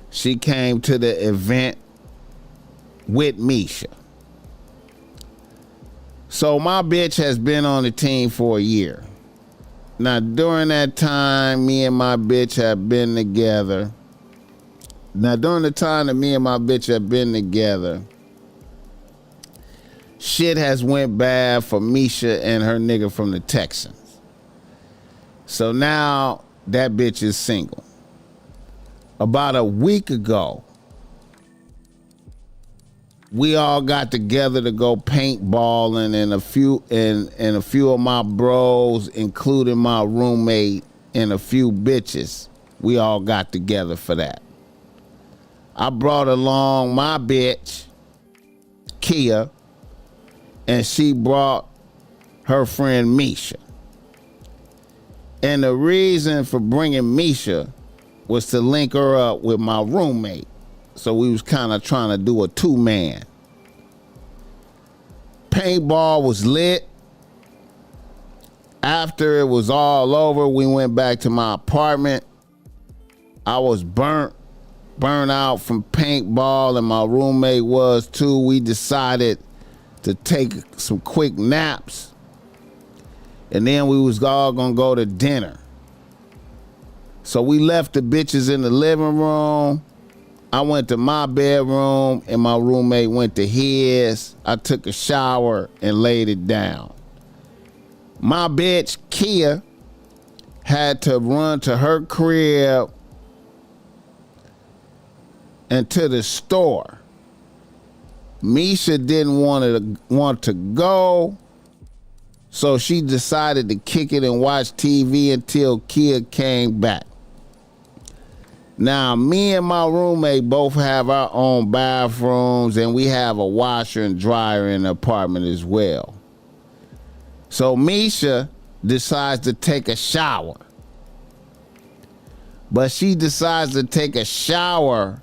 She came to the event with Misha. So my bitch has been on the team for a year. Now, during that time, me and my bitch have been together. Shit has went bad for Misha and her nigga from the Texans. So now that bitch is single. About a week ago, we all got together to go paintballing, and a few of my bros, including my roommate and a few bitches, we all got together for that. I brought along my bitch, Kia, and she brought her friend Misha. And the reason for bringing Misha was to link her up with my roommate. So we was kind of trying to do a 2-man. Paintball was lit. After it was all over, we went back to my apartment. I was burnt out from paintball, and my roommate was too. We decided to take some quick naps, and then we was all gonna go to dinner. So we left the bitches in the living room. I went to my bedroom, and my roommate went to his. I took a shower and laid it down. My bitch, Kia, had to run to her crib and to the store. Misha didn't want to go, so she decided to kick it and watch TV until Kia came back. Now, me and my roommate both have our own bathrooms, and we have a washer and dryer in the apartment as well. So Misha decides to take a shower. But she decides to take a shower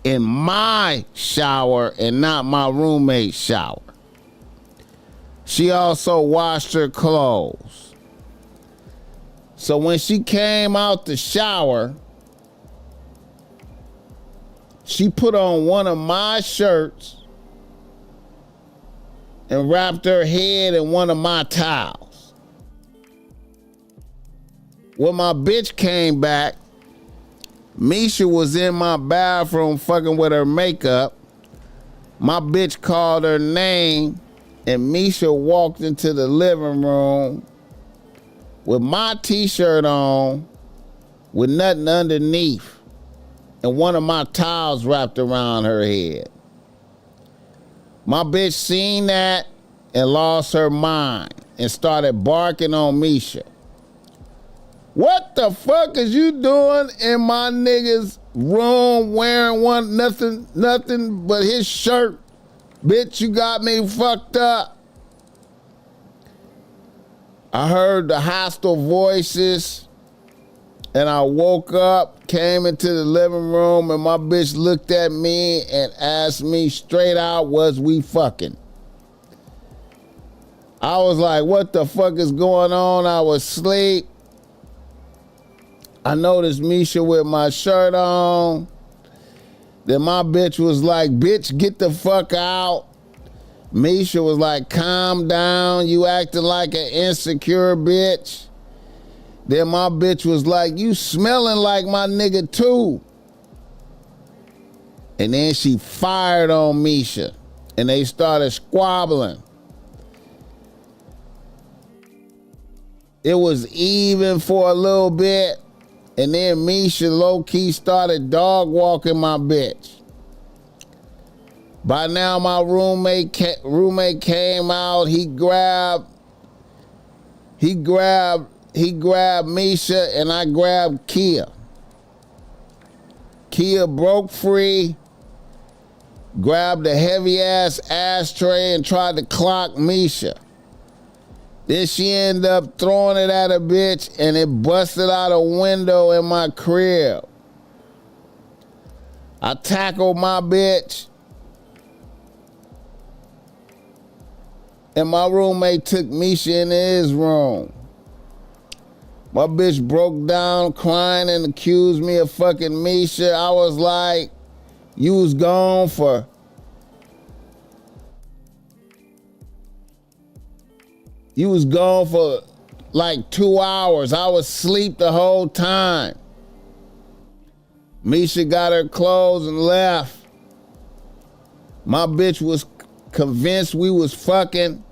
in my shower and not my roommate's shower. She also washed her clothes. So when she came out the shower, she put on one of my shirts and wrapped her head in one of my towels. When my bitch came back, Misha was in my bathroom fucking with her makeup. My bitch called her name, and Misha walked into the living room with my t-shirt on, with nothing underneath, and one of my towels wrapped around her head. My bitch seen that and lost her mind and started barking on Misha. What the fuck is you doing in my nigga's room wearing nothing but his shirt? Bitch, you got me fucked up. I heard the hostile voices, and I woke up, came into the living room, and my bitch looked at me and asked me straight out, was we fucking? I was like, what the fuck is going on? I was asleep. I noticed Misha with my shirt on. Then my bitch was like, bitch, get the fuck out. Misha was like, calm down, you acting like an insecure bitch. Then my bitch was like, you smelling like my nigga too. And then she fired on Misha, and they started squabbling. It was even for a little bit, and then Misha low-key started dog walking my bitch. By now my roommate came out. He grabbed Misha, and I grabbed Kia. Kia broke free, grabbed a heavy ass ashtray and tried to clock Misha. Then she ended up throwing it at a bitch, and it busted out a window in my crib. I tackled my bitch, and my roommate took Misha into his room. My bitch broke down crying and accused me of fucking Misha. I was like, you was gone for like 2 hours. I was asleep the whole time. Misha got her clothes and left. My bitch was convinced we was fucking.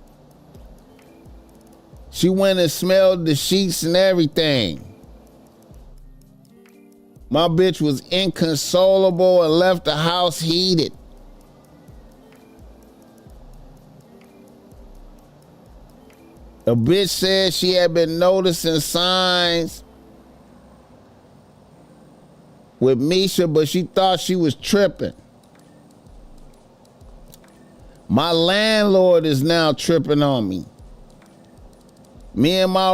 She went and smelled the sheets and everything. My bitch was inconsolable and left the house heated. A bitch said she had been noticing signs with Misha, but she thought she was tripping. My landlord is now tripping on me. Now my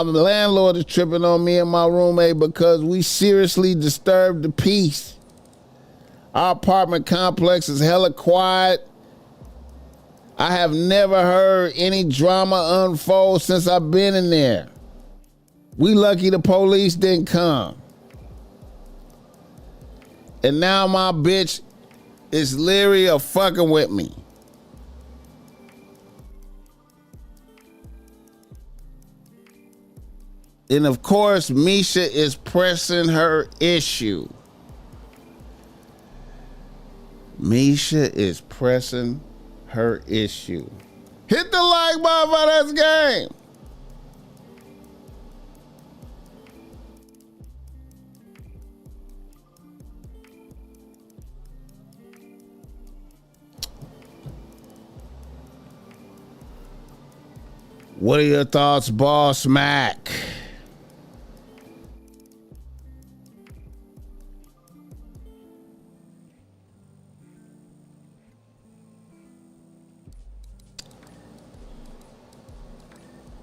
landlord is tripping on me and my roommate because we seriously disturbed the peace. Our apartment complex is hella quiet, I have never heard any drama unfold since I've been in there. We lucky the police didn't come. And now my bitch is leery of fucking with me. And of course, Misha is pressing her issue. Misha is pressing her issue. Hit the like button for this game. What are your thoughts, BossMack?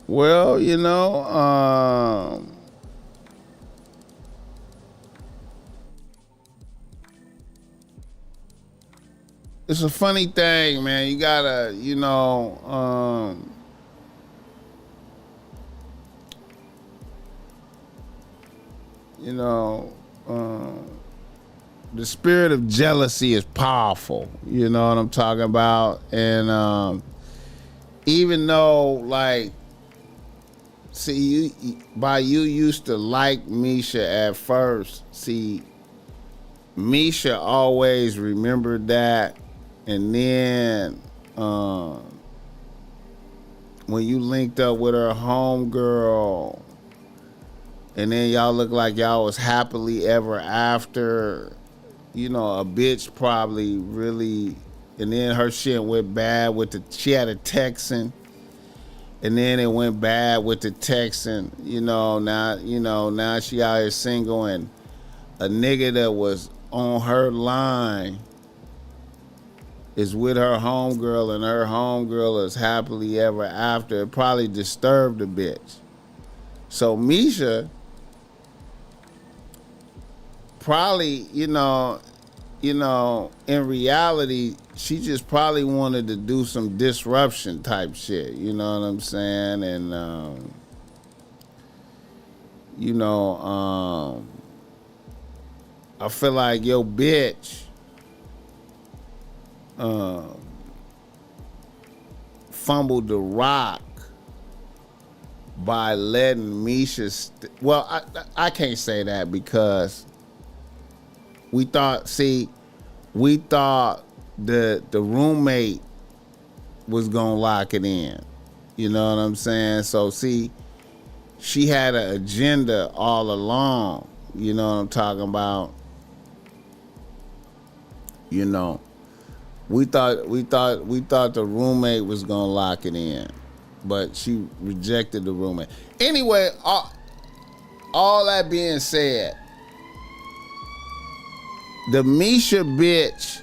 Well, you know, it's a funny thing, man. You gotta, you know, the spirit of jealousy is powerful. You know what I'm talking about? And even though, like, see, you used to like Misha at first. See, Misha always remembered that, and then when you linked up with her homegirl, and then y'all look like y'all was happily ever after, you know, a bitch probably really, and then her shit went bad with she had a Texan, and then it went bad with the Texan, now she out here single, and a nigga that was on her line is with her homegirl, and her homegirl is happily ever after. It probably disturbed the bitch. So Misha probably, in reality, she just probably wanted to do some disruption type shit. You know what I'm saying? And, I feel like your bitch fumbled the rock by letting Misha well, I can't say that because we thought the roommate was gonna lock it in. You know what I'm saying? So see, she had an agenda all along. You know what I'm talking about? You know, we thought the roommate was gonna lock it in, but she rejected the roommate. Anyway, all that being said, the Misha bitch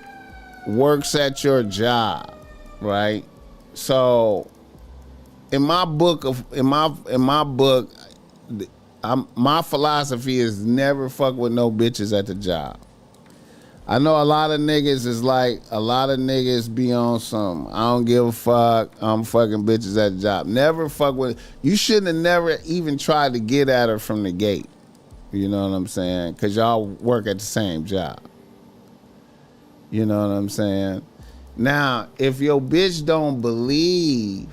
works at your job, right? So in my book, my philosophy is never fuck with no bitches at the job. I know a lot of niggas be on some, I don't give a fuck, I'm fucking bitches at the job. Never fuck with, you shouldn't have never even tried to get at her from the gate. You know what I'm saying? Because y'all work at the same job. You know what I'm saying? Now, if your bitch don't believe,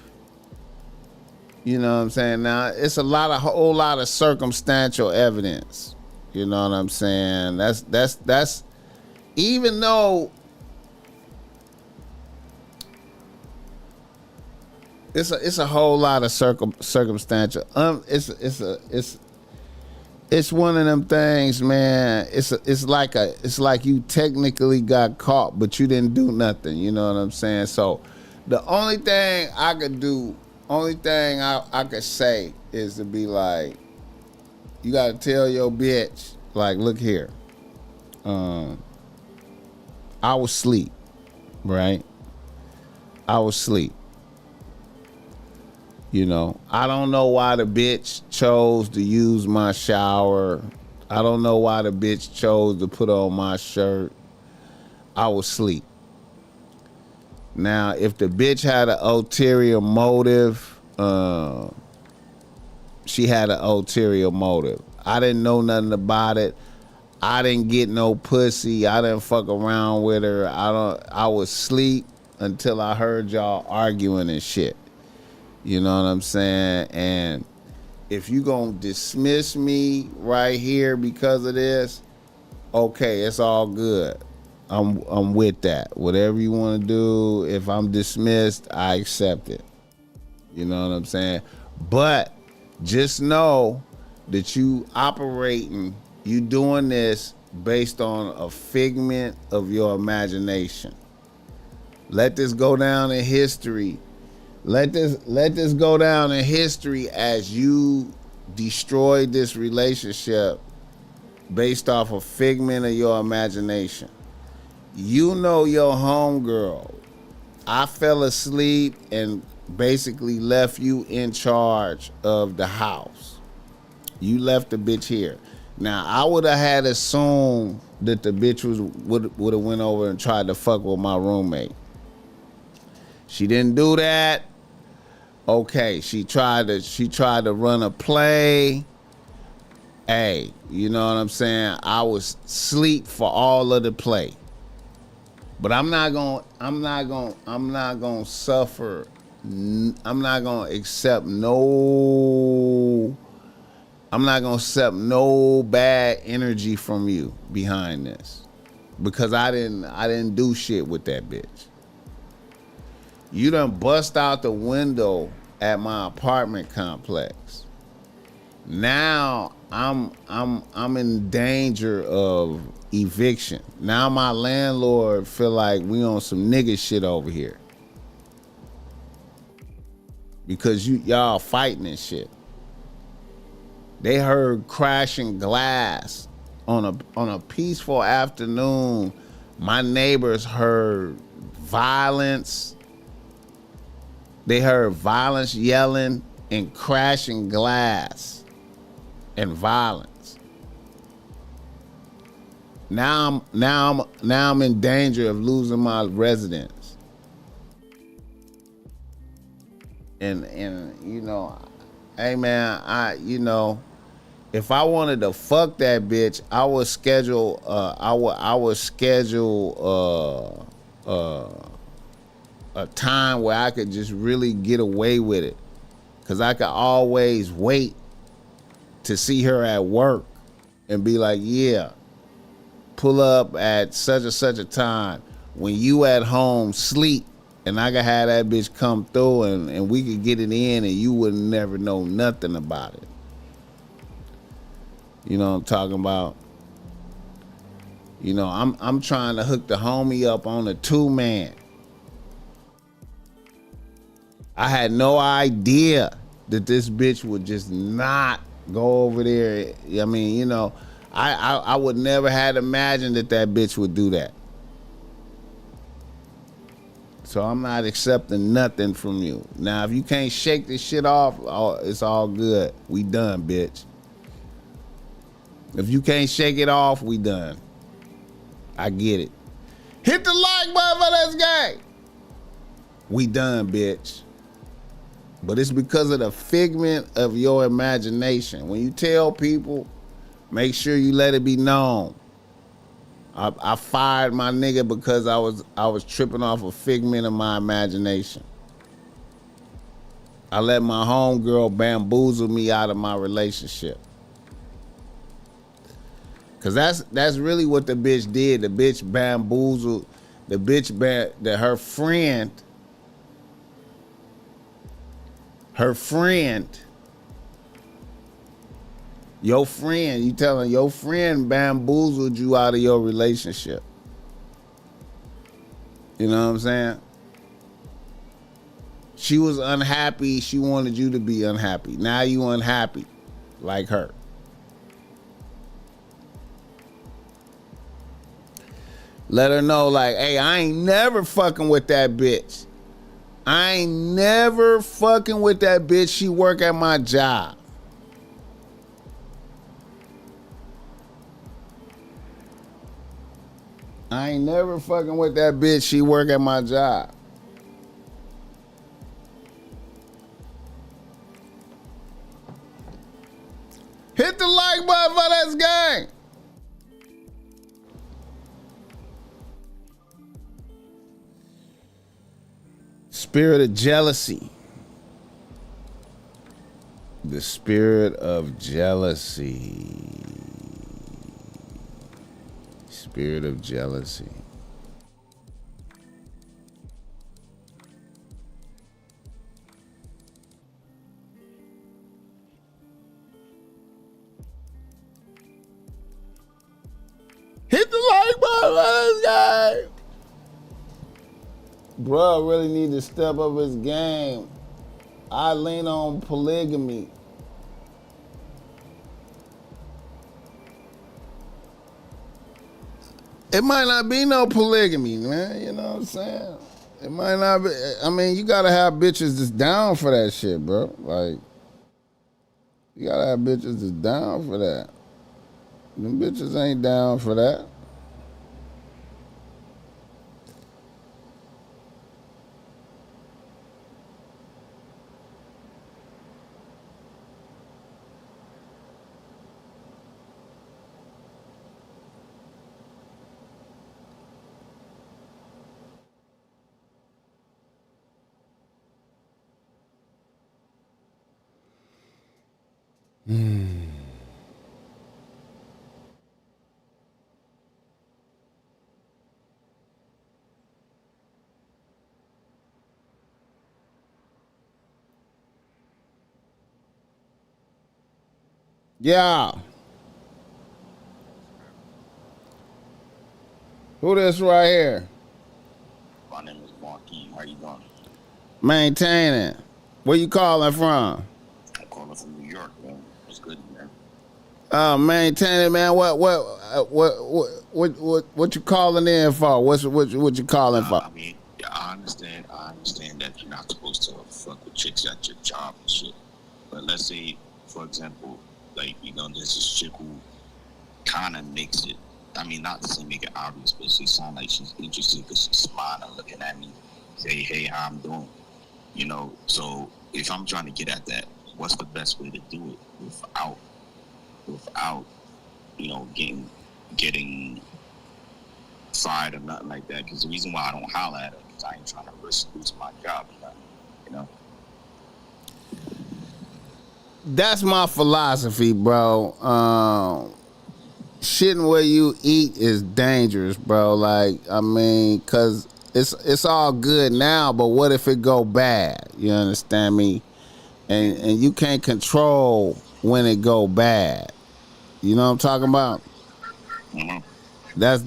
you know what I'm saying? Now, it's a whole lot of circumstantial evidence. You know what I'm saying? That's even though it's a whole lot of circumstantial. It's one of them things, man. It's like you technically got caught, but you didn't do nothing. You know what I'm saying? So the only thing I could say is to be like, you got to tell your bitch, like, look here. I was asleep, right? I was asleep. You know, I don't know why the bitch chose to use my shower. I don't know why the bitch chose to put on my shirt. I was asleep. Now, if the bitch had an ulterior motive, she had an ulterior motive. I didn't know nothing about it. I didn't get no pussy. I didn't fuck around with her. I was asleep until I heard y'all arguing and shit. You know what I'm saying? And if you gonna dismiss me right here because of this, okay, it's all good. I'm with that. Whatever you want to do, if I'm dismissed, I accept it. You know what I'm saying? But just know that you operating, you doing this based on a figment of your imagination. Let this go down in history. Let this go down in history as you destroyed this relationship based off a figment of your imagination. You know your homegirl. I fell asleep and basically left you in charge of the house. You left the bitch here. Now, I would have had assumed that the bitch would have went over and tried to fuck with my roommate. She didn't do that. Okay, she tried to run a play. Hey, you know what I'm saying? I was asleep for all of the play. But I'm not gonna suffer. I'm not gonna accept no bad energy from you behind this. Because I didn't do shit with that bitch. You done bust out the window at my apartment complex. Now I'm in danger of eviction. Now my landlord feel like we on some nigga shit over here. Because y'all fighting and shit. They heard crashing glass on a peaceful afternoon. My neighbors heard violence. They heard violence, yelling, and crashing glass and violence. Now I'm in danger of losing my residence. And you know, hey man, if I wanted to fuck that bitch, I would schedule a time where I could just really get away with it. Cause I could always wait to see her at work and be like, yeah, pull up at such and such a time when you at home sleep, and I could have that bitch come through and we could get it in and you would never know nothing about it. You know what I'm talking about? You know, I'm trying to hook the homie up on a 2-man. I had no idea that this bitch would just not go over there. I mean, you know, I would never had imagined that bitch would do that. So I'm not accepting nothing from you. Now, if you can't shake this shit off, it's all good. We done, bitch. If you can't shake it off, we done. I get it. Hit the like button for this game. We done, bitch. But it's because of the figment of your imagination. When you tell people, make sure you let it be known. I fired my nigga because I was tripping off a figment of my imagination. I let my homegirl bamboozle me out of my relationship. Cause that's really what the bitch did. The bitch bamboozled. The bitch that her friend, your friend, you telling your friend bamboozled you out of your relationship. You know what I'm saying? She was unhappy. She wanted you to be unhappy. Now you unhappy like her. Let her know like, hey, I ain't never fucking with that bitch. I ain't never fucking with that bitch. She work at my job. I ain't never fucking with that bitch. She work at my job. this game. Spirit of jealousy. The spirit of jealousy. Spirit of jealousy. Hit the like button on this guy. Bruh really need to step up his game. I lean on polygamy. It might not be no polygamy, man. You know what I'm saying? It might not be. I mean, you gotta have bitches that's down for that shit, bro. Like, you gotta have bitches that's down for that. Them bitches ain't down for that. Yeah. Who this right here? My name is Marquis. How you doing? Maintaining. Where you calling from? I'm calling from New York, man. What's good, man? Maintaining, man. What you calling in for? What you calling for? I mean, yeah, I understand that you're not supposed to fuck with chicks at your job and shit. But let's say, for example, like, you know, there's this chick who kind of makes it. I mean, not to say make it obvious, but she sounds like she's interested because she's smiling, looking at me, say, hey, how I'm doing. You know, so if I'm trying to get at that, what's the best way to do it without, you know, getting fired or nothing like that? Because the reason why I don't holler at her is I ain't trying to risk losing my job, you know. That's my philosophy, bro. Shitting where you eat is dangerous, bro. Like, I mean, cause it's all good now, but what if it go bad? You understand me? And you can't control when it go bad. You know what I'm talking about? Mm-hmm. That's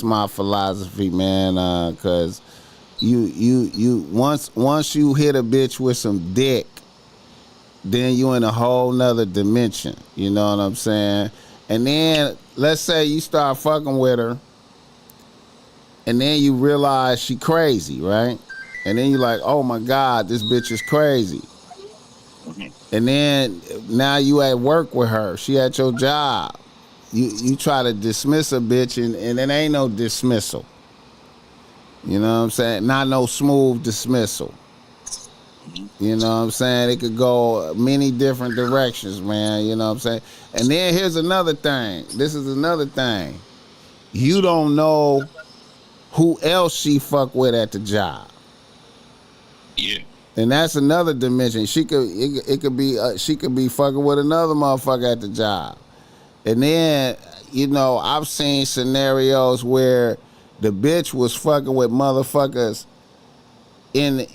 my philosophy, man. Cause you once you hit a bitch with some dick, then you in a whole nother dimension. You know what I'm saying? And then let's say you start fucking with her, and then you realize she crazy, right? And then you're like, oh my God, this bitch is crazy. Mm-hmm. And then now you at work with her. She at your job. You try to dismiss a bitch, and it ain't no dismissal. You know what I'm saying? Not no smooth dismissal. You know what I'm saying? It could go many different directions, man. You know what I'm saying? And then here's another thing. This is another thing. You don't know who else she fuck with at the job. Yeah. And that's another dimension. She could be fucking with another motherfucker at the job. And then, you know, I've seen scenarios where the bitch was fucking with motherfuckers in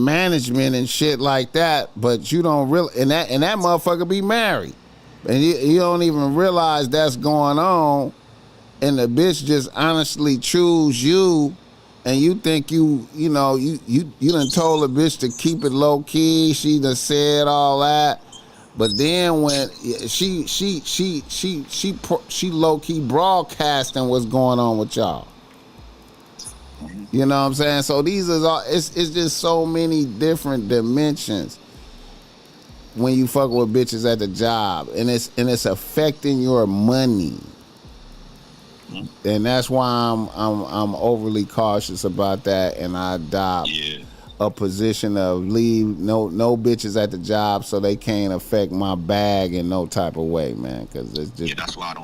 management and shit like that, but you don't really, and that motherfucker be married, and you don't even realize that's going on, and the bitch just honestly choose you, and you think you done told the bitch to keep it low key. She done said all that, but then when she low key broadcasting what's going on with y'all. You know what I'm saying? So these are all, it's just so many different dimensions when you fuck with bitches at the job, and it's affecting your money. And that's why I'm overly cautious about that, and I adopt a position of leave no bitches at the job so they can't affect my bag in no type of way, man. Because it's just That's why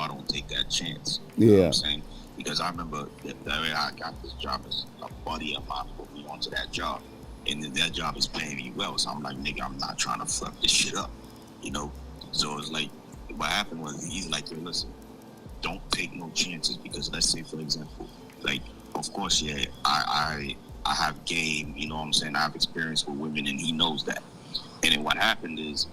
I don't take that chance. Yeah. You know what I'm saying? Because I remember the way I got this job is a buddy of mine put me onto that job, and then that job is paying me well. So I'm like, nigga, I'm not trying to fuck this shit up, you know. So it's like what happened was he's like, yo, listen, don't take no chances because let's say for example, like of course, yeah, I have game, you know what I'm saying? I have experience with women, and he knows that. And then what happened is,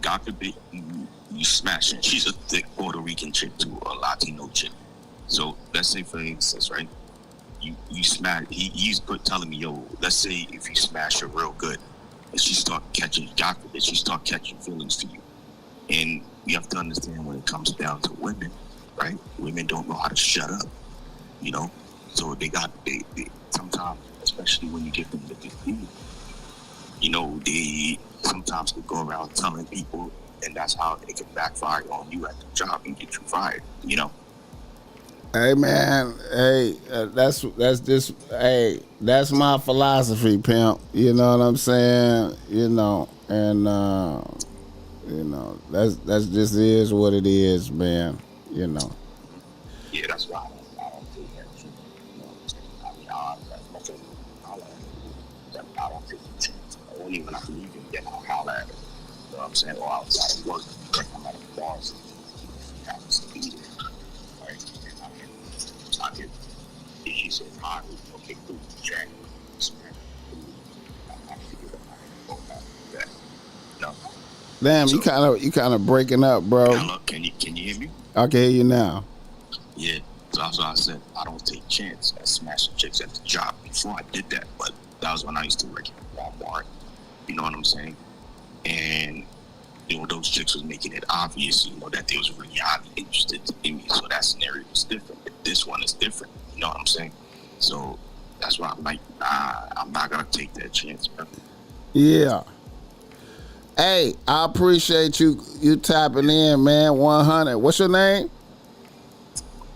God forbid you smash it. She's a thick Puerto Rican chick to a Latino chick. So let's say for instance, right? You smash. He's telling me, yo, let's say if you smash her real good, and she start catching, God forbid, she start catching feelings for you. And you have to understand when it comes down to women, right? Women don't know how to shut up, you know. So they sometimes, especially when you give them the good food, you know, they sometimes could go around telling people, and that's how it can backfire on you at the job and get you fired, you know. Hey man, that's my philosophy, pimp. You know what I'm saying? You know, and you know that's just is what it is, man. You know. Yeah, that's why I don't take that shit. You know what I'm saying? I mean, as much as I don't take the chance. Only when I can even get out holler at it. You know what I'm saying? Or outside of work, I'm at a bar, so he happens to be there. Right? And I get, she says, hi, okay, cool, check. No. Damn, you kind of breaking up, bro. Hello, can you hear me? I can hear you now. Yeah, so that's why I said I don't take chance at smashing chicks at the job. Before I did that, but that was when I used to work at Walmart. You know what I'm saying? And you know those chicks was making it obvious, you know, that they was really highly interested in me. So that scenario was different. But this one is different. You know what I'm saying? So that's why I'm like, nah, I'm not gonna take that chance, bro. Yeah. Hey, I appreciate you tapping in, man. 100. What's your name?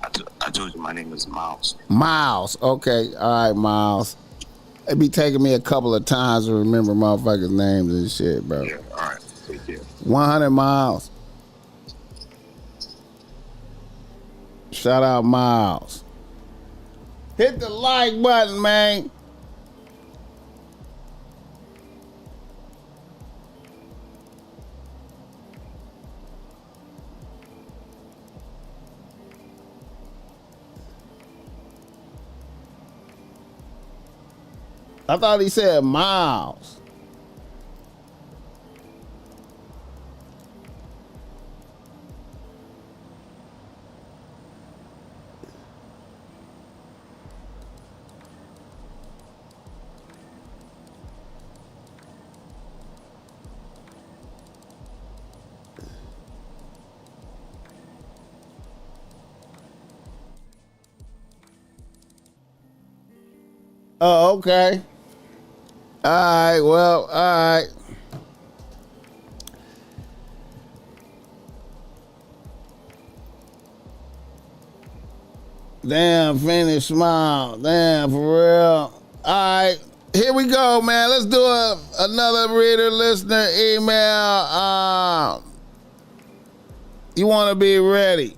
I told you my name is Miles. Miles. Okay. All right, Miles. It be taking me a couple of times to remember motherfuckers' names and shit, bro. Yeah, all right. Take care. 100 Miles. Shout out Miles. Hit the like button, man. I thought he said Miles. Oh, okay. All right, well, all right. Damn, finish smile. Damn, for real. All right, here we go, man. Let's do another reader, listener, email. You want to be ready.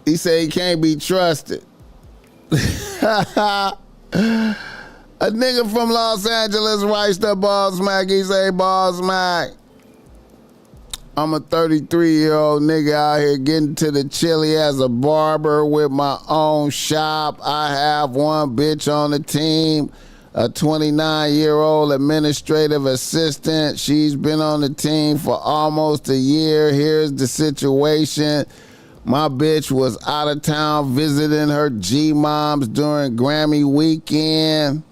He said he can't be trusted. A nigga from Los Angeles writes to BossMack. He say, BossMack, I'm a 33-year-old nigga out here getting to the chili as a barber with my own shop. I have one bitch on the team, a 29-year-old administrative assistant. She's been on the team for almost a year. Here's the situation. My bitch was out of town visiting her G-moms during Grammy weekend.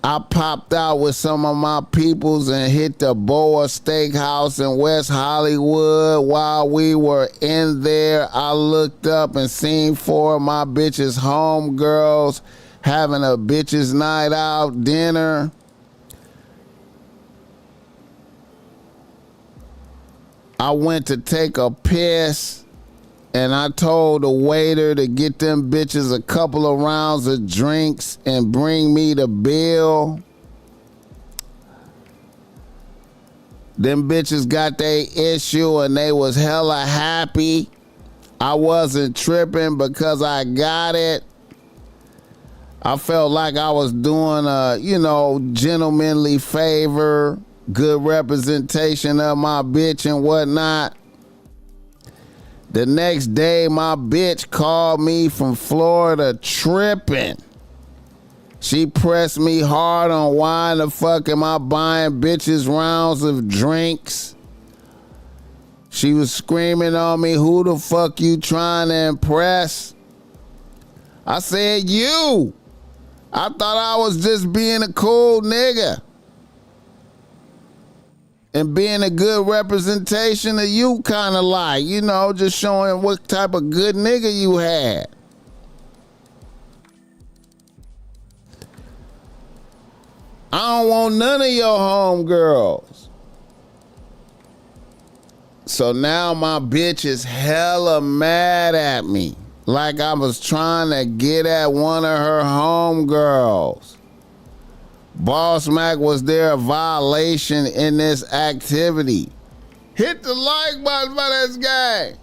I popped out with some of my peoples and hit the Boa Steakhouse in West Hollywood. While we were in there, I looked up and seen four of my bitches' homegirls having a bitches' night out dinner. I went to take a piss. and I told the waiter to get them bitches a couple of rounds of drinks and bring me the bill. Them bitches got their issue and they was hella happy. I wasn't tripping because I got it. I felt like I was doing a, gentlemanly favor, good representation of my bitch and whatnot. The next day, my bitch called me from Florida tripping. She pressed me hard on why the fuck am I buying bitches rounds of drinks. She was screaming on me, who the fuck you trying to impress? I said, you. I thought I was just being a cool nigga. And being a good representation of you, kind of like, just showing what type of good nigga you had. I don't want none of your homegirls. So now my bitch is hella mad at me. Like I was trying to get at one of her homegirls. BossMack, was there a violation in this activity? Hit the like button for this guy.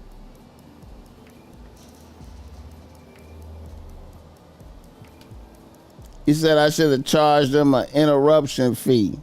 He said I should have charged him an interruption fee.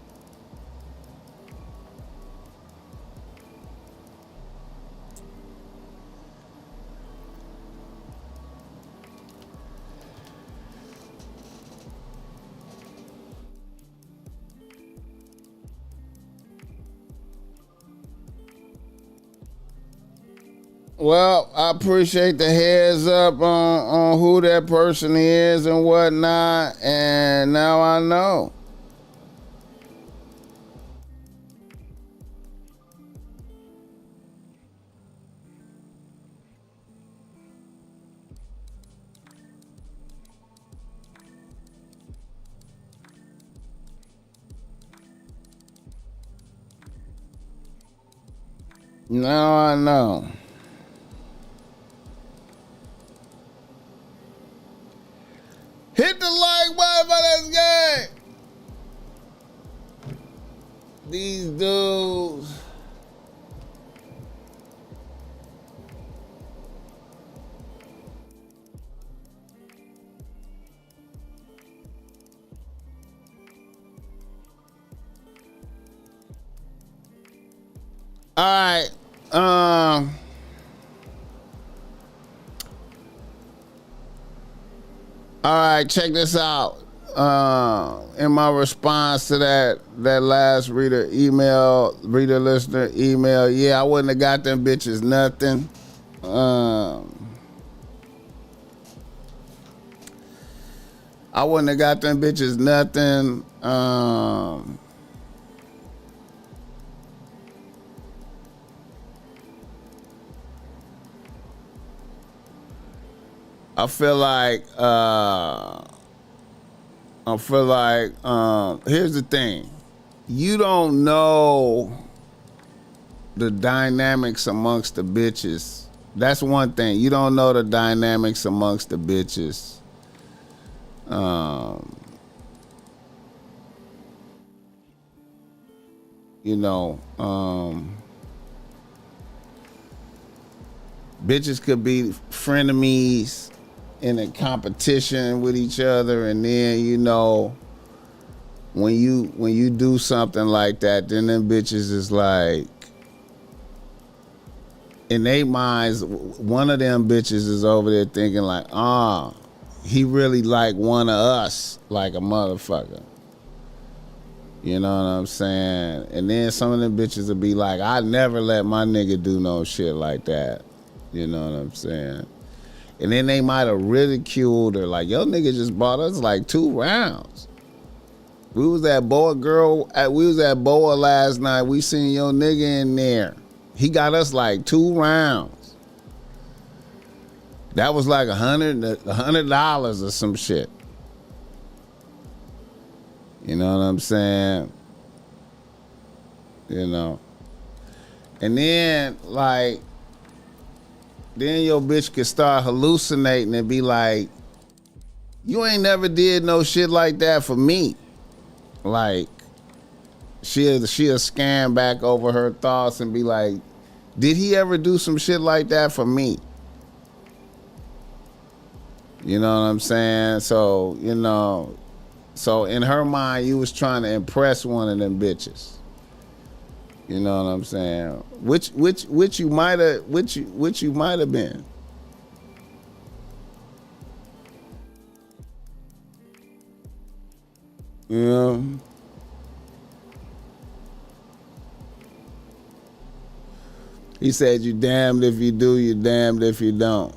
Well, I appreciate the heads up on who that person is and whatnot, and now I know. Now I know. Hit the like button for this game. These dudes. All right. All right, check this out. In my response to that last reader listener email, yeah, I wouldn't have got them bitches nothing. I wouldn't have got them bitches nothing. I feel like here's the thing. You don't know the dynamics amongst the bitches. That's one thing. You don't know the dynamics amongst the bitches. Bitches could be frenemies in a competition with each other, and then when you do something like that, then them bitches is like, in their minds, one of them bitches is over there thinking like, he really like one of us, like a motherfucker. You know what I'm saying? And then some of them bitches will be like, I never let my nigga do no shit like that. You know what I'm saying? And then they might have ridiculed her, like, yo nigga just bought us like 2 rounds. We was at Boa last night. We seen your nigga in there. He got us like 2 rounds. That was like $100 or some shit. You know what I'm saying? And then, like, then your bitch could start hallucinating and be like, you ain't never did no shit like that for me. Like, she'll scan back over her thoughts and be like, did he ever do some shit like that for me? You know what I'm saying? So, you know, so in her mind, you was trying to impress one of them bitches. You know what I'm saying? Which you might have been. You know? He said, you damned if you do, you damned if you don't.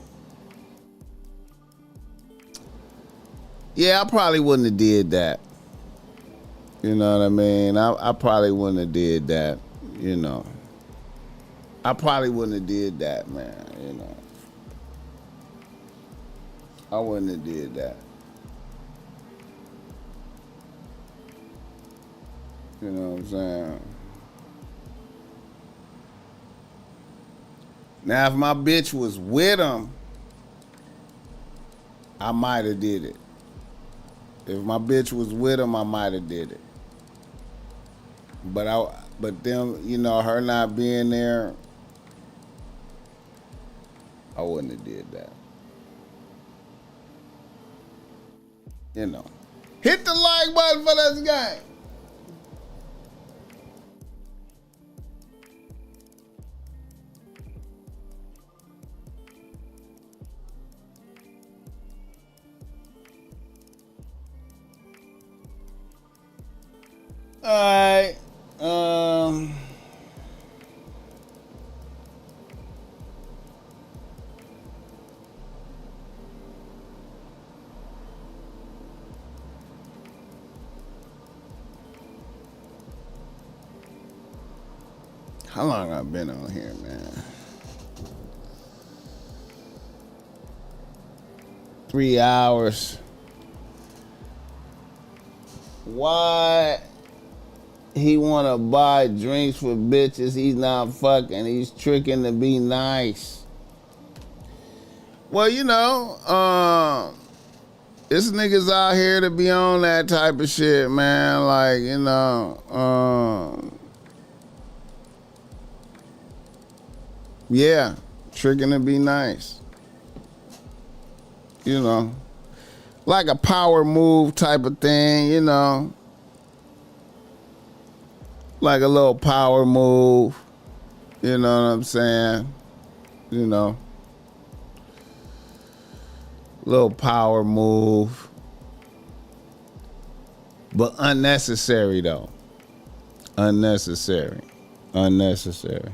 Yeah, I probably wouldn't have did that. You know what I mean? I probably wouldn't have did that, you know. I probably wouldn't have did that, man, you know. I wouldn't have did that. You know what I'm saying? Now, if my bitch was with him, I might have did it. If my bitch was with him, I might have did it. But them, you know, her not being there, I wouldn't have did that. You know. Hit the like button for this game. All right. How long I've been on here, man? 3 hours. Why he wanna buy drinks for bitches he's not fucking? He's tricking to be nice. Well, you know, it's niggas out here to be on that type of shit, man. Like, you know, yeah, tricking to be nice. You know, like a power move type of thing, you know. Like a little power move. You know what I'm saying? You know. Little power move. But unnecessary though. Unnecessary. Unnecessary.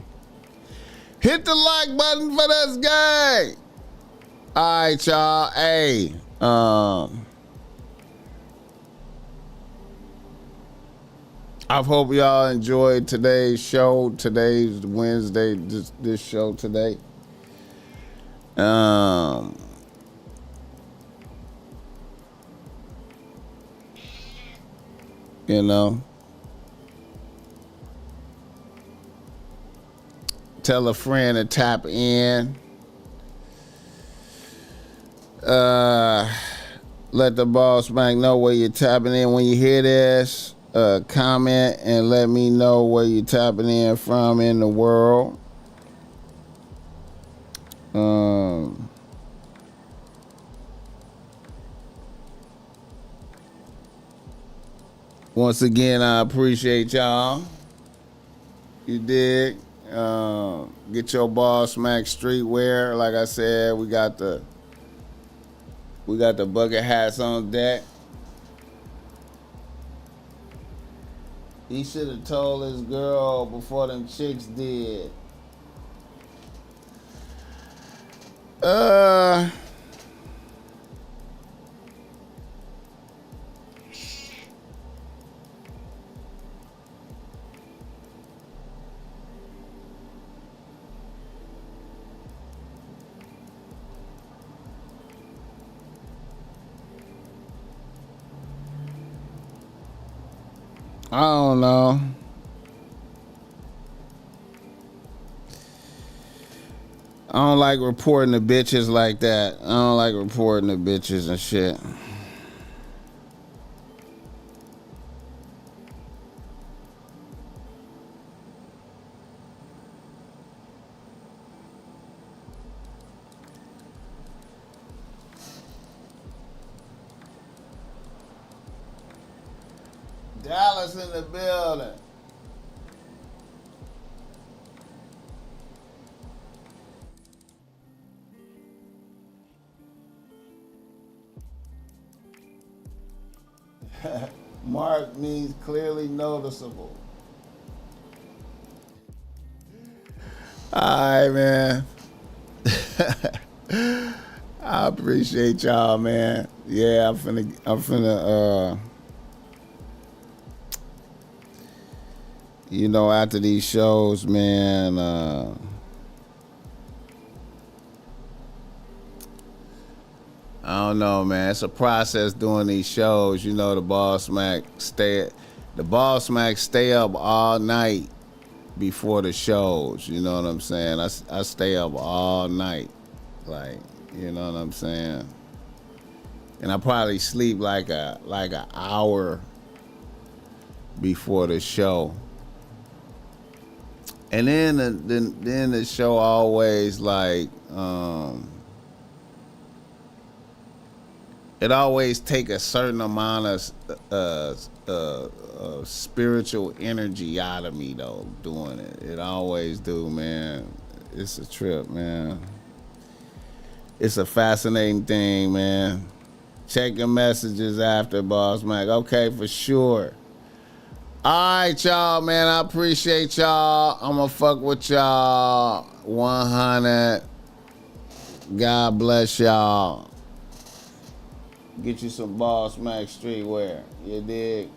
Hit the like button for this guy. All right, y'all. Hey, I hope y'all enjoyed today's show. Today's Wednesday, this show today. You know. Tell a friend to tap in. Let the BossMack know where you're tapping in when you hear this. Comment and let me know where you're tapping in from in the world. Once again, I appreciate y'all. You dig? Get your BossMack streetwear. Like I said, we got the bucket hats on deck. He should have told his girl before them chicks did. I don't know. I don't like reporting the bitches like that. I don't like reporting the bitches and shit. Dallas in the building. Mark means clearly noticeable. All right, man. I appreciate y'all, man. Yeah, I'm finna you know, after these shows, man, I don't know, man. It's a process doing these shows. You know, the BossMack stay up all night before the shows. You know what I'm saying? I stay up all night, like, you know what I'm saying? And I probably sleep like an hour before the show. And then the show always like it always take a certain amount of spiritual energy out of me though doing it. It always do, man. It's a trip, man. It's a fascinating thing, man. Check your messages after, BossMack. Okay, for sure. All right, y'all, man. I appreciate y'all. I'm gonna fuck with y'all 100. God bless y'all. Get you some BossMack streetwear. You dig?